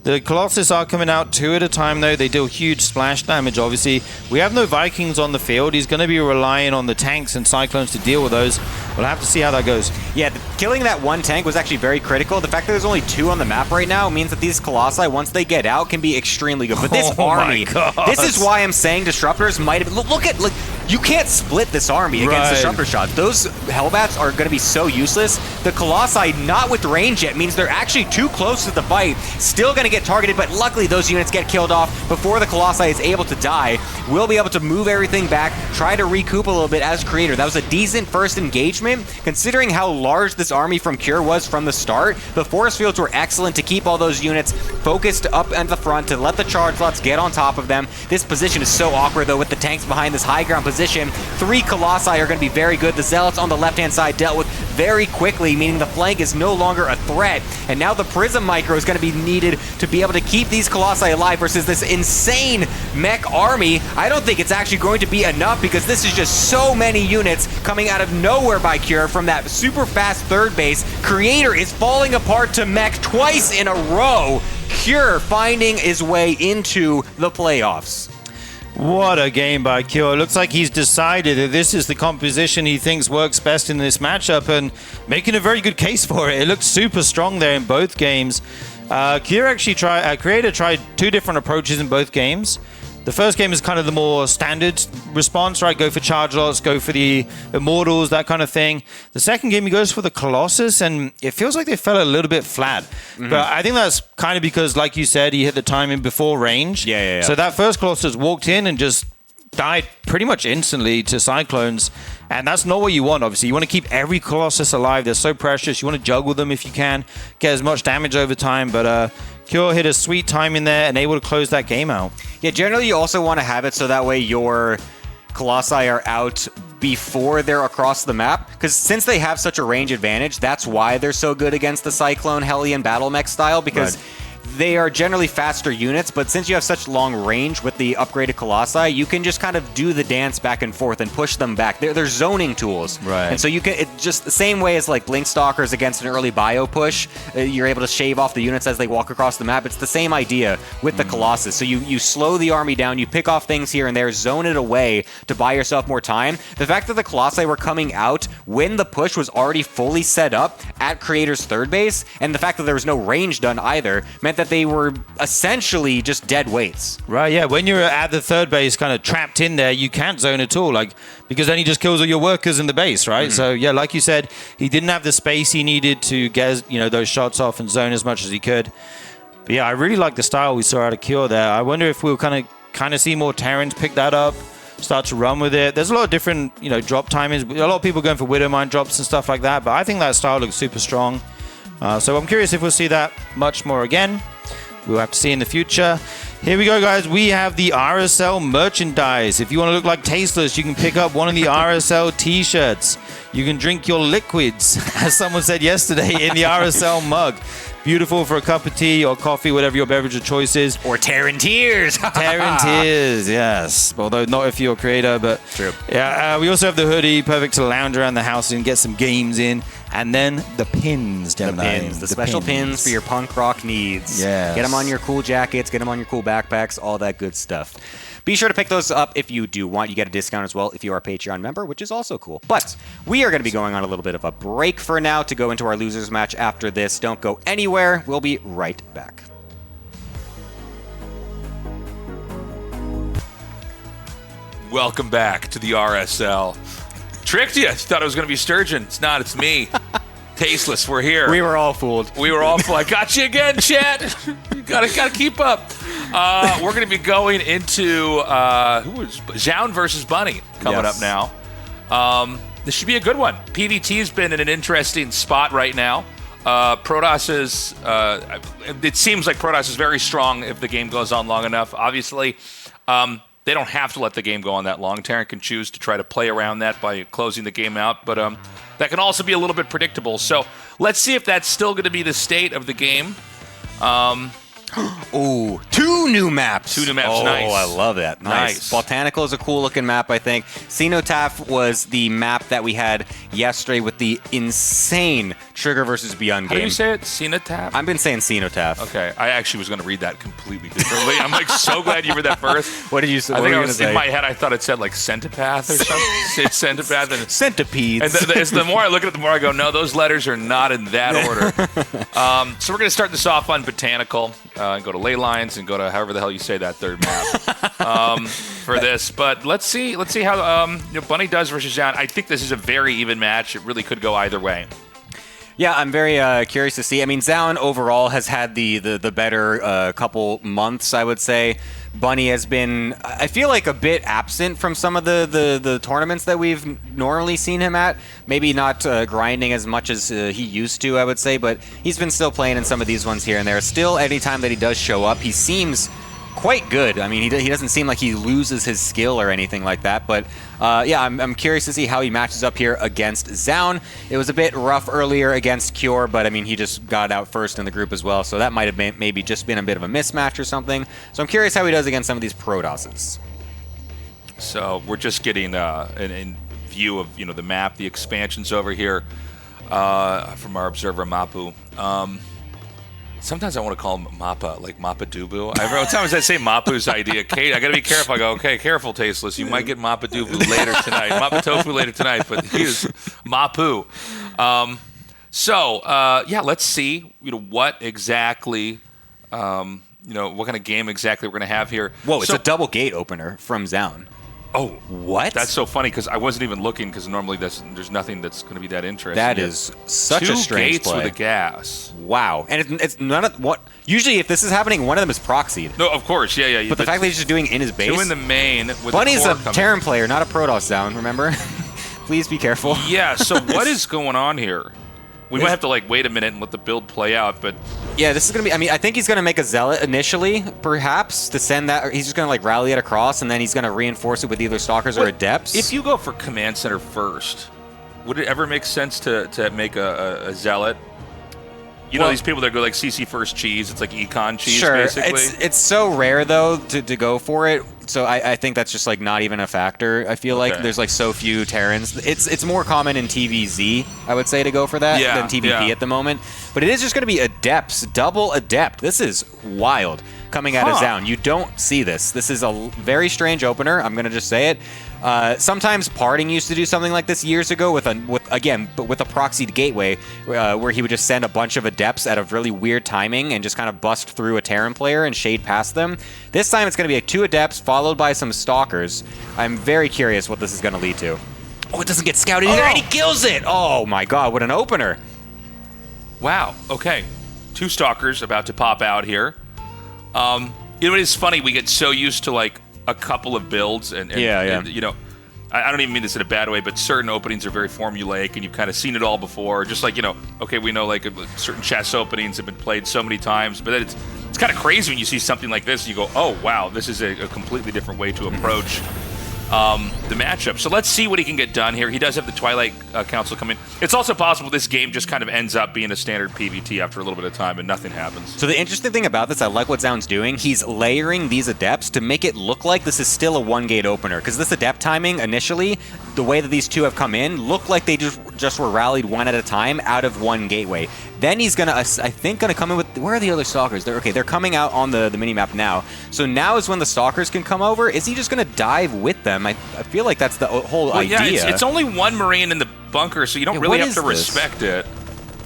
The Colossus are coming out 2 at a time, though. They deal huge splash damage, obviously. We have no Vikings on the field. He's going to be relying on the tanks and Cyclones to deal with those. We'll have to see how that goes. Yeah, killing that one tank was actually very critical. The fact that there's only 2 on the map right now means that these Colossi, once they get out, can be extremely good. But this army, this is why I'm saying Disruptors might have... Look, you can't split this army against Disruptor shots. Those Hellbats are going to be so useless. The Colossi, not with range yet, means they're actually too close to the fight. Still going to get targeted, but luckily those units get killed off before the Colossi is able to die. We'll be able to move everything back, try to recoup a little bit as Creator. That was a decent first engagement, considering how large this army from Cure was from the start. The force fields were excellent to keep all those units focused up at the front, to let the charge lots get on top of them. This position is so awkward, though, with the tanks behind this high ground position. 3 Colossi are going to be very good. The Zealots on the left-hand side dealt with very quickly, meaning the flank is no longer a threat. And now the Prism Micro is going to be needed to be able to keep these Colossi alive versus this insane mech army. I don't think it's actually going to be enough, because this is just so many units coming out of nowhere by Cure from that super fast third base. Creator is falling apart to mech twice in a row. Cure finding his way into the playoffs. What a game by Cure. Looks like he's decided that this is the composition he thinks works best in this matchup and making a very good case for it. It looks super strong there in both games. Cure actually Creator tried 2 different approaches in both games. The first game is kind of the more standard response, right? Go for charge lots, go for the Immortals, that kind of thing. The second game, he goes for the Colossus, and it feels like they fell a little bit flat. Mm-hmm. But I think that's kind of because, like you said, he hit the timing before range. Yeah. So that first Colossus walked in and just died pretty much instantly to Cyclones. And that's not what you want, obviously. You want to keep every Colossus alive. They're so precious. You want to juggle them if you can, get as much damage over time. But Cure hit a sweet time in there and able to close that game out. Yeah, generally you also want to have it so that way your Colossi are out before they're across the map, because since they have such a range advantage, that's why they're so good against the Cyclone, Hellion, Battle Mech style, because they are generally faster units, but since you have such long range with the upgraded Colossi, you can just kind of do the dance back and forth and push them back. They're zoning tools. Right. And so you can, it's just the same way as like Blink Stalkers against an early bio push, you're able to shave off the units as they walk across the map. It's the same idea with the Colossus. So you slow the army down, you pick off things here and there, zone it away to buy yourself more time. The fact that the Colossi were coming out when the push was already fully set up at Creator's third base, and the fact that there was no range done either, meant that they were essentially just dead weights. Right, yeah. When you're at the third base kind of trapped in there, you can't zone at all, because then he just kills all your workers in the base, right? So, yeah, like you said, he didn't have the space he needed to get, those shots off and zone as much as he could. But, yeah, I really like the style we saw out of Cure there. I wonder if we'll kind of see more Terrans pick that up, start to run with it. There's a lot of different, drop timings. A lot of people going for Widowmine drops and stuff like that, but I think that style looks super strong. So I'm curious if we'll see that much more again. We'll have to see in the future. Here we go, guys. We have the RSL merchandise. If you want to look like Tasteless, you can pick up one of the RSL t-shirts. You can drink your liquids, as someone said yesterday, in the RSL mug. Beautiful for a cup of tea or coffee, whatever your beverage of choice is. Or Terran Tears. Terran Tears, yes. Although not if you're a creator, but true. Yeah, we also have the hoodie, perfect to lounge around the house and get some games in. And then the pins, Gemini. The special pins for your punk rock needs. Yes. Get them on your cool jackets, get them on your cool backpacks, all that good stuff. Be sure to pick those up if you do want. You get a discount as well if you are a Patreon member, which is also cool. But we are going to be going on a little bit of a break for now to go into our losers match after this. Don't go anywhere. We'll be right back. Welcome back to the RSL. Tricked you. You thought it was going to be Sturgeon. It's not. It's me. Tasteless. We're here. We were all fooled. I got you again, Chet. You gotta keep up. We're going to be going into Zoun versus Bunny coming up now. This should be a good one. PVT's been in an interesting spot right now. Protoss is. It seems like Protoss is very strong if the game goes on long enough. Obviously. They don't have to let the game go on that long. Terran can choose to try to play around that by closing the game out, but that can also be a little bit predictable. So let's see if that's still going to be the state of the game. Ooh, 2 new maps. 2 new maps, oh, nice. I love that. Nice. Botanical is a cool looking map, I think. Cenotaph was the map that we had yesterday with the insane Trigger versus Beyond game. How do you say it? Cenotaph? I've been saying Cenotaph. Okay, I actually was going to read that completely differently. I'm like so glad you read that first. What did you say? I think I was in my head. I thought it said like centipath or something. It's centipath and centipedes. And the more I look at it, the more I go, no, those letters are not in that order. So we're going to start this off on Botanical. And go to Ley Lines and go to however the hell you say that third map for this. But let's see how Bunny does versus Zoun. I think this is a very even match. It really could go either way. Yeah, I'm very curious to see. I mean, Zoun overall has had the better couple months, I would say. Bunny has been, I feel like, a bit absent from some of the tournaments that we've normally seen him at. Maybe not grinding as much as he used to, I would say, but he's been still playing in some of these ones here and there. Still, anytime that he does show up, he seems quite good. I mean, he doesn't seem like he loses his skill or anything like that, but yeah, I'm curious to see how he matches up here against Zoun. It was a bit rough earlier against Cure, but I mean, he just got out first in the group as well, so that might have been, maybe just been a bit of a mismatch or something. So I'm curious how he does against some of these Protosses. So we're just getting in view of the map, the expansions over here from our observer Mapu. Sometimes I want to call him Mappa, like Mappa Dubu. Every time I say Mapu's idea, Kate, I got to be careful. I go, okay, careful, Tasteless. You might get Mappa Dubu later tonight. Mappa Tofu later tonight, but he is Mapu. Yeah, let's see, what exactly, what kind of game exactly we're going to have here. Whoa, it's a double gate opener from Zoun. Oh, what? That's so funny because I wasn't even looking because normally there's nothing that's going to be that interesting. That is such a strange play. 2 gates with a gas. Wow, and it's none of what. Usually, if this is happening, one of them is proxied. No, of course, yeah. But the fact that he's just doing in his base. 2 in the main. With Bunny's the a Terran player, not a Protoss Zoun. Remember? Please be careful. Yeah. So what is going on here? We might have to wait a minute and let the build play out, but yeah, this is gonna be. I mean, I think he's gonna make a zealot initially, perhaps to send that. He's just gonna rally it across, and then he's gonna reinforce it with either stalkers or adepts. If you go for command center first, would it ever make sense to make a zealot? These people that go CC first cheese. It's like econ cheese, basically. It's so rare though to go for it. So I think that's just not even a factor. I feel like there's so few Terrans. It's more common in TVZ, I would say, to go for that than TVP at the moment. But it is just going to be adepts, double adept. This is wild coming out of Zoun. You don't see this. This is a very strange opener. I'm going to just say it. Sometimes Parting used to do something like this years ago with a proxied gateway, where he would just send a bunch of adepts at a really weird timing and just kind of bust through a Terran player and shade past them. This time it's going to be 2 adepts followed by some stalkers. I'm very curious what this is going to lead to. Oh, it doesn't get scouted either, and he kills it! Oh my god, what an opener! Wow. Okay, 2 stalkers about to pop out here. It is funny. We get so used to a couple of builds, and I don't even mean this in a bad way, but certain openings are very formulaic, and you've kind of seen it all before. Just okay, we know certain chess openings have been played so many times, but then it's kind of crazy when you see something like this. And you go, oh wow, this is a completely different way to approach the matchup. So let's see what he can get done here. He does have the Twilight Council come in. It's also possible this game just kind of ends up being a standard PvT after a little bit of time and nothing happens. So the interesting thing about this, I like what Zoun's doing. He's layering these adepts to make it look like this is still a 1-gate opener. Because this adept timing, initially, the way that these 2 have come in, looked like they just were rallied 1 at a time out of 1 gateway. Then he's gonna, I think, come in with, where are the other stalkers? They're coming out on the minimap now. So now is when the stalkers can come over. Is he just gonna dive with them? I feel like that's the whole idea. Yeah, it's only 1 Marine in the bunker, so you don't really have to respect it.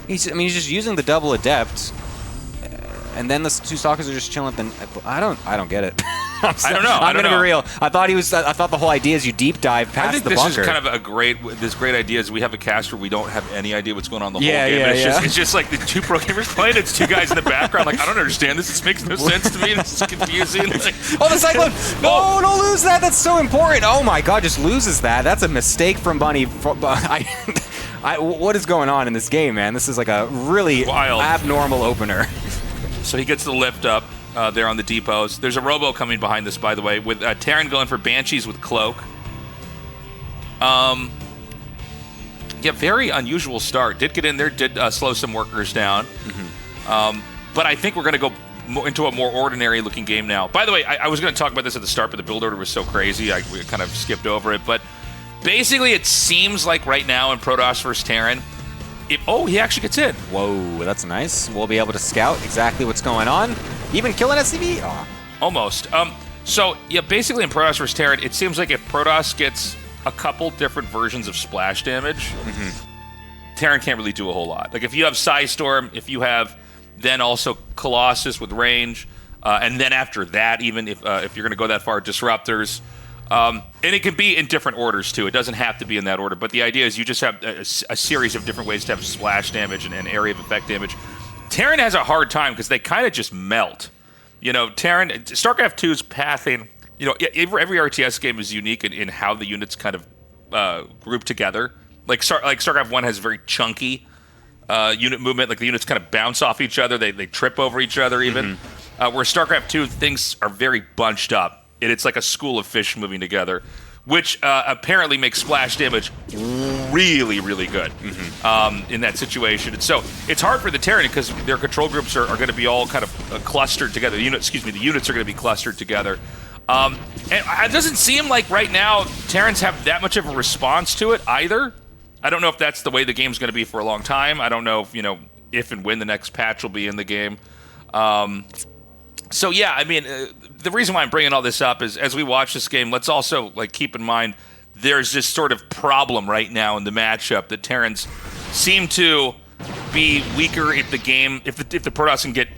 He's just using the double adept, and then the 2 stalkers are just chilling. I don't get it. I don't know. I'm gonna be real. I thought the whole idea is you deep dive past the bunker. I think this is kind of a great idea. Is we have a cast where we don't have any idea what's going on the whole game. It's just the 2 pro gamers playing. It's 2 guys in the background. I don't understand this. This makes no sense to me. This is confusing. Oh, the cyclone! No, don't lose that. That's so important. Oh my god, just loses that. That's a mistake from Bunny. What is going on in this game, man? This is a really wild, abnormal opener. So he gets the lift up. There on the depots. There's a robo coming behind this, by the way, with Terran going for Banshees with Cloak. Yeah, very unusual start. Did get in there, did slow some workers down. But I think we're going to go into a more ordinary-looking game now. By the way, I was going to talk about this at the start, but the build order was so crazy, we kind of skipped over it. But basically, it seems like right now in Protoss vs. Terran, he actually gets in. Whoa, that's nice. We'll be able to scout exactly what's going on. Even kill an SCV? Oh. Almost. So, yeah, basically in Protoss vs. Terran, it seems like if Protoss gets a couple different versions of splash damage, Terran can't really do a whole lot. If you have Psystorm, if you have then also Colossus with range, and then after that, even if you're going to go that far, Disruptors. And it can be in different orders, too. It doesn't have to be in that order. But the idea is you just have a series of different ways to have splash damage and area of effect damage. Terran has a hard time because they kind of just melt. Terran, StarCraft II's pathing, every RTS game is unique in how the units kind of group together. StarCraft 1 has very chunky unit movement. The units kind of bounce off each other. They trip over each other even. Where StarCraft 2, things are very bunched up. It's like a school of fish moving together, which apparently makes splash damage really, really good in that situation. And so it's hard for the Terran because their control groups are going to be all kind of clustered together. The units are going to be clustered together. And it doesn't seem like right now Terrans have that much of a response to it either. I don't know if that's the way the game's going to be for a long time. I don't know if and when the next patch will be in the game. So yeah, I mean, the reason why I'm bringing all this up is as we watch this game, let's also like keep in mind there's this sort of problem right now in the matchup that Terrans seem to be weaker if the Protoss can get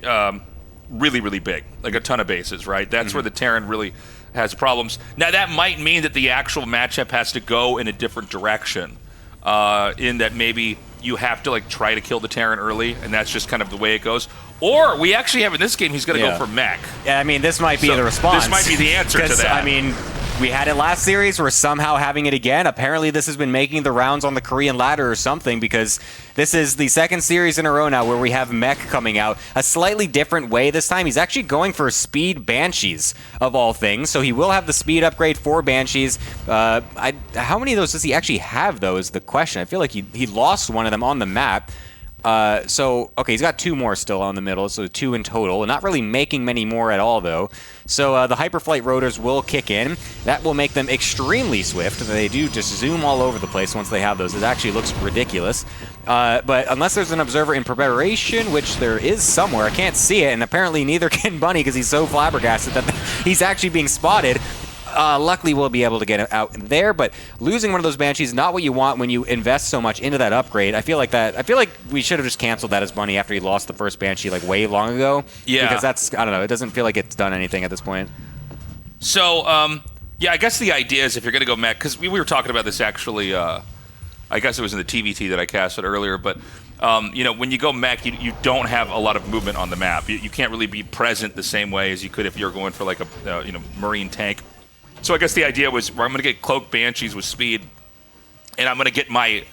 really, really big, like a ton of bases, right? That's where the Terran really has problems. Now, that might mean that the actual matchup has to go in a different direction, in that maybe you have to like try to kill the Terran early, and that's just kind of the way it goes. Or we actually have in this game, he's going to go for mech. Yeah, I mean, this might be the response. This might be the answer to that. I mean, we had it last series. We're somehow having it again. Apparently, this has been making the rounds on the Korean ladder or something, because this is the second series in a row now where we have mech coming out a slightly different way this time. He's actually going for speed Banshees, of all things. So he will have the speed upgrade for Banshees. How many of those does he actually have, though, is the question. I feel like he lost one of them on the map. Okay, he's got 2 more still on the middle, so 2 in total. And not really making many more at all, though. So the Hyperflight rotors will kick in. That will make them extremely swift. They do just zoom all over the place once they have those. It actually looks ridiculous. But unless there's an observer in preparation, which there is somewhere, I can't see it, and apparently neither can Bunny because he's so flabbergasted that he's actually being spotted. Luckily, we'll be able to get it out there, but losing one of those Banshees is not what you want when you invest so much into that upgrade. I feel like we should have just canceled that as Bunny after he lost the first Banshee like way long ago. Yeah. Because I don't know, it doesn't feel like it's done anything at this point. So, yeah, I guess the idea is if you're going to go mech, because we were talking about this actually, I guess it was in the TVT that I casted earlier, but when you go mech, you don't have a lot of movement on the map. You can't really be present the same way as you could if you're going for like a Marine tank. So I guess the idea was I'm going to get Cloak Banshees with speed, and I'm going to get my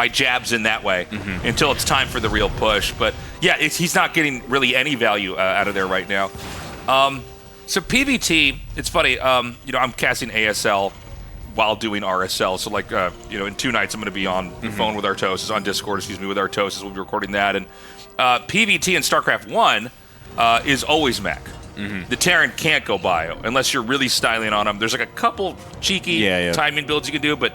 jabs in that way until it's time for the real push. But yeah, he's not getting really any value out of there right now. So PvT, it's funny. I'm casting ASL while doing RSL. So like in 2 nights I'm going to be on the phone with Artosis, on Discord, with Artosis. We'll be recording that. And PvT in StarCraft 1 is always mech. The Terran can't go bio unless you're really styling on him. There's like a couple cheeky timing builds you can do, but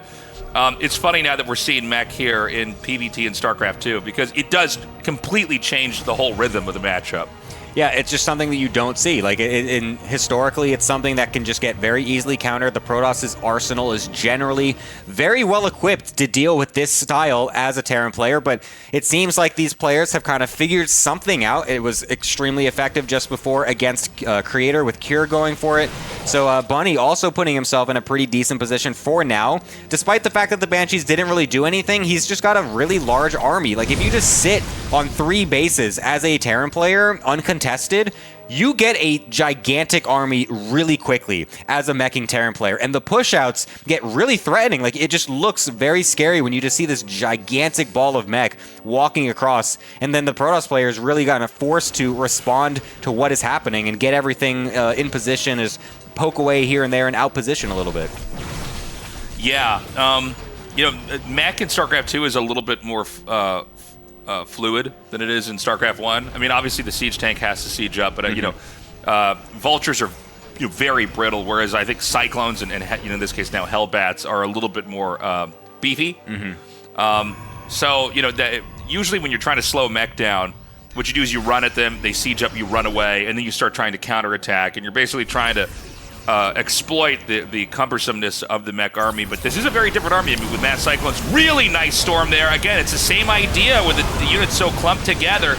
it's funny now that we're seeing mech here in PvT and StarCraft 2 because it does completely change the whole rhythm of the matchup. Yeah, it's just something that you don't see. Like, historically, it's something that can just get very easily countered. The Protoss' arsenal is generally very well equipped to deal with this style as a Terran player, but it seems like these players have kind of figured something out. It was extremely effective just before against Creator with Cure going for it. So Bunny also putting himself in a pretty decent position for now. Despite the fact that the Banshees didn't really do anything, he's just got a really large army. Like, if you just sit on 3 bases as a Terran player, uncontested, you get a gigantic army really quickly as a meching Terran player, and the pushouts get really threatening. Like, it just looks very scary when you just see this gigantic ball of mech walking across, and then the Protoss players really kind of forced to respond to what is happening and get everything in position, as poke away here and there and out position a little bit. Yeah, mech in StarCraft 2 is a little bit more fluid than it is in StarCraft 1. I mean, obviously the siege tank has to siege up, but vultures are very brittle, whereas I think cyclones and in this case now hellbats are a little bit more beefy. So usually when you're trying to slow mech down, what you do is you run at them, they siege up, you run away, and then you start trying to counterattack, and you're basically trying to exploit the cumbersomeness of the mech army. But this is a very different army. I mean, with Mass Cyclones, really nice storm there. Again, it's the same idea with the units so clumped together.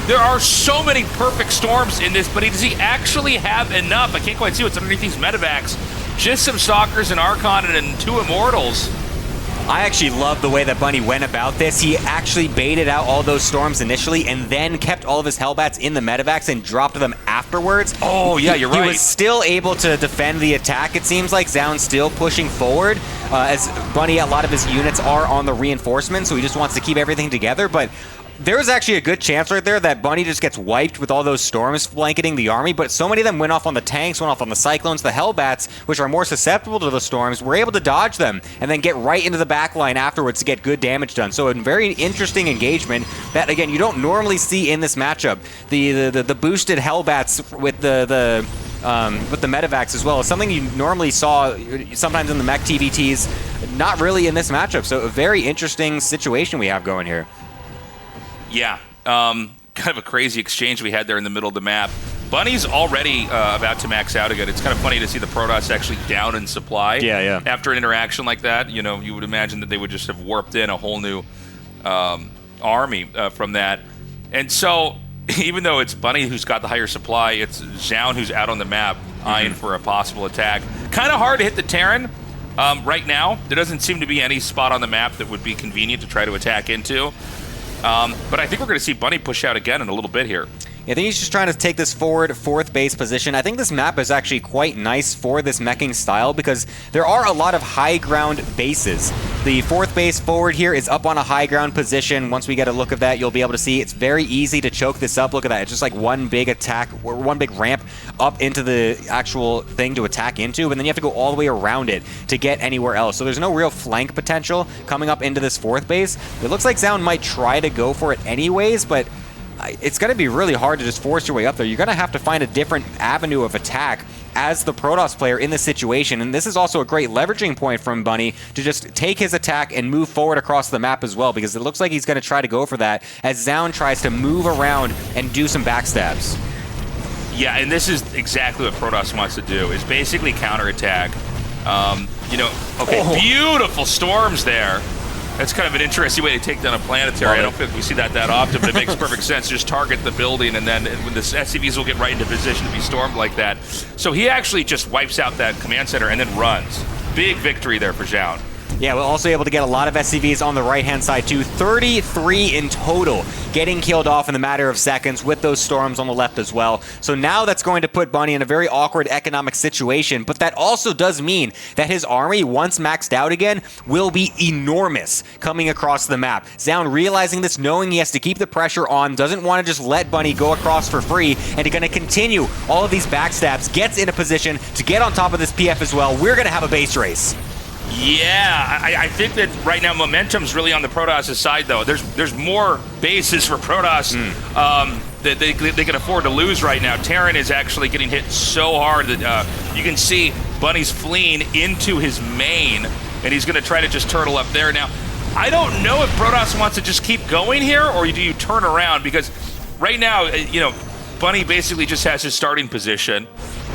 There are so many perfect storms in this, but does he actually have enough? I can't quite see what's underneath these medevacs. Just some Stalkers and Archon and 2 Immortals. I actually love the way that Bunny went about this. He actually baited out all those storms initially and then kept all of his Hellbats in the medevacs and dropped them afterwards. Oh, yeah, you're right. He was still able to defend the attack, it seems like. Zoun still pushing forward, as Bunny, a lot of his units are on the reinforcements, so he just wants to keep everything together. But there was actually a good chance right there that Bunny just gets wiped with all those storms blanketing the army, but so many of them went off on the tanks, went off on the Cyclones. The Hellbats, which are more susceptible to the storms, were able to dodge them and then get right into the back line afterwards to get good damage done. So a very interesting engagement that, again, you don't normally see in this matchup. The boosted Hellbats with the medevacs as well is something you normally saw sometimes in the mech TVTs, not really in this matchup. So a very interesting situation we have going here. Yeah, kind of a crazy exchange we had there in the middle of the map. Bunny's already about to max out again. It's kind of funny to see the Protoss actually down in supply. Yeah. After an interaction like that, you know, you would imagine that they would just have warped in a whole new army from that. And so, even though it's Bunny who's got the higher supply, it's Zoun who's out on the map eyeing for a possible attack. Kind of hard to hit the Terran right now. There doesn't seem to be any spot on the map that would be convenient to try to attack into. But I think we're going to see Bunny push out again in a little bit here. I think he's just trying to take this forward fourth base position. I think this map is actually quite nice for this meching style because there are a lot of high ground bases. The fourth base forward here is up on a high ground position. Once we get a look of that, you'll be able to see it's very easy to choke this up. Look at that. It's just like one big attack, or one big ramp up into the actual thing to attack into, and then you have to go all the way around it to get anywhere else. So there's no real flank potential coming up into this fourth base. It looks like Zoun might try to go for it anyways, but it's going to be really hard to just force your way up there. You're going to have to find a different avenue of attack as the Protoss player in this situation. And this is also a great leveraging point from Bunny to just take his attack and move forward across the map as well, because it looks like he's going to try to go for that as Zoun tries to move around and do some backstabs. Yeah, and this is exactly what Protoss wants to do, is basically counterattack. You know, okay, beautiful storms there. That's kind of an interesting way to take down a planetary. I don't think we see that often, but it makes perfect sense. Just target the building, and then when the SCVs will get right into position to be stormed like that. So he actually just wipes out that command center and then runs. Big victory there for Zoun. Yeah, we're also able to get a lot of SCVs on the right-hand side, too. 33 in total getting killed off in the matter of seconds with those storms on the left as well. So now that's going to put Bunny in a very awkward economic situation, but that also does mean that his army, once maxed out again, will be enormous coming across the map. Zoun realizing this, knowing he has to keep the pressure on, doesn't want to just let Bunny go across for free, and he's going to continue all of these backstabs, gets in a position to get on top of this PF as well. We're going to have a base race. Yeah, I think that right now momentum's really on the Protoss' side, though. There's more bases for Protoss that they can afford to lose right now. Terran is actually getting hit so hard that you can see Bunny's fleeing into his main, and he's going to try to just turtle up there. Now, I don't know if Protoss wants to just keep going here, or do you turn around? Because right now, you know, Bunny basically just has his starting position.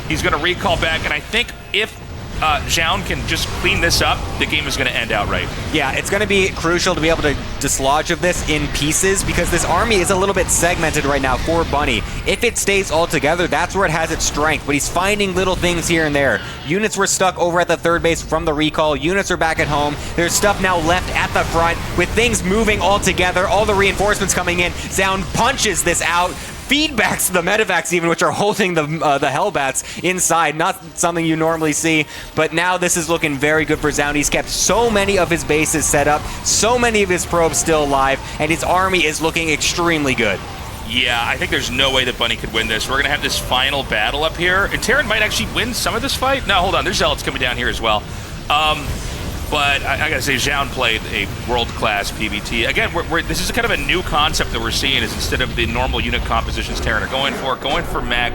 He's going to recall back, and I think if Zoun can just clean this up, the game is going to end outright. Yeah, it's going to be crucial to be able to dislodge of this in pieces, because this army is a little bit segmented right now for Bunny. If it stays all together, that's where it has its strength, but he's finding little things here and there. Units were stuck over at the third base from the recall. Units are back at home. There's stuff now left at the front with things moving all together, all the reinforcements coming in. Zoun punches this out. Feedbacks to the medevacs even, which are holding the Hellbats inside. Not something you normally see, but now this is looking very good for Zoun. He's kept so many of his bases set up, so many of his probes still alive, and his army is looking extremely good. Yeah, I think there's no way that Bunny could win this. We're going to have this final battle up here, and Terran might actually win some of this fight. No, hold on, there's Zealots coming down here as well. But I gotta say, Zoun played a world-class PvT. Again, this is kind of a new concept that we're seeing, is instead of the normal unit compositions Terran are going for mech,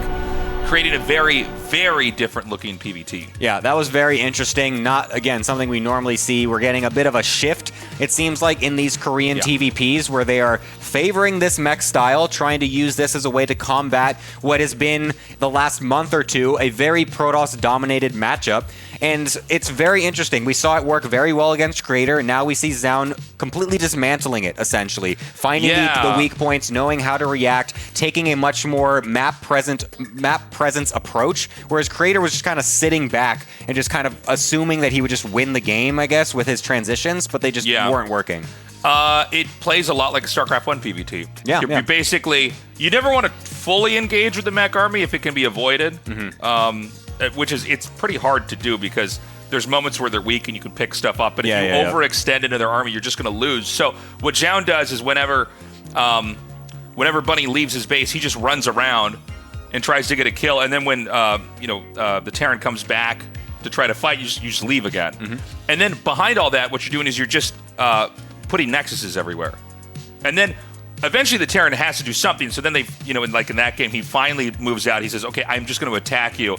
creating a very, very different looking PvT. Yeah, that was very interesting. Not, again, something we normally see. We're getting a bit of a shift, it seems like, in these Korean TVPs, where they are favoring this mech style, trying to use this as a way to combat what has been, the last month or two, a very Protoss-dominated matchup. And it's very interesting. We saw it work very well against Crater. Now we see Zoun completely dismantling it, essentially. Finding the weak points, knowing how to react, taking a much more map presence approach, whereas Crater was just kind of sitting back and just kind of assuming that he would just win the game, I guess, with his transitions, but they just weren't working. It plays a lot like a StarCraft I PvT. Yeah, you basically, you never want to fully engage with the mech army if it can be avoided. Which is, it's pretty hard to do because there's moments where they're weak and you can pick stuff up, but if you overextend into their army, you're just going to lose. So what Zoun does is whenever Bunny leaves his base, he just runs around and tries to get a kill, and then when the Terran comes back to try to fight, you just leave again. And then behind all that, what you're doing is you're just putting nexuses everywhere. And then eventually the Terran has to do something, so then they, in that game, he finally moves out. He says, okay, I'm just going to attack you.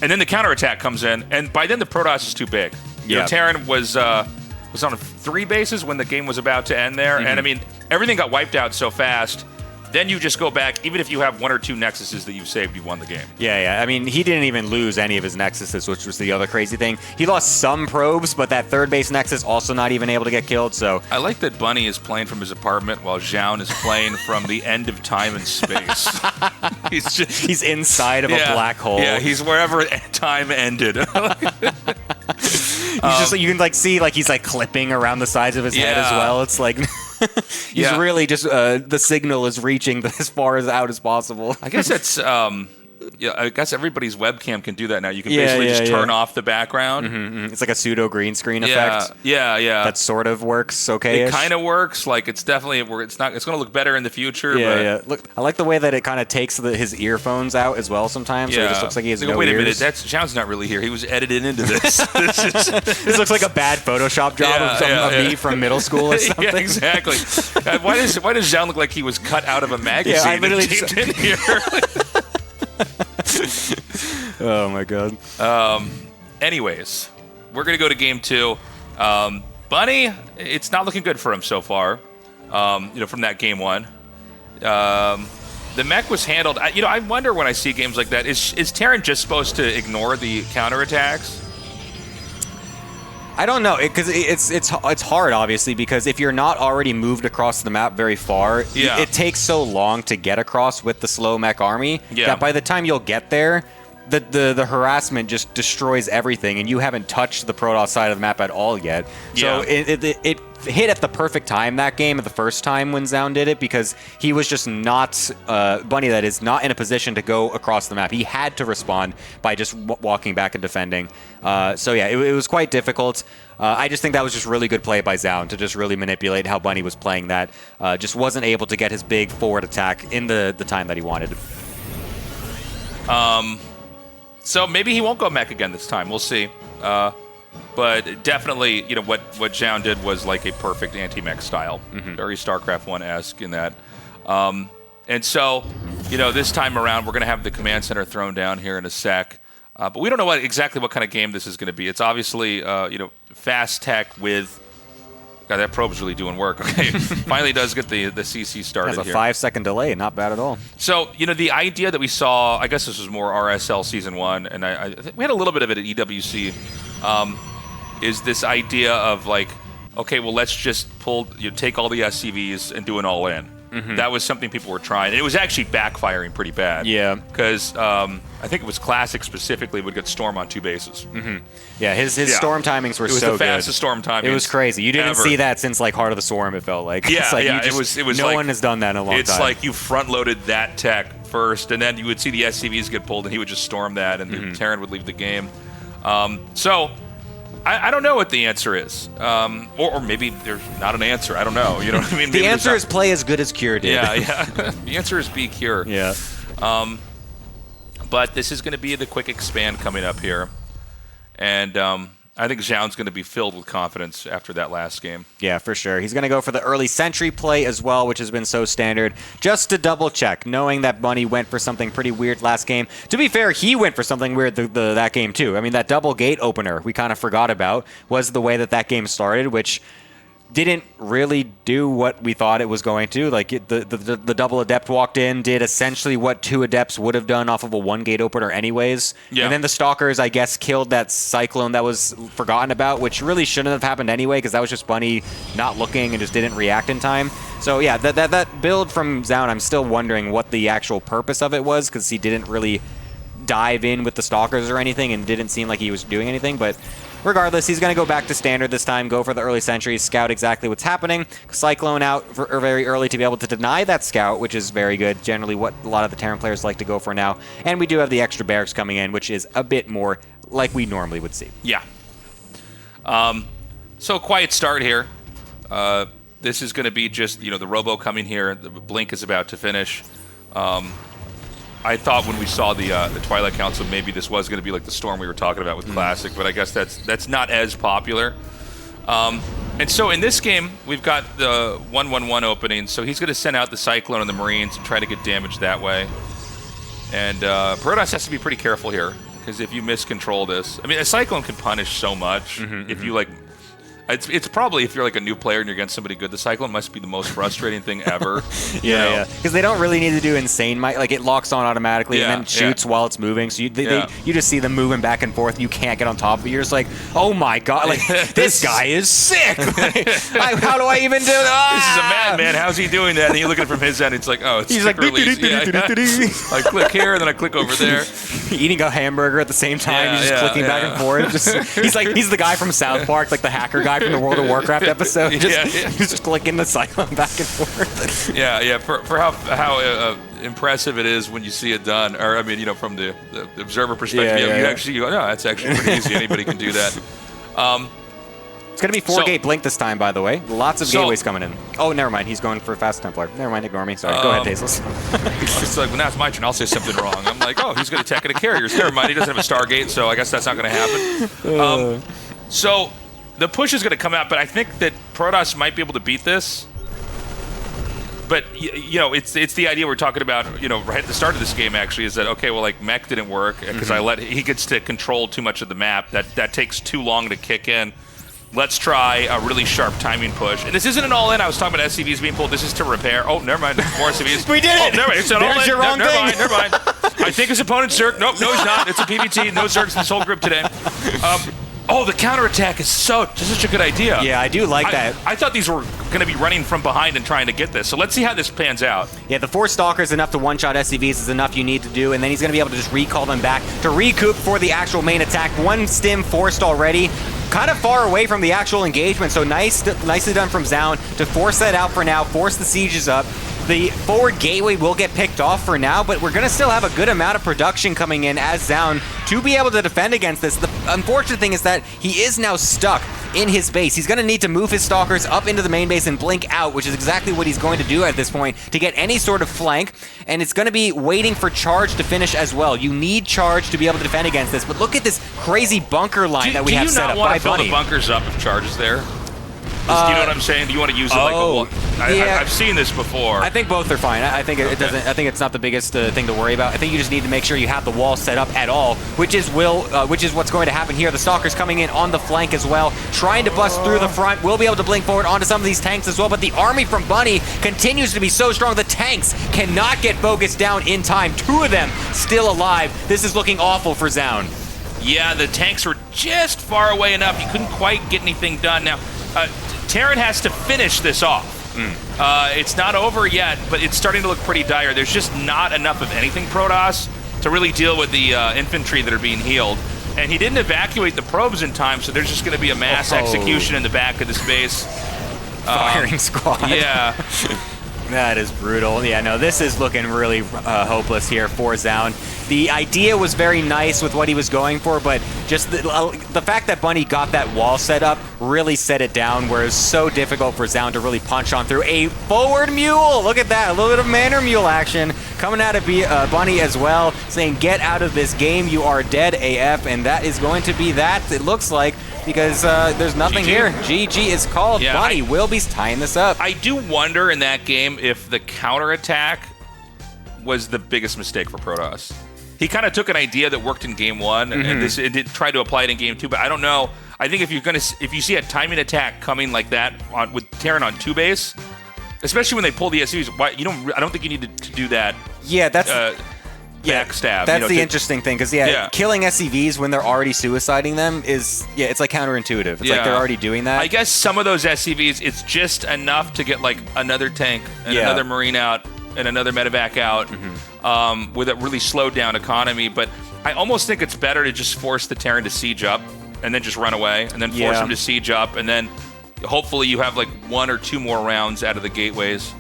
And then the counterattack comes in, and by then the Protoss is too big. Terran was on 3 bases when the game was about to end there, and I mean, everything got wiped out so fast. then you just go back. Even if you have 1 or 2 Nexuses that you've saved, you won the game. Yeah. I mean, he didn't even lose any of his Nexuses, which was the other crazy thing. He lost some probes, but that third base Nexus also not even able to get killed. So I like that Bunny is playing from his apartment while Zoun is playing from the end of time and space. He's inside of a black hole. Yeah, he's wherever time ended. He's just you can like see like he's like clipping around the sides of his head as well. It's like he's really just the signal is reaching as far out as possible. I guess that's I guess everybody's webcam can do that now. You can basically just turn off the background. It's like a pseudo green screen effect. Yeah. That sort of works okay. It kind of works. Like it's definitely it's going to look better in the future. Yeah. Look, I like the way that it kind of takes his earphones out as well sometimes. So it just looks like he has no wait ears. a minute, Zoun's not really here. He was edited into this. This looks like a bad Photoshop job of me from middle school or something. Yeah, exactly. Why does Zoun look like he was cut out of a magazine? Yeah, I literally taped in here. Oh my god. Anyways, we're gonna go to game 2. Bunny, it's not looking good for him so far. From that game 1. The mech was handled. I wonder when I see games like that, is Terran just supposed to ignore the counterattacks? I don't know, because it's hard, obviously, because if you're not already moved across the map very far, it takes so long to get across with the slow mech army that by the time you'll get there, the harassment just destroys everything, and you haven't touched the Protoss side of the map at all yet. So it hit at the perfect time that game, the first time when Zoun did it, because he was just not Bunny. That is not in a position to go across the map. He had to respond by just walking back and defending. So yeah, it was quite difficult. I just think that was just really good play by Zoun to just really manipulate how Bunny was playing that. Just wasn't able to get his big forward attack in the time that he wanted. So maybe he won't go mech again this time. We'll see. But definitely, what Zoun did was like a perfect anti-mech style. Very StarCraft 1-esque in that. And so, this time around, we're going to have the command center thrown down here in a sec. But we don't know exactly what kind of game this is going to be. It's obviously, fast tech with... God, that probe's really doing work. Okay, finally does get the CC started here. That's a 5-second delay, not bad at all. So, the idea that we saw, I guess this was more RSL Season 1, and I think we had a little bit of it at EWC, is this idea of like, okay, well, let's just take all the SCVs and do an all-in. That was something people were trying. And it was actually backfiring pretty bad. Yeah. Because I think it was Classic specifically would get Storm on 2 bases. Yeah, his storm timings were so good. It was the fastest storm timings. It was crazy. You didn't see that since like Heart of the Swarm, it felt like. Yeah, it was no like, one has done that in a long time. It's like you front-loaded that tech first, and then you would see the SCVs get pulled, and he would just storm that, and the Terran would leave the game. So... I don't know what the answer is. Or maybe there's not an answer. I don't know. You know what I mean? The answer is play as good as Cure did. Yeah. The answer is be Cure. Yeah. But this is going to be the quick expand coming up here. And I think Zoun's going to be filled with confidence after that last game. Yeah, for sure. He's going to go for the early sentry play as well, which has been so standard, just to double check, knowing that Bunny went for something pretty weird last game. To be fair, he went for something weird that game too. I mean, that double gate opener we kind of forgot about was the way that game started, which didn't really do what we thought it was going to. Like the double adept walked in, did essentially what 2 adepts would have done off of a 1 gate opener anyways. Yeah. And then the stalkers, I guess, killed that cyclone that was forgotten about, which really shouldn't have happened anyway, because that was just Bunny not looking and just didn't react in time. So yeah, that build from Zoun, I'm still wondering what the actual purpose of it was, because he didn't really dive in with the stalkers or anything and didn't seem like he was doing anything. But regardless, he's going to go back to standard this time, go for the early sentries, scout exactly what's happening, Cyclone out very early to be able to deny that scout, which is very good, generally what a lot of the Terran players like to go for now. And we do have the extra barracks coming in, which is a bit more like we normally would see. Yeah. So quiet start here. This is going to be just, the Robo coming here. The Blink is about to finish. I thought when we saw the Twilight Council, maybe this was going to be like the Storm we were talking about with Classic, but I guess that's not as popular. And so in this game, we've got the 1/1/1 opening, so he's going to send out the Cyclone and the Marines and try to get damage that way. And Protoss has to be pretty careful here, because if you miscontrol this, I mean, a Cyclone can punish so much. If you It's probably, if you're like a new player and you're against somebody good, the Cyclone must be the most frustrating thing ever. Yeah. Because they don't really need to do insane. Like, it locks on automatically and then shoots while it's moving. So you just see them moving back and forth. You can't get on top of it. You're just like, oh my god, like this guy is sick. How do I even do that? This is a madman. How's he doing that? And you look at it from his end. It's like, oh, it's He's like, release. I click here and then I click over there. Eating a hamburger at the same time. He's just clicking back and forth. He's the guy from South Park, like the hacker guy from the World of Warcraft episode. He's just clicking the Cyclone back and forth. Yeah. For how impressive it is when you see it done, or I mean, from the observer perspective, you actually go, no, that's actually pretty easy. Anybody can do that. It's going to be 4-gate blink this time, by the way. Lots of gateways coming in. Oh, never mind. He's going for a fast Templar. Never mind. Ignore me. Sorry. Go ahead, Tasteless. It's like, well, now it's my turn. I'll say something wrong. I'm like, oh, he's going to attack at a carriers. Never mind. He doesn't have a Stargate, so I guess that's not going to happen. So the push is going to come out, but I think that Protoss might be able to beat this. But, it's the idea we're talking about, right at the start of this game, actually, is that, okay, well, like, mech didn't work because he gets to control too much of the map. That takes too long to kick in. Let's try a really sharp timing push. And this isn't an all-in. I was talking about SCVs being pulled. This is to repair. Oh, never mind. More SCVs. We did it! Oh, never mind. It's an all-in. Your wrong never mind. I think his opponent's Zerg. Nope, no, he's not. It's a PvT. No Zergs in this whole group today. The counterattack is such a good idea. Yeah, I do like that. I thought these were going to be running from behind and trying to get this. So let's see how this pans out. Yeah, the 4 Stalkers enough to one-shot SCVs is enough you need to do, and then he's going to be able to just recall them back to recoup for the actual main attack. 1 stim forced already. Kind of far away from the actual engagement, so nicely done from Zoun to force that out for now, force the sieges up. The forward gateway will get picked off for now, but we're going to still have a good amount of production coming in as Zoun to be able to defend against this. The unfortunate thing is that he is now stuck in his base. He's going to need to move his Stalkers up into the main base and blink out, which is exactly what he's going to do at this point to get any sort of flank, and it's going to be waiting for charge to finish as well. You need charge to be able to defend against this, but look at this crazy bunker line that we have set up. Do you not want to fill the bunkers up if charge is there? Do you know what I'm saying? Do you want to use it like a one? I've seen this before. I think both are fine. I think it doesn't. I think it's not the biggest thing to worry about. I think you just need to make sure you have the wall set up at all, which is what's going to happen here. The Stalkers coming in on the flank as well, trying to bust through the front. We'll be able to blink forward onto some of these tanks as well, but the army from Bunny continues to be so strong. The tanks cannot get focused down in time. 2 of them still alive. This is looking awful for Zoun. Yeah, the tanks were just far away enough. You couldn't quite get anything done. Now, Terran has to finish this off. It's not over yet, but it's starting to look pretty dire. There's just not enough of anything Protoss to really deal with the infantry that are being healed. And he didn't evacuate the probes in time, so there's just going to be a mass execution in the back of this base. Firing squad. Yeah. That is brutal. Yeah, no, this is looking really hopeless here for Zoun. The idea was very nice with what he was going for, but just the fact that Bunny got that wall set up really set it down, where it's so difficult for Zoun to really punch on through. A forward mule! Look at that, a little bit of Manor Mule action coming out of Bunny as well, saying, get out of this game, you are dead AF, and that is going to be that, it looks like, because there's nothing here. GG is called. Yeah, Bunny will be tying this up. I do wonder in that game if the counterattack was the biggest mistake for Protoss. He kind of took an idea that worked in game 1 and tried to apply it in game 2, but I don't know. I think if you see a timing attack coming like that with Terran on 2 base, especially when they pull the SUs, I don't think you need to do that. Yeah, that's backstab. That's the interesting thing, because killing SCVs when they're already suiciding them is it's like counterintuitive. It's like they're already doing that. I guess some of those SCVs, it's just enough to get like another tank and another Marine out and another medevac out with a really slowed down economy. But I almost think it's better to just force the Terran to siege up and then just run away, and then force him to siege up, and then hopefully you have like 1 or 2 more rounds out of the gateways.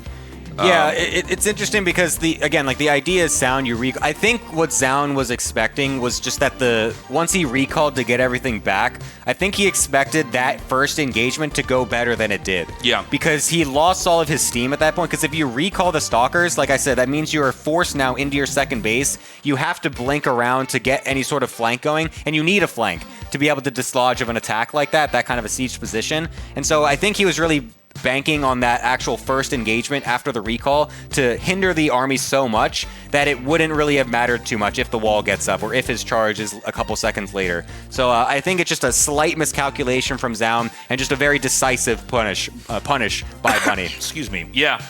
Yeah, it's interesting because the idea is sound. I think what Zoun was expecting was just that once he recalled to get everything back, I think he expected that first engagement to go better than it did. Yeah. Because he lost all of his steam at that point. Because if you recall the Stalkers, like I said, that means you are forced now into your second base. You have to blink around to get any sort of flank going, and you need a flank to be able to dislodge of an attack like that kind of a siege position. And so I think he was really banking on that actual first engagement after the recall to hinder the army so much that it wouldn't really have mattered too much if the wall gets up or if his charge is a couple seconds later. So I think it's just a slight miscalculation from Zoun and just a very decisive punish by Bunny. Excuse me. Yeah,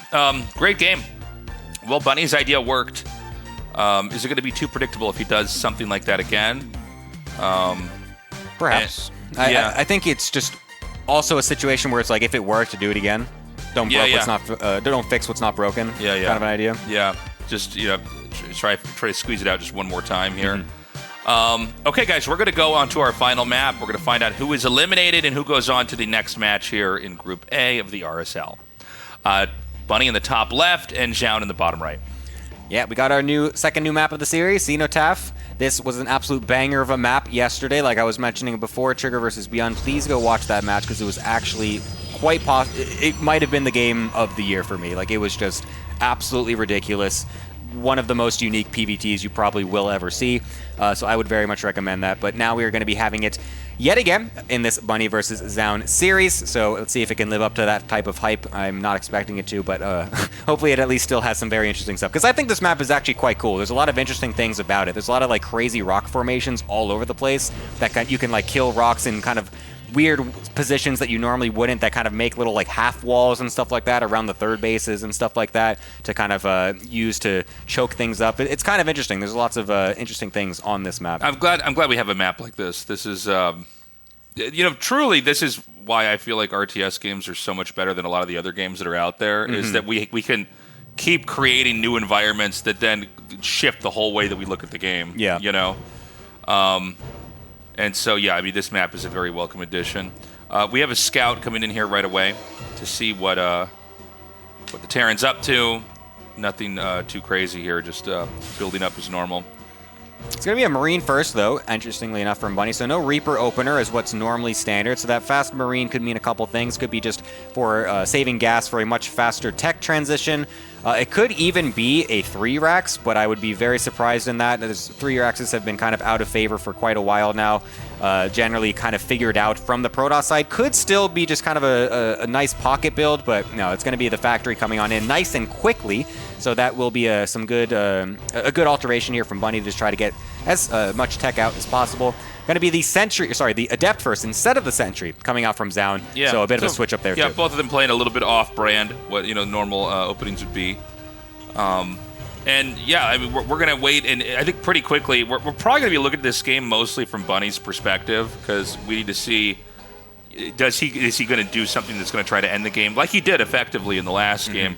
great game. Well, Bunny's idea worked. Is it going to be too predictable if he does something like that again? Perhaps. I think it's just also a situation where it's like, if it worked, to do it again. Don't fix what's not broken. Yeah, yeah. Kind of an idea. Yeah, just try to squeeze it out just one more time here. Okay, guys, we're going to go on to our final map. We're going to find out who is eliminated and who goes on to the next match here in Group A of the RSL. Bunny in the top left and Zoun in the bottom right. Yeah, we got our second new map of the series, Cenotaph. This was an absolute banger of a map yesterday, like I was mentioning before, Trigger versus Beyond. Please go watch that match because it was actually quite it might have been the game of the year for me. Like, it was just absolutely ridiculous. One of the most unique PvTs you probably will ever see. So I would very much recommend that. But now we are going to be having it yet again in this Bunny versus Zoun series. So let's see if it can live up to that type of hype. I'm not expecting it to, but hopefully it at least still has some very interesting stuff. Because I think this map is actually quite cool. There's a lot of interesting things about it. There's a lot of like crazy rock formations all over the place that you can like kill rocks in kind of weird positions that you normally wouldn't, that kind of make little like half walls and stuff like that around the third bases and stuff like that to kind of use to choke things up. It's kind of interesting. There's lots of interesting things on this map. I'm glad we have a map like this. This is truly, this is why I feel like RTS games are so much better than a lot of the other games that are out there, is that we can keep creating new environments that then shift the whole way that we look at the game. Yeah. And so, yeah, I mean, this map is a very welcome addition. We have a scout coming in here right away to see what the Terran's up to. Nothing too crazy here, just building up as normal. It's going to be a Marine first, though, interestingly enough, from Bunny. So no Reaper opener is what's normally standard. So that fast Marine could mean a couple things. Could be just for saving gas for a much faster tech transition. It could even be a 3-Rax, but I would be very surprised in that. 3-Raxes have been kind of out of favor for quite a while now. Generally kind of figured out from the Protoss side. Could still be just kind of a nice pocket build, but no, it's going to be the factory coming on in nice and quickly. So that will be a good alteration here from Bunny to just try to get as much tech out as possible. Going to be the Adept first instead of the Sentry coming out from Zoun. Yeah. So a bit of a switch up there too. Yeah, both of them playing a little bit off-brand, what normal openings would be. And yeah, I mean, we're going to wait, and I think pretty quickly, we're probably going to be looking at this game mostly from Bunny's perspective, because we need to see, is he going to do something that's going to try to end the game, like he did effectively in the last game.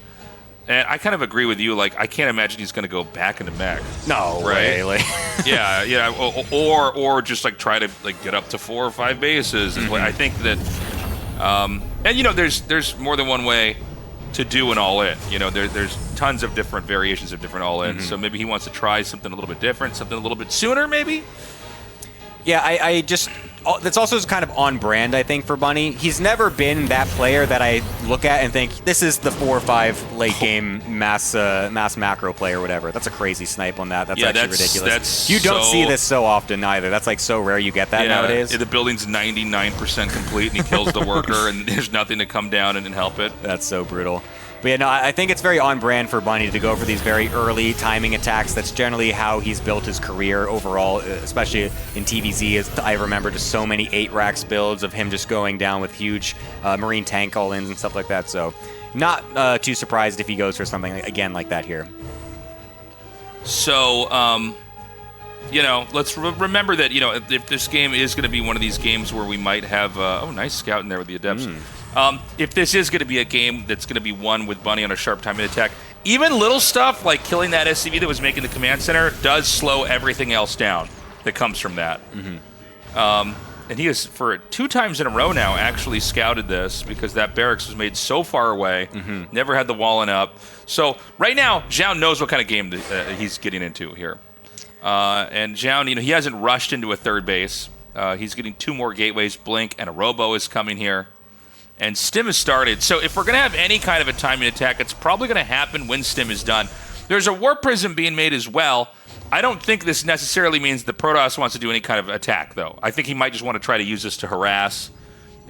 And I kind of agree with you. Like, I can't imagine he's going to go back into mech. No way. Like. yeah, or just like try to like get up to 4 or 5 bases. I think that, and there's more than one way to do an all-in. There's tons of different variations of different all-ins. So maybe he wants to try something a little bit different, something a little bit sooner, maybe. Yeah, I just that's also kind of on brand, I think, for Bunny. He's never been that player that I look at and think, this is the 4 or 5 late game mass macro player or whatever. That's a crazy snipe on that. That's actually ridiculous. You don't see this so often either. That's like so rare you get that nowadays. The building's 99% complete and he kills the worker and there's nothing to come down and help it. That's so brutal. But yeah, no, I think it's very on brand for Bunny to go for these very early timing attacks. That's generally how he's built his career overall, especially in TVZ. I remember just so many 8-Rax builds of him just going down with huge Marine tank all-ins and stuff like that. So not too surprised if he goes for something again like that here. So, let's remember that, if this game is going to be one of these games where we might have, nice scout in there with the Adepts. If this is going to be a game that's going to be won with Bunny on a sharp timing attack, even little stuff like killing that SCV that was making the command center does slow everything else down that comes from that. And he has, for 2 times in a row now, actually scouted this because that barracks was made so far away, never had the walling up. So right now, Zoun knows what kind of game he's getting into here. And Zoun, he hasn't rushed into a third base. He's getting 2 more gateways, Blink, and a Robo is coming here. And Stim has started. So if we're going to have any kind of a timing attack, it's probably going to happen when Stim is done. There's a Warp Prism being made as well. I don't think this necessarily means the Protoss wants to do any kind of attack, though. I think he might just want to try to use this to harass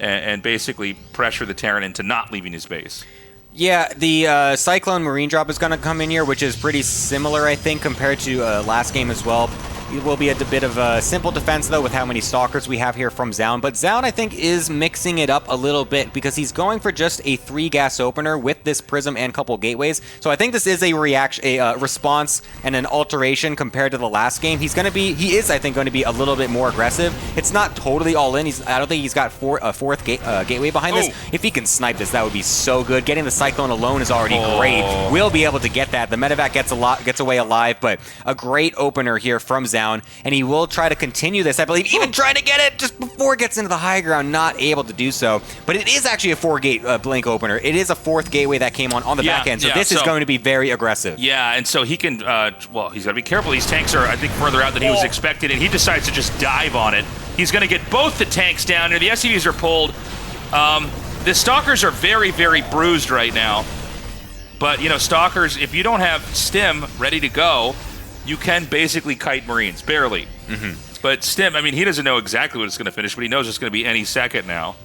and basically pressure the Terran into not leaving his base. Yeah, the Cyclone Marine drop is going to come in here, which is pretty similar, I think, compared to last game as well. It will be a bit of a simple defense, though, with how many Stalkers we have here from Zoun. But Zoun, I think, is mixing it up a little bit because he's going for just a 3-gas opener with this Prism and couple gateways. So I think this is a response and an alteration compared to the last game. He is, I think, going to be a little bit more aggressive. It's not totally all in. I don't think he's got a fourth gateway behind this. If he can snipe this, that would be so good. Getting the Cyclone alone is already great. We'll be able to get that. The medevac gets away alive, but a great opener here from Zoun. And he will try to continue this, I believe, even trying to get it just before it gets into the high ground, not able to do so. But it is actually a 4-gate blink opener. It is a 4th gateway that came on the back end, so this is going to be very aggressive. Yeah, and so he can, well, he's got to be careful. These tanks are, I think, further out than he was expecting, and he decides to just dive on it. He's going to get both the tanks down here. The SCVs are pulled. The Stalkers are very, very bruised right now. But, you know, Stalkers, if you don't have Stim ready to go, you can basically kite Marines, barely. But Stim, I mean, he doesn't know exactly when it's going to finish, but he knows it's going to be any second now.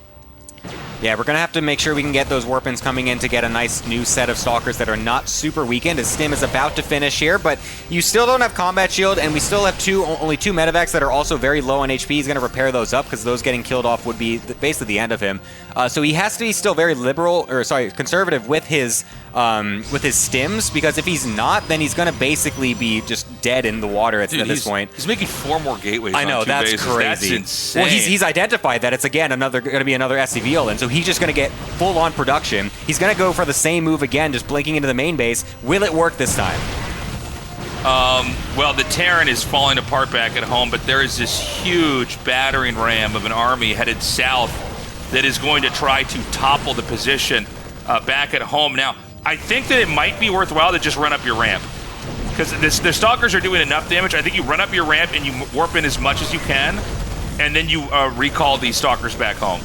Yeah, we're going to have to make sure we can get those Warpins coming in to get a nice new set of Stalkers that are not super weakened, as Stim is about to finish here, but you still don't have Combat Shield, and we still have only 2 medevacs that are also very low on HP. He's going to repair those up, because those getting killed off would be basically the end of him. So he has to be still very conservative with his stims, because if he's not, then he's going to basically be just dead in the water at this point. He's making 4 more gateways. I know, on 2 that's bases. crazy. That's insane. Well, he's identified that it's again going to be another SCV all-in, so he's just going to get full-on production. He's going to go for the same move again, just blinking into the main base. Will it work this time? Well, the Terran is falling apart back at home, but there is this huge battering ram of an army headed south that is going to try to topple the position back at home. Now, I think that it might be worthwhile to just run up your ramp, because the Stalkers are doing enough damage. I think you run up your ramp and you warp in as much as you can, and then you recall these Stalkers back home.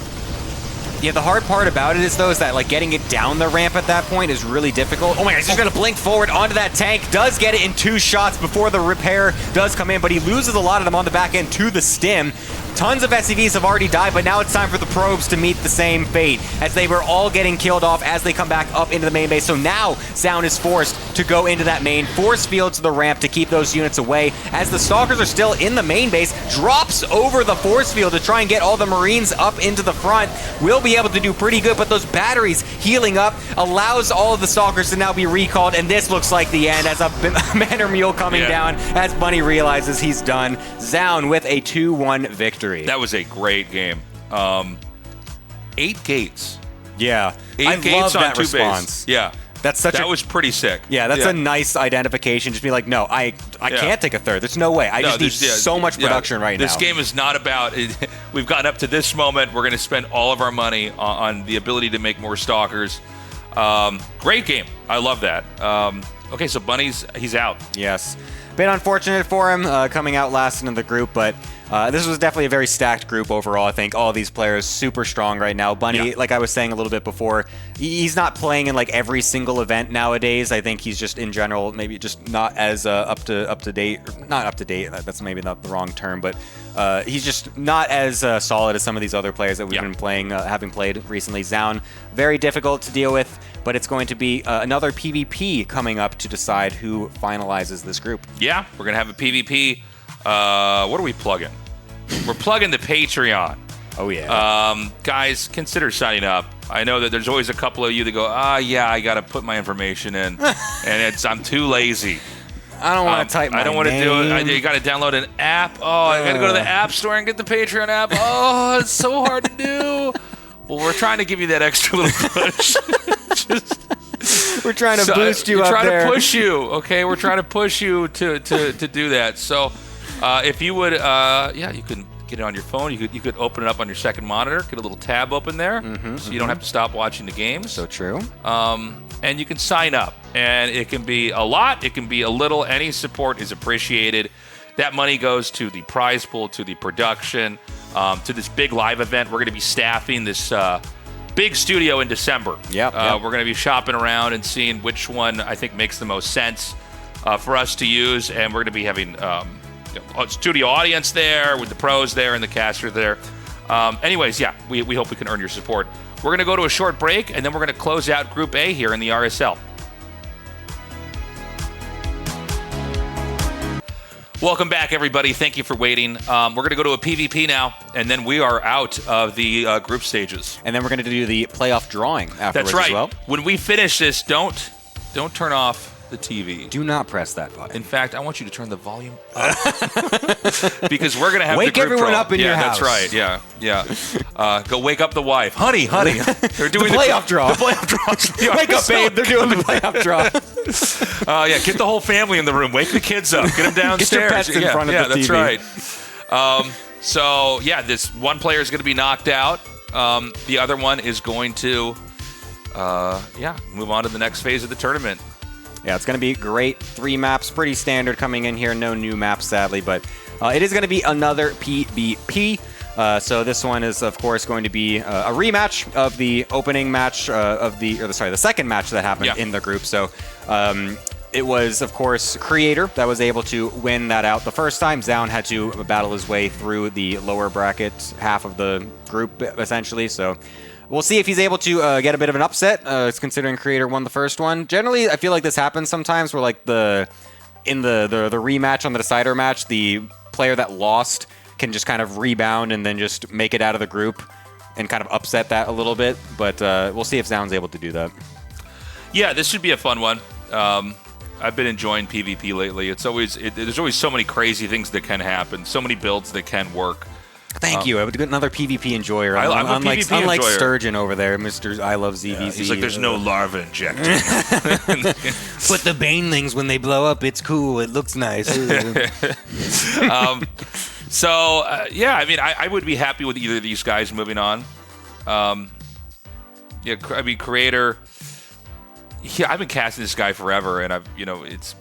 Yeah, the hard part about it is, though, is that like getting it down the ramp at that point is really difficult. Oh my God, he's just going to blink forward onto that tank. Does get it in 2 shots before the repair does come in, but he loses a lot of them on the back end to the Stim. Tons of SCVs have already died, but now it's time for the probes to meet the same fate, as they were all getting killed off as they come back up into the main base. So now Zoun is forced to go into that main, force field to the ramp to keep those units away, as the Stalkers are still in the main base, drops over the force field to try and get all the Marines up into the front. Will be able to do pretty good, but those batteries healing up allows all of the Stalkers to now be recalled, and this looks like the end as a Manor Mule coming down as Bunny realizes he's done. Zoun with a 2-1 victory. That was a great game. 8 gates. Yeah. 8 gates love on that 2 response. bases. Yeah. That was pretty sick. Yeah, that's a nice identification. Just be like, no, I can't take a third. There's no way. I just need so much production right now. This game is not about it. We've gotten up to this moment. We're going to spend all of our money on the ability to make more Stalkers. Great game. I love that. Okay, so he's out. Yes. Bit unfortunate for him coming out last in the group, but this was definitely a very stacked group overall. I think all of these players super strong right now. Bunny, like I was saying a little bit before, he's not playing in like every single event nowadays. I think he's just in general maybe just not as up to date. Not up to date. That's maybe not the wrong term, but he's just not as solid as some of these other players that we've been playing, having played recently. Zoun, very difficult to deal with, but it's going to be another PvP coming up to decide who finalizes this group. Yeah, we're going to have a PvP. What are we plugging? We're plugging the Patreon. Oh, yeah. Guys, consider signing up. I know that there's always a couple of you that go, yeah, I got to put my information in, and I'm too lazy. I don't want to type my name. I don't want to do it. You got to download an app. Oh, I got to go to the App Store and get the Patreon app. Oh, it's so hard to do. Well, we're trying to give you that extra little push. We're trying to boost you up there. We're trying to push you, okay? We're trying to push you to do that. So if you would, you can get it on your phone. You could open it up on your second monitor, get a little tab open there, so you don't have to stop watching the games. So true. And you can sign up. And it can be a lot. It can be a little. Any support is appreciated. That money goes to the prize pool, to the production, to this big live event. We're going to be staffing this big studio in December. Yep. We're going to be shopping around and seeing which one I think makes the most sense for us to use. And we're going to be having a studio audience there with the pros there and the caster there. Anyways, yeah, we hope we can earn your support. We're going to go to a short break, and then we're going to close out Group A here in the RSL. Welcome back, everybody. Thank you for waiting. We're going to go to a PvP now, and then we are out of the group stages. And then we're going to do the playoff drawing afterwards. That's right. As well. When we finish this, don't turn off the TV. Do not press that button. In fact, I want you to turn the volume up because we're going to have wake the group everyone draw. up in your house. That's right. Yeah. Go wake up the wife. Honey. They're doing the playoff draw. The playoff draw. Wake up, babe. They're doing the playoff draw. Get the whole family in the room. Wake the kids up. Get them downstairs. Get your pets in front of the TV. That's right. This one player is going to be knocked out. The other one is going to, move on to the next phase of the tournament. Yeah, it's going to be great. 3 maps, pretty standard coming in here. No new maps, sadly, but it is going to be another PvP. So this one is, of course, going to be a rematch of the opening match the second match that happened in the group. So it was, of course, Creator that was able to win that out the first time. Zoun had to battle his way through the lower bracket half of the group, essentially. So we'll see if he's able to get a bit of an upset. It's considering Creator won the first one. Generally, I feel like this happens sometimes where, like, in the rematch on the decider match, the player that lost can just kind of rebound and then just make it out of the group and kind of upset that a little bit. But we'll see if Zoun's able to do that. Yeah, this should be a fun one. I've been enjoying PvP lately. There's always so many crazy things that can happen, so many builds that can work. Thank you. I would get another PvP enjoyer. I'm a unlike, PvP unlike enjoyer. Sturgeon over there, Mr. I love ZVZ. Yeah, he's like, there's no larva injected. But the banelings, when they blow up, it's cool. It looks nice. I would be happy with either of these guys moving on. Creator. Yeah, I've been casting this guy forever, and it's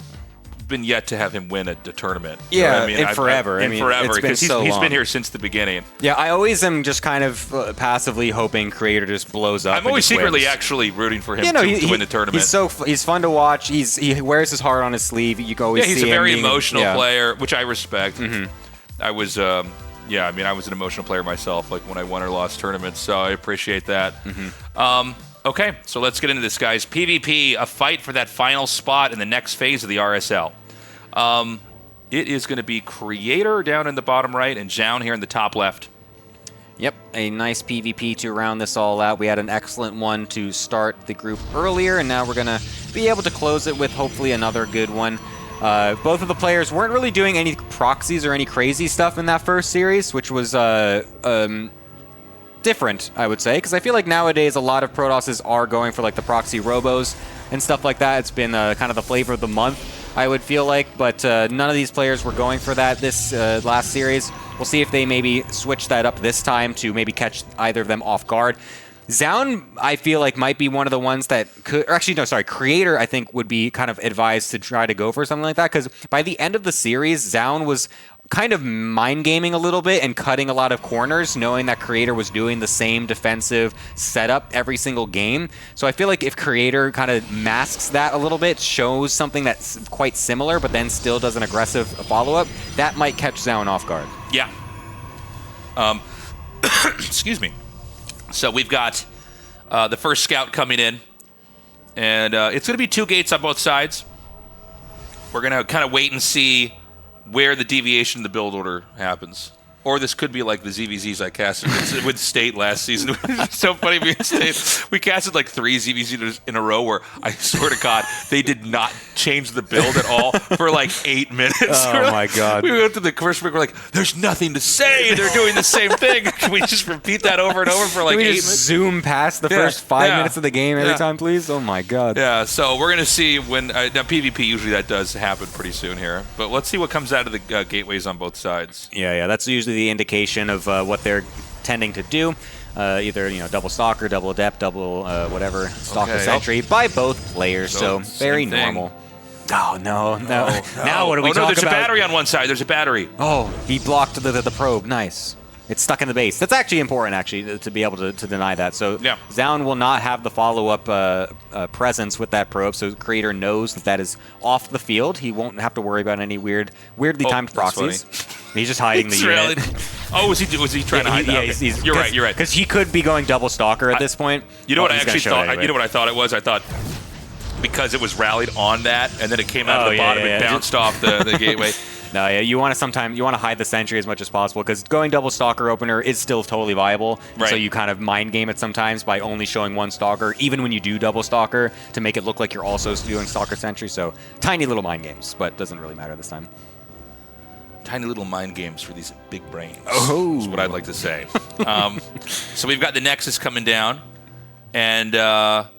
been yet to have him win a tournament. Yeah, forever. Forever, because he's been here since the beginning. Yeah, I always am just kind of passively hoping Creator just blows up. I'm always secretly actually rooting for him to win the tournament. He's fun to watch. He wears his heart on his sleeve. You can always see him. He's a very emotional player, which I respect. Mm-hmm. I was an emotional player myself, like when I won or lost tournaments, so I appreciate that. Mm-hmm. Okay, so let's get into this, guys. PvP, a fight for that final spot in the next phase of the RSL. It is going to be Creator down in the bottom right and Zoun here in the top left. Yep, a nice PvP to round this all out. We had an excellent one to start the group earlier, and now we're going to be able to close it with hopefully another good one. Both of the players weren't really doing any proxies or any crazy stuff in that first series, which was different, I would say, because I feel like nowadays a lot of Protosses are going for like the proxy robos and stuff like that. It's been kind of the flavor of the month, I would feel like, but none of these players were going for that this last series. We'll see if they maybe switch that up this time to maybe catch either of them off guard. Zoun, I feel like, might be one of the ones that could, or actually, no, sorry, Creator, I think, would be kind of advised to try to go for something like that, because by the end of the series, Zoun was kind of mind gaming a little bit and cutting a lot of corners, knowing that Creator was doing the same defensive setup every single game. So I feel like if Creator kind of masks that a little bit, shows something that's quite similar, but then still does an aggressive follow-up, that might catch Zoun off guard. Yeah. Excuse me. So we've got the first scout coming in, and it's going to be 2 gates on both sides. We're going to kind of wait and see where the deviation in the build order happens. Or this could be like the ZVZs I casted with State last season. It's so funny being State. We casted like 3 ZVZs in a row where I swear to God, they did not change the build at all for like 8 minutes. Oh my God. We went to the commercial break, we're like, there's nothing to say. They're doing the same thing. Can we just repeat that over and over for like 8 minutes? Zoom past the first 5 minutes of the game every time, please? Oh my God. Yeah, so we're going to see when, now PvP, usually that does happen pretty soon here. But let's see what comes out of the gateways on both sides. Yeah, that's usually the indication of what they're tending to do. Either double stalker, double adept, double whatever, stalker sentry by both players. So very normal. Oh no! Now what do we talk about? There's a battery on one side. There's a battery. Oh, he blocked the probe. Nice. It's stuck in the base. That's actually important, actually, to be able to deny that. So Zoun will not have the follow-up presence with that probe, so Creator knows that is off the field. He won't have to worry about any weirdly timed proxies. He's just hiding the unit. Oh, was he trying to hide that? Okay. You're right. Because he could be going double stalker at this point. You know what I actually thought? Anyway. You know what I thought it was? I thought because it was rallied on that, and then it came out of the bottom and bounced off the gateway. No, yeah, you want to hide the sentry as much as possible because going double stalker opener is still totally viable. Right. So you kind of mind game it sometimes by only showing one stalker, even when you do double stalker, to make it look like you're also doing stalker sentry. So tiny little mind games, but doesn't really matter this time. Tiny little mind games for these big brains. Oh, is what I'd like to say. So we've got the Nexus coming down, and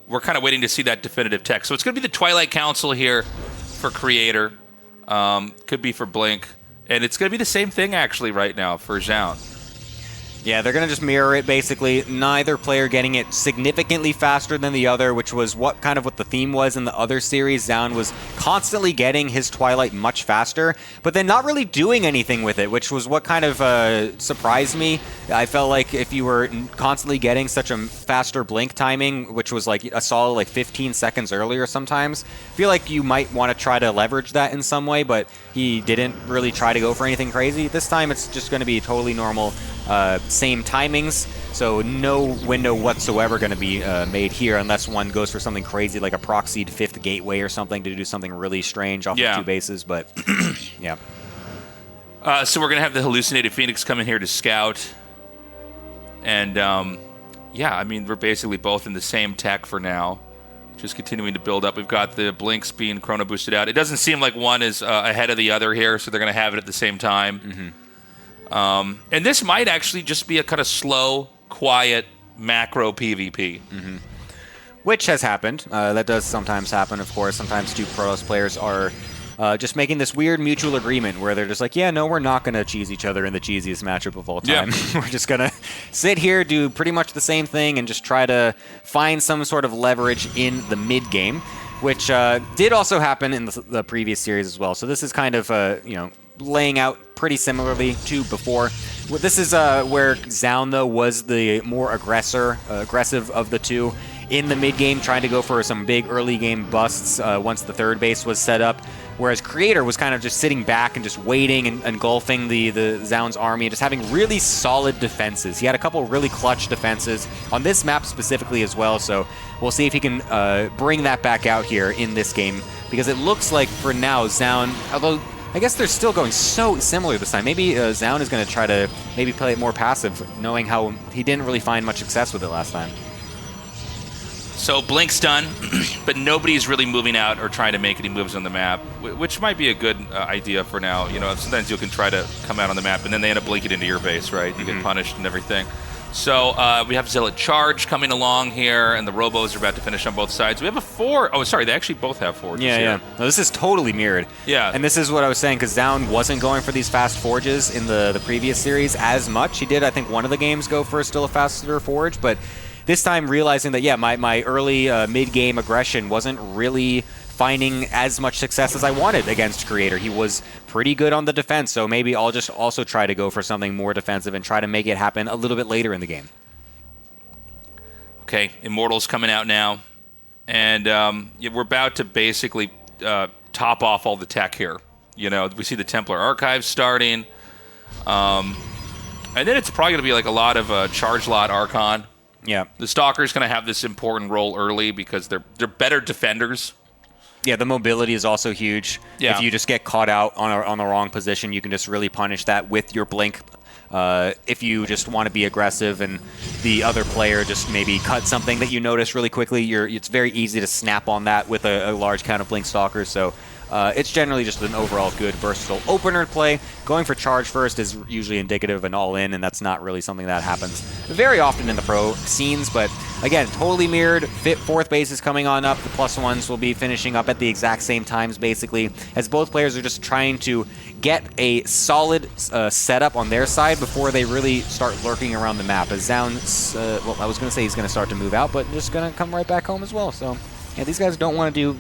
we're kind of waiting to see that definitive tech. So it's going to be the Twilight Council here for Creator. Could be for Blink. And it's going to be the same thing, actually, right now for Zoun. Yeah, they're going to just mirror it, basically. Neither player getting it significantly faster than the other, which was what the theme was in the other series. Zoun was constantly getting his Twilight much faster, but then not really doing anything with it, which was what kind of surprised me. I felt like if you were constantly getting such a faster blink timing, which was like a solid like 15 seconds earlier sometimes, I feel like you might want to try to leverage that in some way, but he didn't really try to go for anything crazy. This time it's just going to be totally normal. Same timings, so no window whatsoever going to be made here unless one goes for something crazy like a proxied 5th gateway or something to do something really strange off of 2 bases, but yeah. So we're going to have the Hallucinated Phoenix come in here to scout, and yeah, I mean, we're basically both in the same tech for now, just continuing to build up. We've got the Blinks being chrono boosted out. It doesn't seem like one is ahead of the other here, so they're going to have it at the same time. Mm-hmm. And this might actually just be a kind of slow, quiet, macro PvP. Mm-hmm. Which has happened. That does sometimes happen, of course. Sometimes 2 Protoss players are just making this weird mutual agreement where they're just like, yeah, no, we're not going to cheese each other in the cheesiest matchup of all time. Yeah. We're just going to sit here, do pretty much the same thing, and just try to find some sort of leverage in the mid-game, which did also happen in the previous series as well. So this is kind of, laying out pretty similarly to before. This is where Zoun, though, was the more aggressive of the 2 in the mid-game, trying to go for some big early-game busts once the 3rd base was set up, whereas Creator was kind of just sitting back and just waiting and engulfing the Zoun's army and just having really solid defenses. He had a couple really clutch defenses on this map specifically as well, so we'll see if he can bring that back out here in this game, because it looks like for now Zoun, although I guess they're still going so similar this time. Maybe Zoun is going to try to maybe play it more passive, knowing how he didn't really find much success with it last time. So Blink's done, but nobody's really moving out or trying to make any moves on the map, which might be a good idea for now. You know, sometimes you can try to come out on the map, and then they end up blinking into your base, right? You get punished and everything. So we have Zealot Charge coming along here, and the Robos are about to finish on both sides. We have a 4. Oh, sorry, they actually both have forges. Yeah. No, this is totally mirrored. Yeah. And this is what I was saying, because Zoun wasn't going for these fast forges in the previous series as much. He did, I think, one of the games go for still a faster forge, but this time realizing that, yeah, my early mid-game aggression wasn't really finding as much success as I wanted against Creator. He was pretty good on the defense, so maybe I'll just also try to go for something more defensive and try to make it happen a little bit later in the game. Okay, Immortal's coming out now, and we're about to basically top off all the tech here. You know, we see the Templar Archives starting, and then it's probably going to be like a lot of Charge Lot Archon. Yeah. The Stalker's going to have this important role early because they're better defenders. Yeah, the mobility is also huge. Yeah. If you just get caught out on the wrong position, you can just really punish that with your blink. If you just want to be aggressive and the other player just maybe cut something that you notice really quickly, it's very easy to snap on that with a large count of blink stalkers. So it's generally just an overall good, versatile opener play. Going for charge first is usually indicative of an all-in, and that's not really something that happens very often in the pro scenes. But again, totally mirrored. 4th base is coming on up. The +1s will be finishing up at the exact same times, basically, as both players are just trying to get a solid setup on their side before they really start lurking around the map. As Zoun's, well, I was going to say he's going to start to move out, but just going to come right back home as well. So, yeah, these guys don't want to do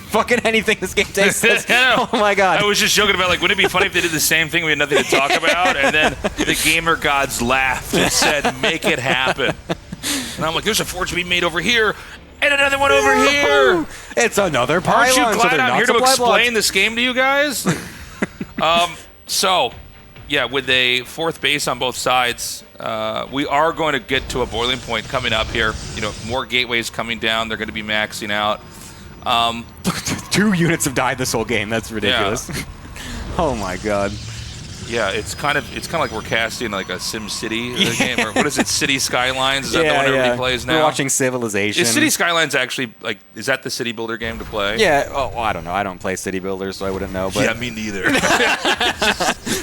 fucking anything this game takes. Oh my god. I was just joking about, like, wouldn't it be funny if they did the same thing, we had nothing to talk about, and then the gamer gods laughed and said, make it happen. And I'm like, there's a forge being made over here, and another one over here. It's another pylon. Aren't you glad I'm here to explain this game to you guys? So, with a 4th base on both sides, we are going to get to a boiling point coming up here. You know, more gateways coming down. They're going to be maxing out. 2 units have died this whole game. That's ridiculous. Yeah. Oh my god. Yeah, it's kind of like we're casting like a Sim City game, or what is it? City Skylines? Is that the one everybody plays now? We're watching Civilization. Is City Skylines actually like? Is that the city builder game to play? Yeah. Oh, well, I don't know. I don't play city builders, so I wouldn't know. But Yeah, me neither.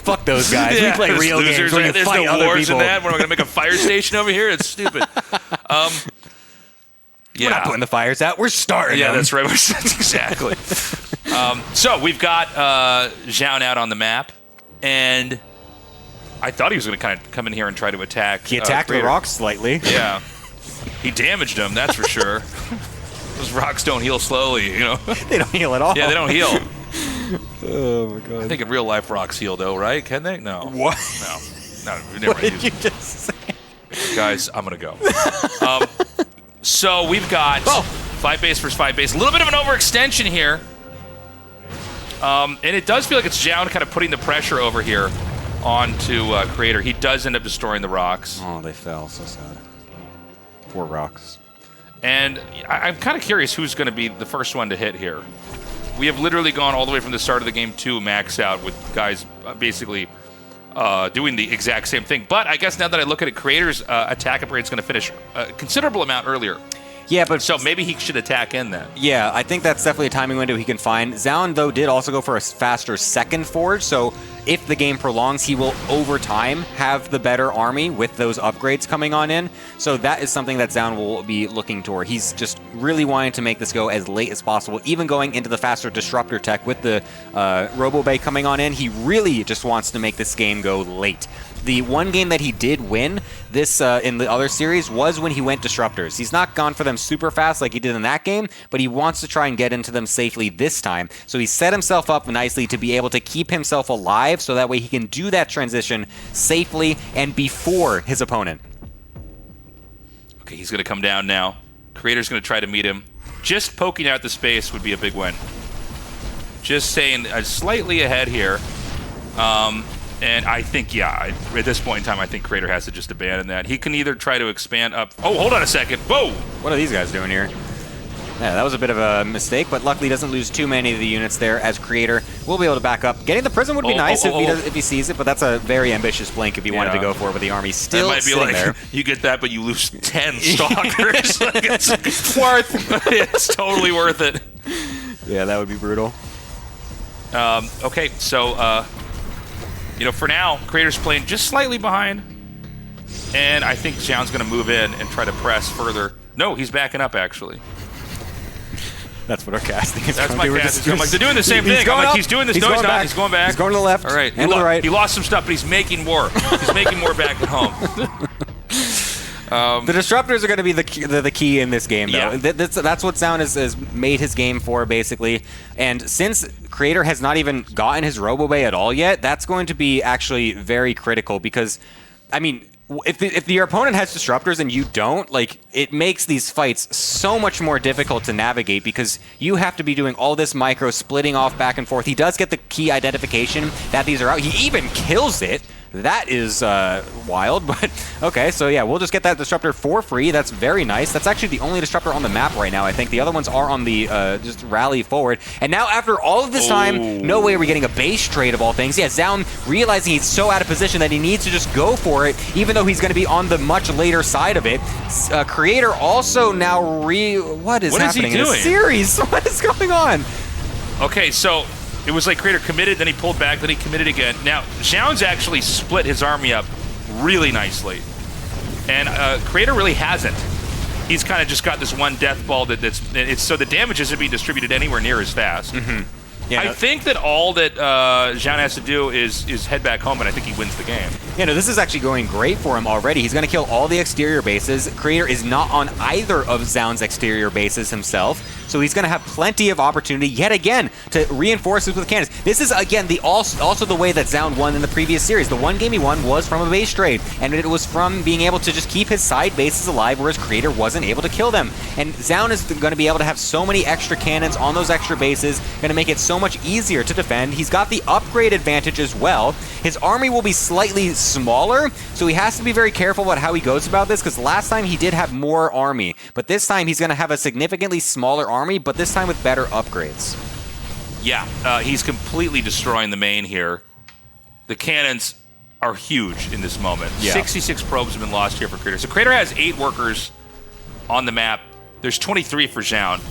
fuck those guys. We play real losers, games where you there's fight no other wars people. in that. We're not gonna make a fire station over here. It's stupid. We're not putting the fires out. We're starting. Yeah, them. that's right. Exactly. So we've got Zoun out on the map, and I thought he was going to kind of come in here and try to attack. He attacked the Creator. rocks slightly. Yeah. He damaged him, that's for sure. Those rocks don't heal slowly, you know? They don't heal at all. Yeah, they don't heal. Oh my god. I think in real life rocks heal, though, right? Can they? No. What? No, we never What did use you it. just say? Guys, I'm going to go. So we've got 5 base versus 5 base. A little bit of an overextension here. And it does feel like it's Zoun kind of putting the pressure over here onto Creator. He does end up destroying the rocks. Oh, they fell. So sad. Poor rocks. And I'm kind of curious who's going to be the first one to hit here. We have literally gone all the way from the start of the game to max out with guys basically doing the exact same thing. But I guess now that I look at it, Creator's attack rate is going to finish a considerable amount earlier. Yeah, but So maybe he should attack in then. yeah, I think that's definitely a timing window he can find. Zoun, though, did also go for a faster second forge, so if the game prolongs, he will, over time, have the better army with those upgrades coming on in. So that is something that Zoun will be looking toward. He's just really wanting to make this go as late as possible, even going into the faster disruptor tech with the Robo Bay coming on in. He really just wants to make this game go late. The one game that he did win this in the other series was when he went disruptors. He's not gone for them super fast like he did in that game, but he wants to try and get into them safely this time. So he set himself up nicely to be able to keep himself alive so that way he can do that transition safely and before his opponent. Okay, he's going to come down now. Creator's going to try to meet him. Just poking out the space would be a big win. Just staying slightly ahead here. And I think, at this point in time, I think Creator has to just abandon that. He can either try to expand up. Oh, hold on a second. Whoa! What are these guys doing here? Yeah, that was a bit of a mistake, but luckily doesn't lose too many of the units there as Creator will be able to back up. Getting the prison would be nice if he sees it, but that's a very ambitious blink if he wanted to go for it, but the army still might be sitting like, there. You get that, but you lose 10 stalkers. Like, it's worth. It's totally worth it. Yeah, that would be brutal. Okay, so for now, Creator's playing just slightly behind, and I think Zoun's going to move in and try to press further. No, he's backing up actually. That's what our casting is. That's my casting. I'm like, they're doing the same thing. I'm like, he's doing this. No, he's not. He's going back. He's going to the left. All right. And to the right. He lost some stuff, but he's making more. He's making more back at home. The disruptors are going to be the key in this game, though. Yeah. That's what Zoun has made his game for, basically. And since Creator has not even gotten his Robo Bay at all yet, that's going to be actually very critical because, I mean, if your opponent has disruptors and you don't, like, it makes these fights so much more difficult to navigate because you have to be doing all this micro splitting off back and forth. He does get the key identification that these are out. He even kills it. That is wild, but okay, so yeah, we'll just get that disruptor for free. That's very nice. That's actually the only disruptor on the map right now, I think. The other ones are on the just rally forward. And now after all of this time, no way are we getting a base trade of all things. Yeah, Zoun realizing he's so out of position that he needs to just go for it, even though he's going to be on the much later side of it. Creator also now what is happening he doing? In this series? What is going on? Okay, so it was like Creator committed, then he pulled back, then he committed again. Now, Zoun's actually split his army up really nicely. And Creator really hasn't. He's kind of just got this one death ball so the damage isn't being distributed anywhere near as fast. Mm-hmm. Yeah, I think that all that Zoun has to do is head back home, and I think he wins the game. Yeah, no, this is actually going great for him already. He's going to kill all the exterior bases. Creator is not on either of Zoun's exterior bases himself, so he's going to have plenty of opportunity yet again to reinforce this with cannons. This is, again, also the way that Zoun won in the previous series. The one game he won was from a base trade, and it was from being able to just keep his side bases alive, whereas Creator wasn't able to kill them. And Zoun is going to be able to have so many extra cannons on those extra bases, going to make it so much easier to defend. He's got the upgrade advantage as well. His army will be slightly smaller, so he has to be very careful about how he goes about this, because last time he did have more army, but this time he's going to have a significantly smaller army, but this time with better upgrades. Yeah, he's completely destroying the main here. The cannons are huge in this moment. Yeah. 66 probes have been lost here for Crater. So Crater has 8 workers on the map. There's 23 for Zoun.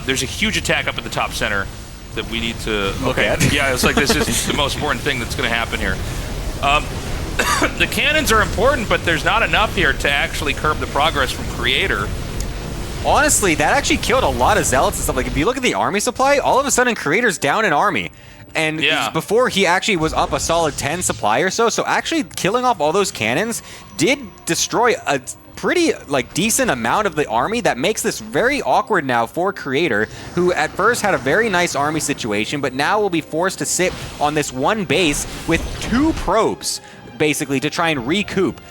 There's a huge attack up at the top center that we need to look at. Yeah, it's like this is the most important thing that's going to happen here. The cannons are important, but there's not enough here to actually curb the progress from Creator. Honestly, that actually killed a lot of Zealots and stuff. Like, if you look at the army supply, all of a sudden Creator's down an army. And before, he actually was up a solid 10 supply or so. So actually killing off all those cannons did destroy a pretty decent amount of the army. That makes this very awkward now for Creator, who at first had a very nice army situation, but now will be forced to sit on this one base with 2 probes, basically, to try and recoup.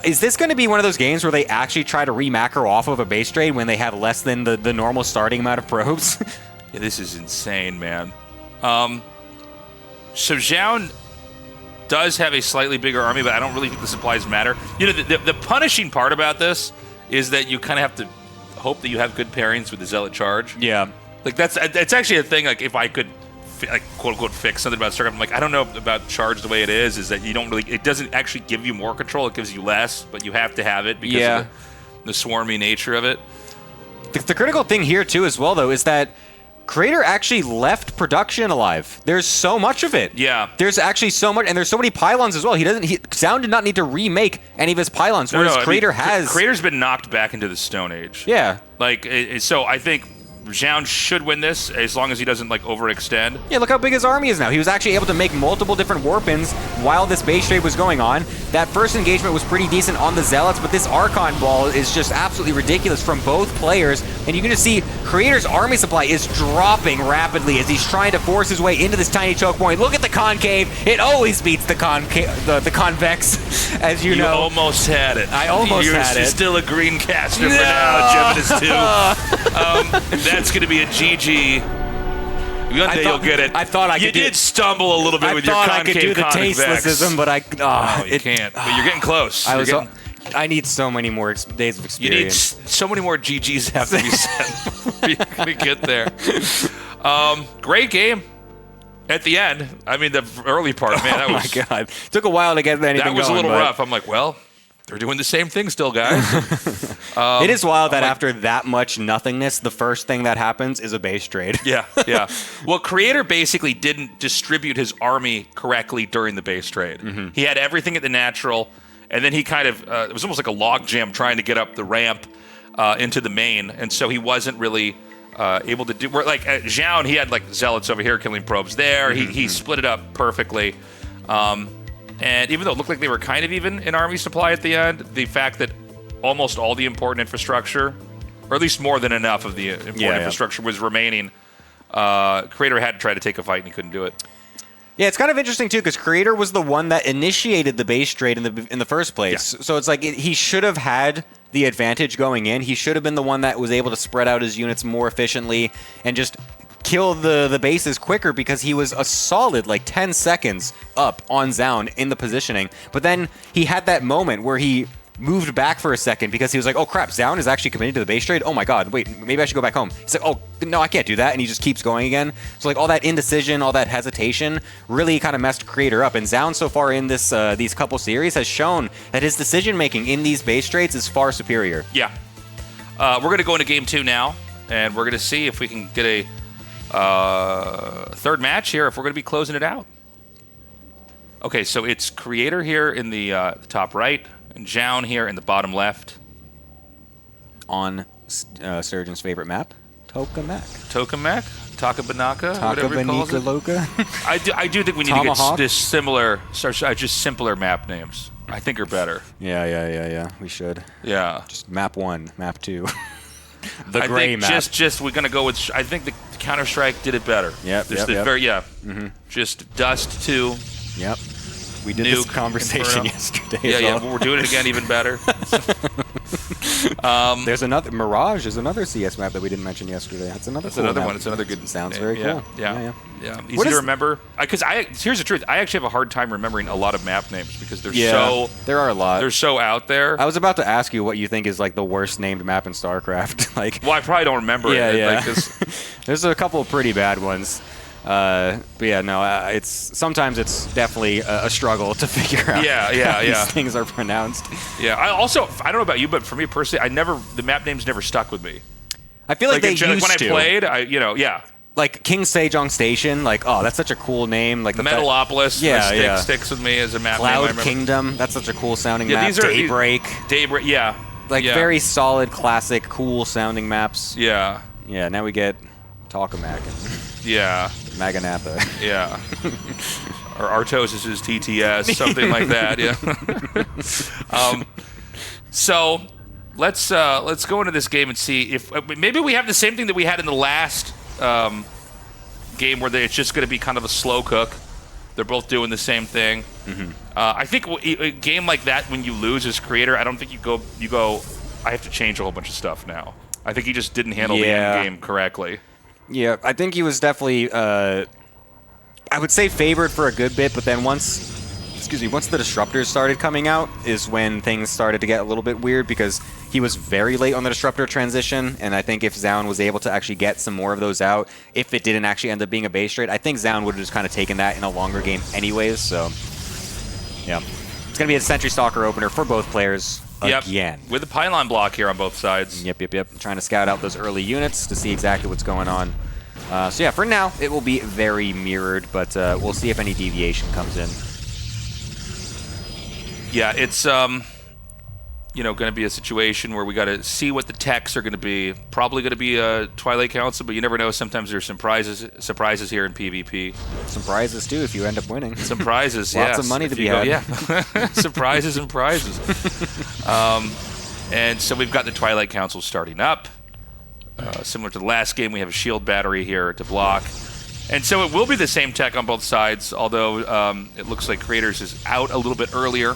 Is this going to be one of those games where they actually try to re-macro off of a base trade when they have less than the normal starting amount of probes? Yeah, this is insane, man. So Zoun does have a slightly bigger army, but I don't really think the supplies matter. You know, the punishing part about this is that you kind of have to hope that you have good pairings with the Zealot charge. Yeah. Like, it's actually a thing. Like, if I could, quote unquote, fix something about StarCraft, I'm like, I don't know about charge the way it is that you don't really, it doesn't actually give you more control. It gives you less, but you have to have it because of the swarmy nature of it. The critical thing here, too, as well, though, is that Creator actually left production alive. There's so much of it. Yeah. There's actually so much, and there's so many pylons as well. Zoun did not need to remake any of his pylons, whereas Creator has. Creator's been knocked back into the Stone Age. Yeah. Like, so I think Zoun should win this as long as he doesn't overextend. Yeah, look how big his army is now. He was actually able to make multiple different warp-ins while this base trade was going on. That first engagement was pretty decent on the Zealots, but this Archon ball is just absolutely ridiculous from both players. And you can just see Creator's army supply is dropping rapidly as he's trying to force his way into this tiny choke point. Look at the concave. It always beats the convex, as you know. You almost had it. I almost had it. You're still a green caster for now, Geminus 2. That's going to be a GG. One day you'll get it. I thought I could. You did stumble a little bit with your concave. I could do the tastelessism, but you can't. But you're getting close. I need so many more days of experience. You need so many more GGs have to be said before you're going to get there. Great game. At the end, I mean, the early part, man, that was... Oh, my God. Took a while to get anything going. That was a little rough. I'm like, well... They're doing the same thing still, guys. It is wild that after that much nothingness, the first thing that happens is a base trade. Yeah. Well, Creator basically didn't distribute his army correctly during the base trade. Mm-hmm. He had everything at the natural, and then he kind of... it was almost like a log jam trying to get up the ramp into the main, and so he wasn't really able to do... Zoun, he had Zealots over here killing probes there. Mm-hmm. He split it up perfectly. And even though it looked like they were kind of even in army supply at the end, the fact that almost all the important infrastructure, or at least more than enough of the important infrastructure was remaining, Creator had to try to take a fight and he couldn't do it. Yeah, it's kind of interesting, too, because Creator was the one that initiated the base trade in the first place. Yeah. So it's like he should have had the advantage going in. He should have been the one that was able to spread out his units more efficiently and just kill the bases quicker, because he was a solid 10 seconds up on Zoun in the positioning. But then he had that moment where he moved back for a second because he was like, oh crap, Zoun is actually committed to the base trade. Oh my god, wait, maybe I should go back home. He's like, oh no, I can't do that, and he just keeps going again. So all that indecision, all that hesitation really kind of messed Creator up. And Zoun so far in this these couple series has shown that his decision making in these base trades is far superior. Yeah. We're going to go into game 2 now, and we're going to see if we can get a third match here, if we're going to be closing it out. Okay, so it's Creator here in the top right, and Zoun here in the bottom left. On Surgeon's favorite map, Tokamak. Takabanaka, whatever he calls it. Loka. I do think we need to get just simpler map names. I think are better. Yeah. We should. Yeah. Just map 1, map 2. I think map. Just we're gonna go with. I think the Counter-Strike did it better. Yep. Just Dust 2. Yep. We did this conversation yesterday. Yeah. We're doing it again, even better. There's another Mirage. Is another CS map that we didn't mention yesterday. That's another one. It's another good. Sounds very cool. Yeah. Easy to remember. Because here's the truth. I actually have a hard time remembering a lot of map names because there are a lot. They're so out there. I was about to ask you what you think is like the worst named map in StarCraft. Well, I probably don't remember it. Yeah. There's a couple of pretty bad ones. But yeah, no, sometimes it's definitely a struggle to figure out how these things are pronounced. Yeah, I don't know about you, but for me personally, the map names never stuck with me. I feel like they used to. When I played, like King Sejong Station, that's such a cool name. Like the Metalopolis, sticks with me as a map name. Cloud Kingdom, that's such a cool sounding map. Daybreak, very solid, classic, cool sounding maps. Yeah. Yeah. Now we get Talkamack. Yeah. Maganatha. Yeah. Or Artos is his TTS, something like that. Yeah. So let's go into this game and see if maybe we have the same thing that we had in the last game where it's just going to be kind of a slow cook. They're both doing the same thing. Mm-hmm. I think a game like that, when you lose as creator, I don't think you go. I have to change a whole bunch of stuff now. I think he just didn't handle the end game correctly. Yeah, I think he was definitely, I would say favored for a good bit, but then once the disruptors started coming out is when things started to get a little bit weird because he was very late on the disruptor transition, and I think if Zoun was able to actually get some more of those out, if it didn't actually end up being a base trade, I think Zoun would have just kind of taken that in a longer game anyways, so yeah. It's going to be a Sentry Stalker opener for both players. Again. With the pylon block here on both sides. Yep. Trying to scout out those early units to see exactly what's going on. So yeah, for now, it will be very mirrored, but we'll see if any deviation comes in. Yeah, it's going to be a situation where we got to see what the techs are going to be. Probably going to be a Twilight Council, but you never know. Sometimes there's some surprises here in PvP. Some prizes, too, if you end up winning. Some prizes, yes. Lots of money to be had. Yeah, surprises and prizes. And so we've got the Twilight Council starting up. Similar to the last game, we have a shield battery here to block. And so it will be the same tech on both sides, although it looks like Creators is out a little bit earlier.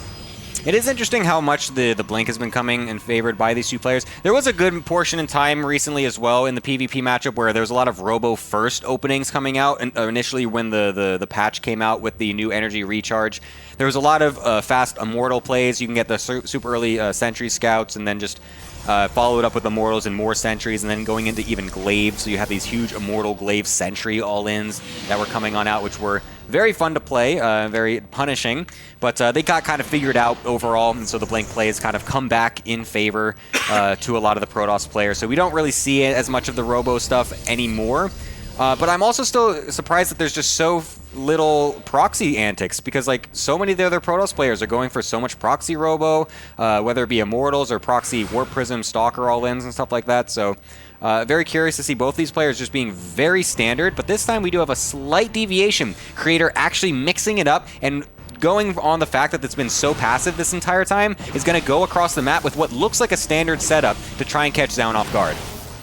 It is interesting how much the Blink has been coming and favored by these two players. There was a good portion in time recently as well in the PvP matchup where there was a lot of Robo first openings coming out. And initially when the patch came out with the new energy recharge, there was a lot of fast Immortal plays. You can get the super early Sentry Scouts and then just follow it up with Immortals and more Sentries, and then going into even Glaive. So you have these huge Immortal Glaive Sentry all-ins that were coming on out, which were very fun to play, very punishing. But they got kind of figured out overall, and so the Blink play has kind of come back in favor to a lot of the Protoss players. So we don't really see as much of the Robo stuff anymore. But I'm also still surprised that there's just so little proxy antics, because like so many of the other Protoss players are going for so much proxy Robo, whether it be Immortals or proxy Warp Prism, Stalker all-ins and stuff like that. So very curious to see both these players just being very standard, but this time we do have a slight deviation. Creator actually mixing it up and going on the fact that it's been so passive this entire time is going to go across the map with what looks like a standard setup to try and catch Zoun off guard.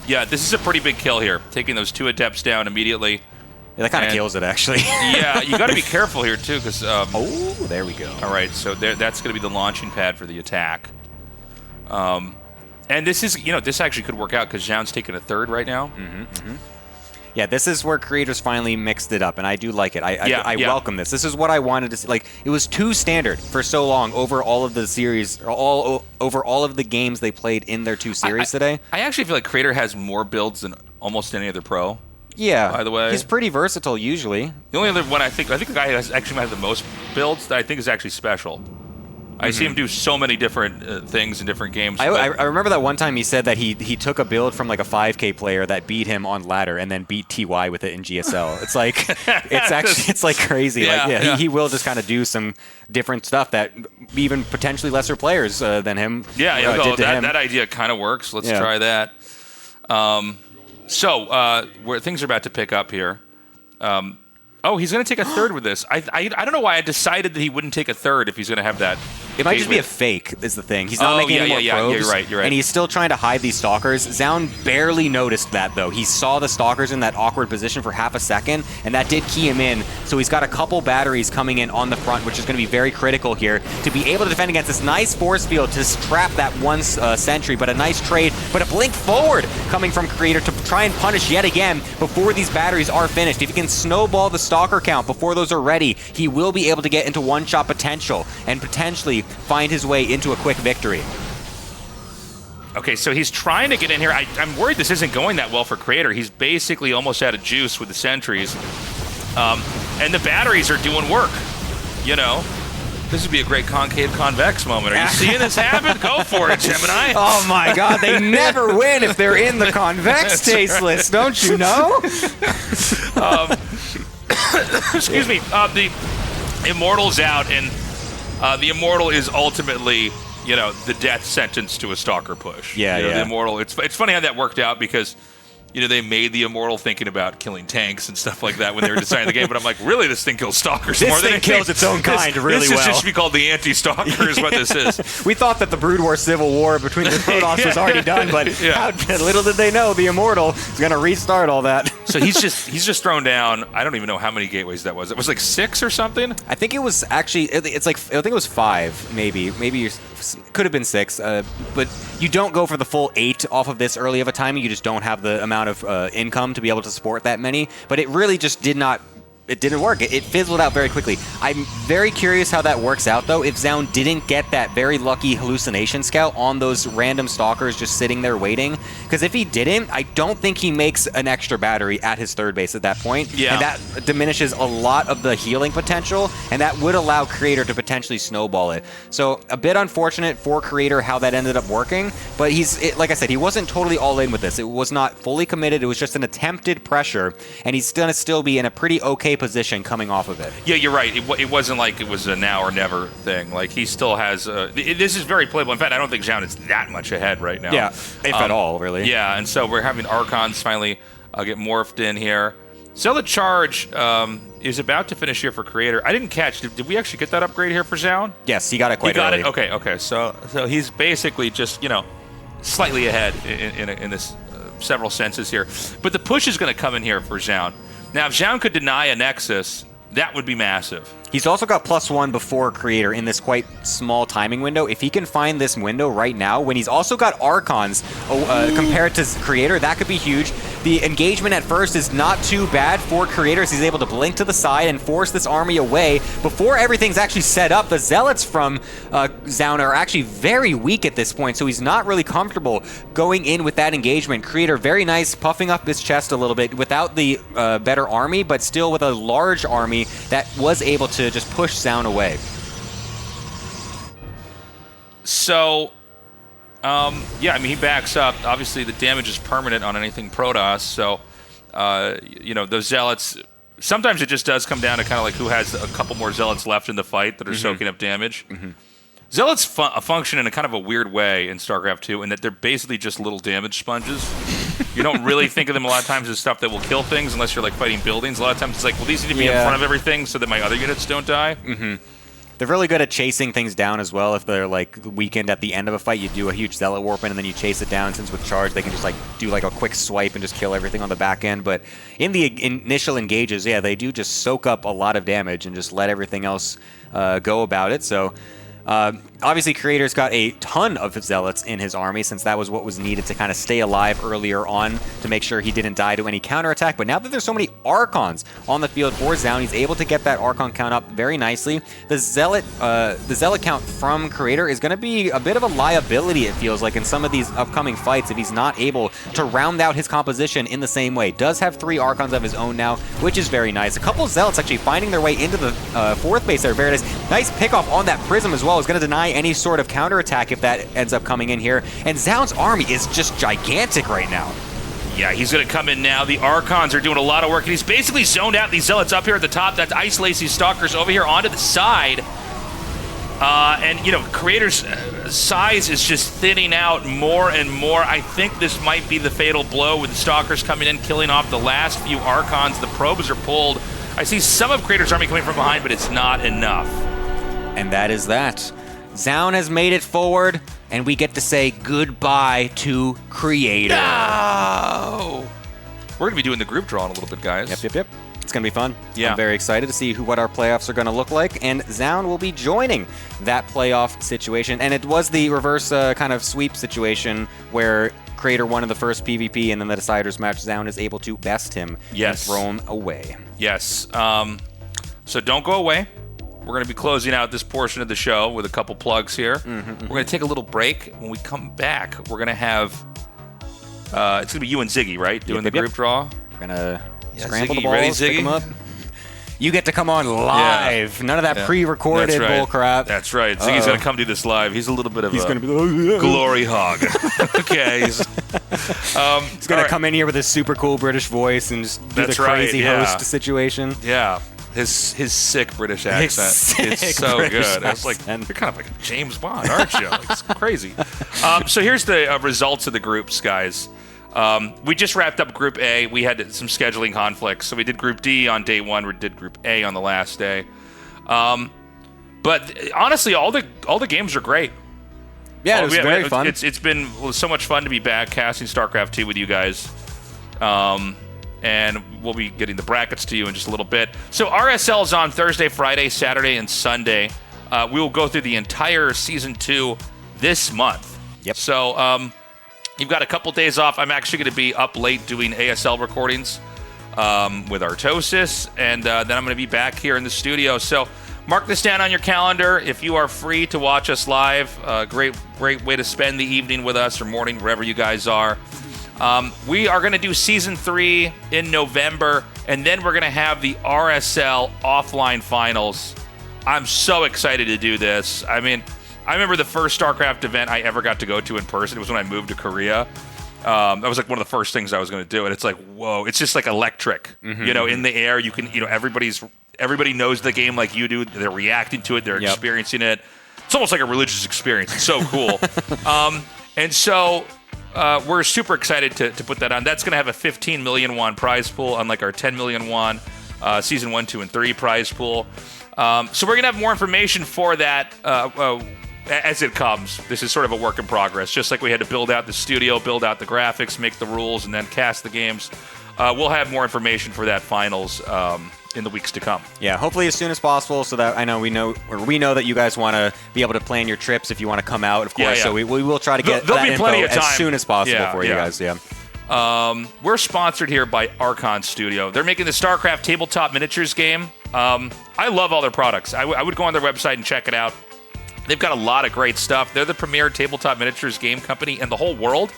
Yeah, this is a pretty big kill here, taking those two Adepts down immediately. Yeah, that kind of kills it, actually. Yeah, you got to be careful here, too, because... oh, there we go. All right, so that's going to be the launching pad for the attack. And this is, this actually could work out, because Zoun's taking a third right now. Mm-hmm, mm-hmm. Yeah, this is where Creators finally mixed it up, and I do like it. I welcome this. This is what I wanted to see. Like, it was too standard for so long over all of the series, over all of the games they played in their two series today. I actually feel like Creator has more builds than almost any other pro. Yeah, by the way, he's pretty versatile usually. The only other one I think the guy who has actually had the most builds that I think is actually Special. I see him do so many different things in different games. I remember that one time he said that he took a build from like a 5K player that beat him on ladder and then beat TY with it in GSL. It's like it's like crazy. Yeah, he will just kind of do some different stuff that even potentially lesser players than him. Yeah, did to him. That idea kind of works. Let's try that. So, where things are about to pick up here. Oh, he's going to take a third with this. I don't know why I decided that he wouldn't take a third if he's going to have that. It might just be a fake, is the thing. He's not making any more probes. You're right. And he's still trying to hide these stalkers. Zoun barely noticed that, though. He saw the stalkers in that awkward position for half a second, and that did key him in. So he's got a couple batteries coming in on the front, which is going to be very critical here to be able to defend against this nice force field to trap that one sentry, but a nice trade, but a blink forward coming from Creator to try and punish yet again before these batteries are finished. If he can snowball the stalker count before those are ready, he will be able to get into one-shot potential and potentially find his way into a quick victory. Okay, so he's trying to get in here. I'm worried this isn't going that well for Creator. He's basically almost out of juice with the sentries. And the batteries are doing work. You know, this would be a great concave convex moment. Are you seeing this happen? Go for it, Gemini. Oh my god, they never win if they're in the convex tasteless, don't you know? Excuse me. The Immortal's out, and the Immortal is ultimately, you know, the death sentence to a Stalker push. Yeah, you know, the Immortal. It's funny how that worked out because, you know, they made the Immortal thinking about killing tanks and stuff like that when they were designing the game. But I'm like, really, this thing kills Stalkers more than it kills its own kind really this well. This just be called the anti-Stalker is what this is. We thought that the Brood War Civil War between the Protoss was already done, but how little did they know the Immortal is going to restart all that. So he's just thrown down. I don't even know how many gateways that was. It was like 6 or something. I think it was actually. It's like I think it was 5, maybe. Maybe could have been 6. But you don't go for the full 8 off of this early of a timing. You just don't have the amount of income to be able to support that many. But it really just did not. It didn't work. It fizzled out very quickly. I'm very curious how that works out, though, if Zoun didn't get that very lucky hallucination scout on those random stalkers just sitting there waiting. Because if he didn't, I don't think he makes an extra battery at his third base at that point. Yeah. And that diminishes a lot of the healing potential, and that would allow Creator to potentially snowball it. So a bit unfortunate for Creator how that ended up working, but like I said, he wasn't totally all in with this. It was not fully committed. It was just an attempted pressure, and he's going to still be in a pretty okay position coming off of it. Yeah, you're right. It wasn't like it was a now or never thing. Like, he still has... this is very playable. In fact, I don't think Zoun is that much ahead right now. Yeah, if at all, really. Yeah, and so we're having Archons finally get morphed in here. Zealot Charge is about to finish here for Creator. I didn't catch... Did we actually get that upgrade here for Zoun? Yes, he got it quite early. He got it? Okay. So he's basically just, you know, slightly ahead in this several senses here. But the push is going to come in here for Zoun. Now, if Zoun could deny a Nexus, that would be massive. He's also got +1 before Creator in this quite small timing window. If he can find this window right now, when he's also got Archons compared to Creator, that could be huge. The engagement at first is not too bad for Creator, as he's able to blink to the side and force this army away. Before everything's actually set up, the Zealots from Zoun are actually very weak at this point, so he's not really comfortable going in with that engagement. Creator, very nice, puffing up his chest a little bit without the better army, but still with a large army that was able to just push Zoun away. So, yeah, I mean, he backs up. Obviously, the damage is permanent on anything Protoss, so, you know, those Zealots... Sometimes it just does come down to kind of like who has a couple more Zealots left in the fight that are soaking up damage. Zealots function in a kind of a weird way in StarCraft II in that they're basically just little damage sponges. You don't really think of them a lot of times as stuff that will kill things unless you're like fighting buildings. A lot of times it's like, well, these need to be in front of everything so that my other units don't die. They're really good at chasing things down as well. If they're like weakened at the end of a fight, you do a huge Zealot warp in and then you chase it down. Since with Charge, they can just like do like a quick swipe and just kill everything on the back end. But in the initial engages, yeah, they do just soak up a lot of damage and just let everything else go about it. So obviously, Creator's got a ton of Zealots in his army, since that was what was needed to kind of stay alive earlier on to make sure he didn't die to any counterattack. But now that there's so many Archons on the field for Zoun, he's able to get that Archon count up very nicely. The Zealot count from Creator is going to be a bit of a liability, it feels like, in some of these upcoming fights if he's not able to round out his composition in the same way. Does have 3 Archons of his own now, which is very nice. A couple of Zealots actually finding their way into the 4th base there. Very nice. Nice pickoff on that Prism as well. Is going to deny any sort of counterattack if that ends up coming in here. And Zoun's army is just gigantic right now. Yeah, he's going to come in now. The Archons are doing a lot of work, and he's basically zoned out these Zealots up here at the top. That isolates these Stalkers over here onto the side. And, you know, Creator's size is just thinning out more and more. I think this might be the fatal blow with the Stalkers coming in, killing off the last few Archons. The probes are pulled. I see some of Creator's army coming from behind, but it's not enough. And that is that. Zoun has made it forward, and we get to say goodbye to Creator. No! We're going to be doing the group draw in a little bit, guys. Yep. It's going to be fun. Yeah. I'm very excited to see what our playoffs are going to look like, and Zoun will be joining that playoff situation. And it was the reverse kind of sweep situation where Creator won in the first PvP, and then the Deciders match, Zoun is able to best him and throw him away. Yes. So don't go away. We're going to be closing out this portion of the show with a couple plugs here. We're going to take a little break. When we come back, we're going to have... it's going to be you and Ziggy, right? Doing the group draw? We're going to scramble Ziggy, the balls, ready, pick Ziggy? them up. You get to come on live. None of that pre-recorded That's right. bull crap. That's right. Ziggy's going to come do this live. He's a little bit of He's a going to be the glory hog. Okay. He's going to come in here with his super cool British voice and just do the crazy host situation. Yeah. His sick British accent. It's so British good. It's like, accent. you're kind of like James Bond, aren't you? Like, it's crazy. So here's the results of the groups, guys. We just wrapped up Group A. We had some scheduling conflicts. So we did Group D on day one. We did Group A on the last day. But honestly, all the games are great. Yeah, it was very fun. It's been so much fun to be back casting StarCraft II with you guys. And we'll be getting the brackets to you in just a little bit. So RSL is on Thursday, Friday, Saturday, and Sunday. We will go through the entire Season 2 this month. Yep. So you've got a couple days off. I'm actually going to be up late doing ASL recordings with Artosis, and then I'm going to be back here in the studio. So mark this down on your calendar. If you are free to watch us live, great way to spend the evening with us or morning, wherever you guys are. We are going to do Season 3 in November, and then we're going to have the RSL offline finals. I'm so excited to do this. I mean, I remember the first StarCraft event I ever got to go to in person. It was when I moved to Korea. That was like one of the first things I was going to do, and it's like, whoa, it's just like electric. You know, in the air, you can, everybody knows the game like you do. They're reacting to it. They're experiencing it. It's almost like a religious experience. It's so cool. And so... we're super excited to put that on. That's going to have a 15 million won prize pool, unlike our 10 million won Season 1, 2, and 3 prize pool. So we're going to have more information for that as it comes. This is sort of a work in progress. Just like we had to build out the studio, build out the graphics, make the rules, and then cast the games. We'll have more information for that finals in the weeks to come. Yeah, hopefully as soon as possible, so that we know that you guys want to be able to plan your trips if you want to come out, of course. So we will try to get There'll that be info plenty of time. as soon as possible for you guys. We're sponsored here by Archon Studio. They're making the StarCraft tabletop miniatures game. I love all their products. I would go on their website and check it out. They've got a lot of great stuff. They're the premier tabletop miniatures game company in the whole world.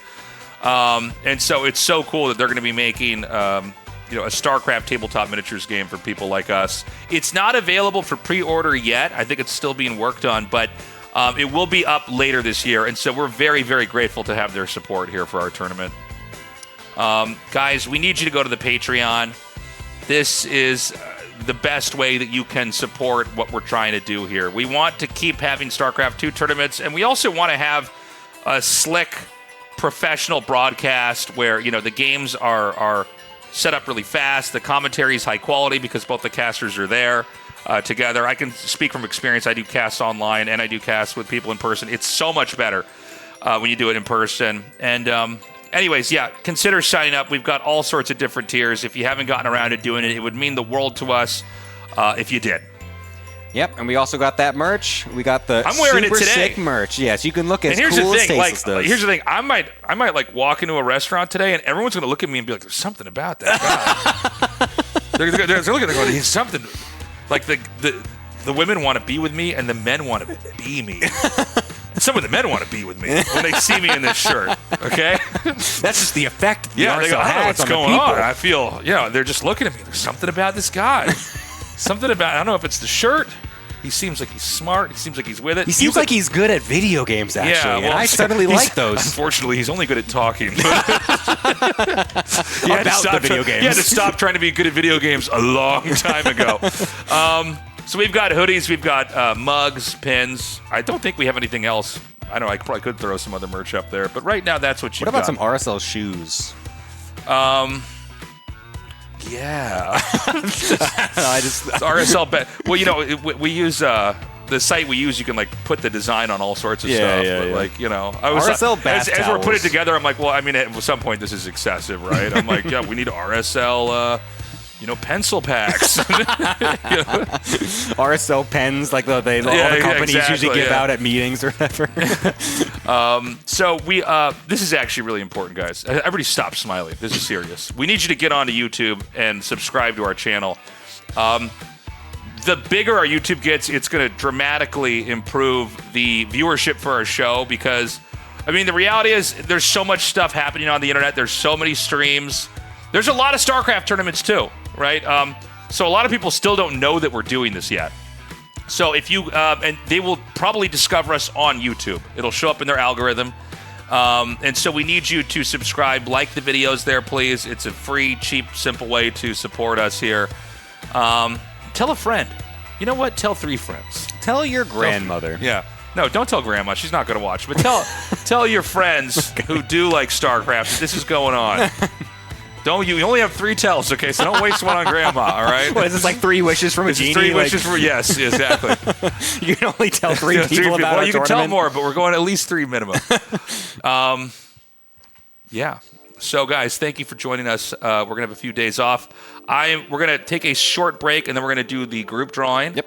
And so it's so cool that they're going to be making a StarCraft tabletop miniatures game for people like us. It's not available for pre-order yet. I think it's still being worked on, but it will be up later this year. And so we're very, very grateful to have their support here for our tournament. Guys, we need you to go to the Patreon. This is the best way that you can support what we're trying to do here. We want to keep having StarCraft II tournaments, and we also want to have a slick, professional broadcast where, the games are set up really fast. The commentary is high quality because both the casters are there together. I can speak from experience. I do casts online and I do casts with people in person. It's so much better when you do it in person. And anyways, consider signing up. We've got all sorts of different tiers. If you haven't gotten around to doing it, it would mean the world to us if you did. Yep, and we also got that merch. We got the I'm wearing super it today. sick merch. Yes, you can look as And here's cool the as thing, Tasteless does. here's the thing. I might like walk into a restaurant today, and everyone's going to look at me and be like, "There's something about that guy." they're looking at it going, "He's something." Like the women want to be with me, and the men want to be me. Some of the men want to be with me when they see me in this shirt. Okay, that's just the effect. They go, I don't know what's going on. I feel, they're just looking at me. There's something about this guy. Something about, I don't know if it's the shirt. He seems like he's smart. He seems like he's with it. He seems like he's good at video games, actually. And I certainly like those. Unfortunately, he's only good at talking. He about the video games. He had to stop trying to be good at video games a long time ago. So we've got hoodies. We've got mugs, pins. I don't think we have anything else I know I probably could throw some other merch up there, but right now that's what you. What about some RSL shoes? Yeah. I just It's RSL bet. Well, you know, we use the site we use. You can like put the design on all sorts of stuff. Yeah, but yeah. like, you know, I was RSL bath as we're putting it towels. together, I'm like, well, I mean, at some point this is excessive, right? I'm like, yeah, we need RSL. Pencil packs. RSL pens, like all the companies usually give out at meetings or whatever. So this is actually really important, guys. Everybody stop smiling. This is serious. We need you to get onto YouTube and subscribe to our channel. The bigger our YouTube gets, it's going to dramatically improve the viewership for our show because, I mean, the reality is there's so much stuff happening on the internet. There's so many streams. There's a lot of StarCraft tournaments too, right? So a lot of people still don't know that we're doing this yet. So if you, and they will probably discover us on YouTube. It'll show up in their algorithm. And so we need you to subscribe, like the videos there, please. It's a free, cheap, simple way to support us here. Tell a friend. You know what? Tell 3 friends. Tell your grandmother. Yeah. No, don't tell Grandma. She's not going to watch. But tell your friends who do like StarCraft that this is going on. You only have 3 tells, okay? So don't waste one on Grandma, all right? What is this, like 3 wishes from a genie? 3 wishes for, yes, exactly. You can only tell 3 people about well, a you can tell tournament. more, but we're going at least 3 minimum. Yeah. So, guys, thank you for joining us. We're going to have a few days off. We're going to take a short break, and then we're going to do the group drawing. Yep.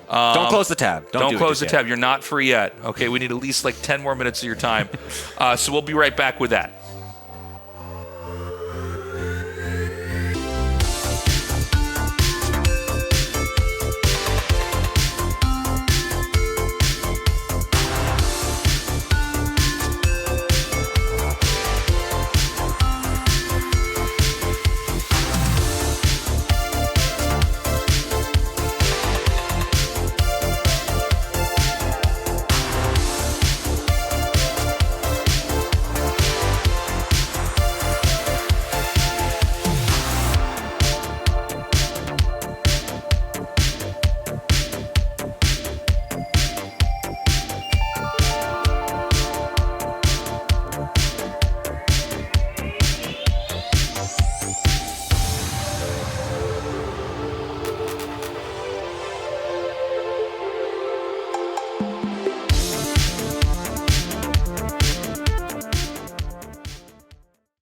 Don't close the tab. Don't close the tab. You're not free yet. Okay, we need at least like 10 more minutes of your time. So we'll be right back with that.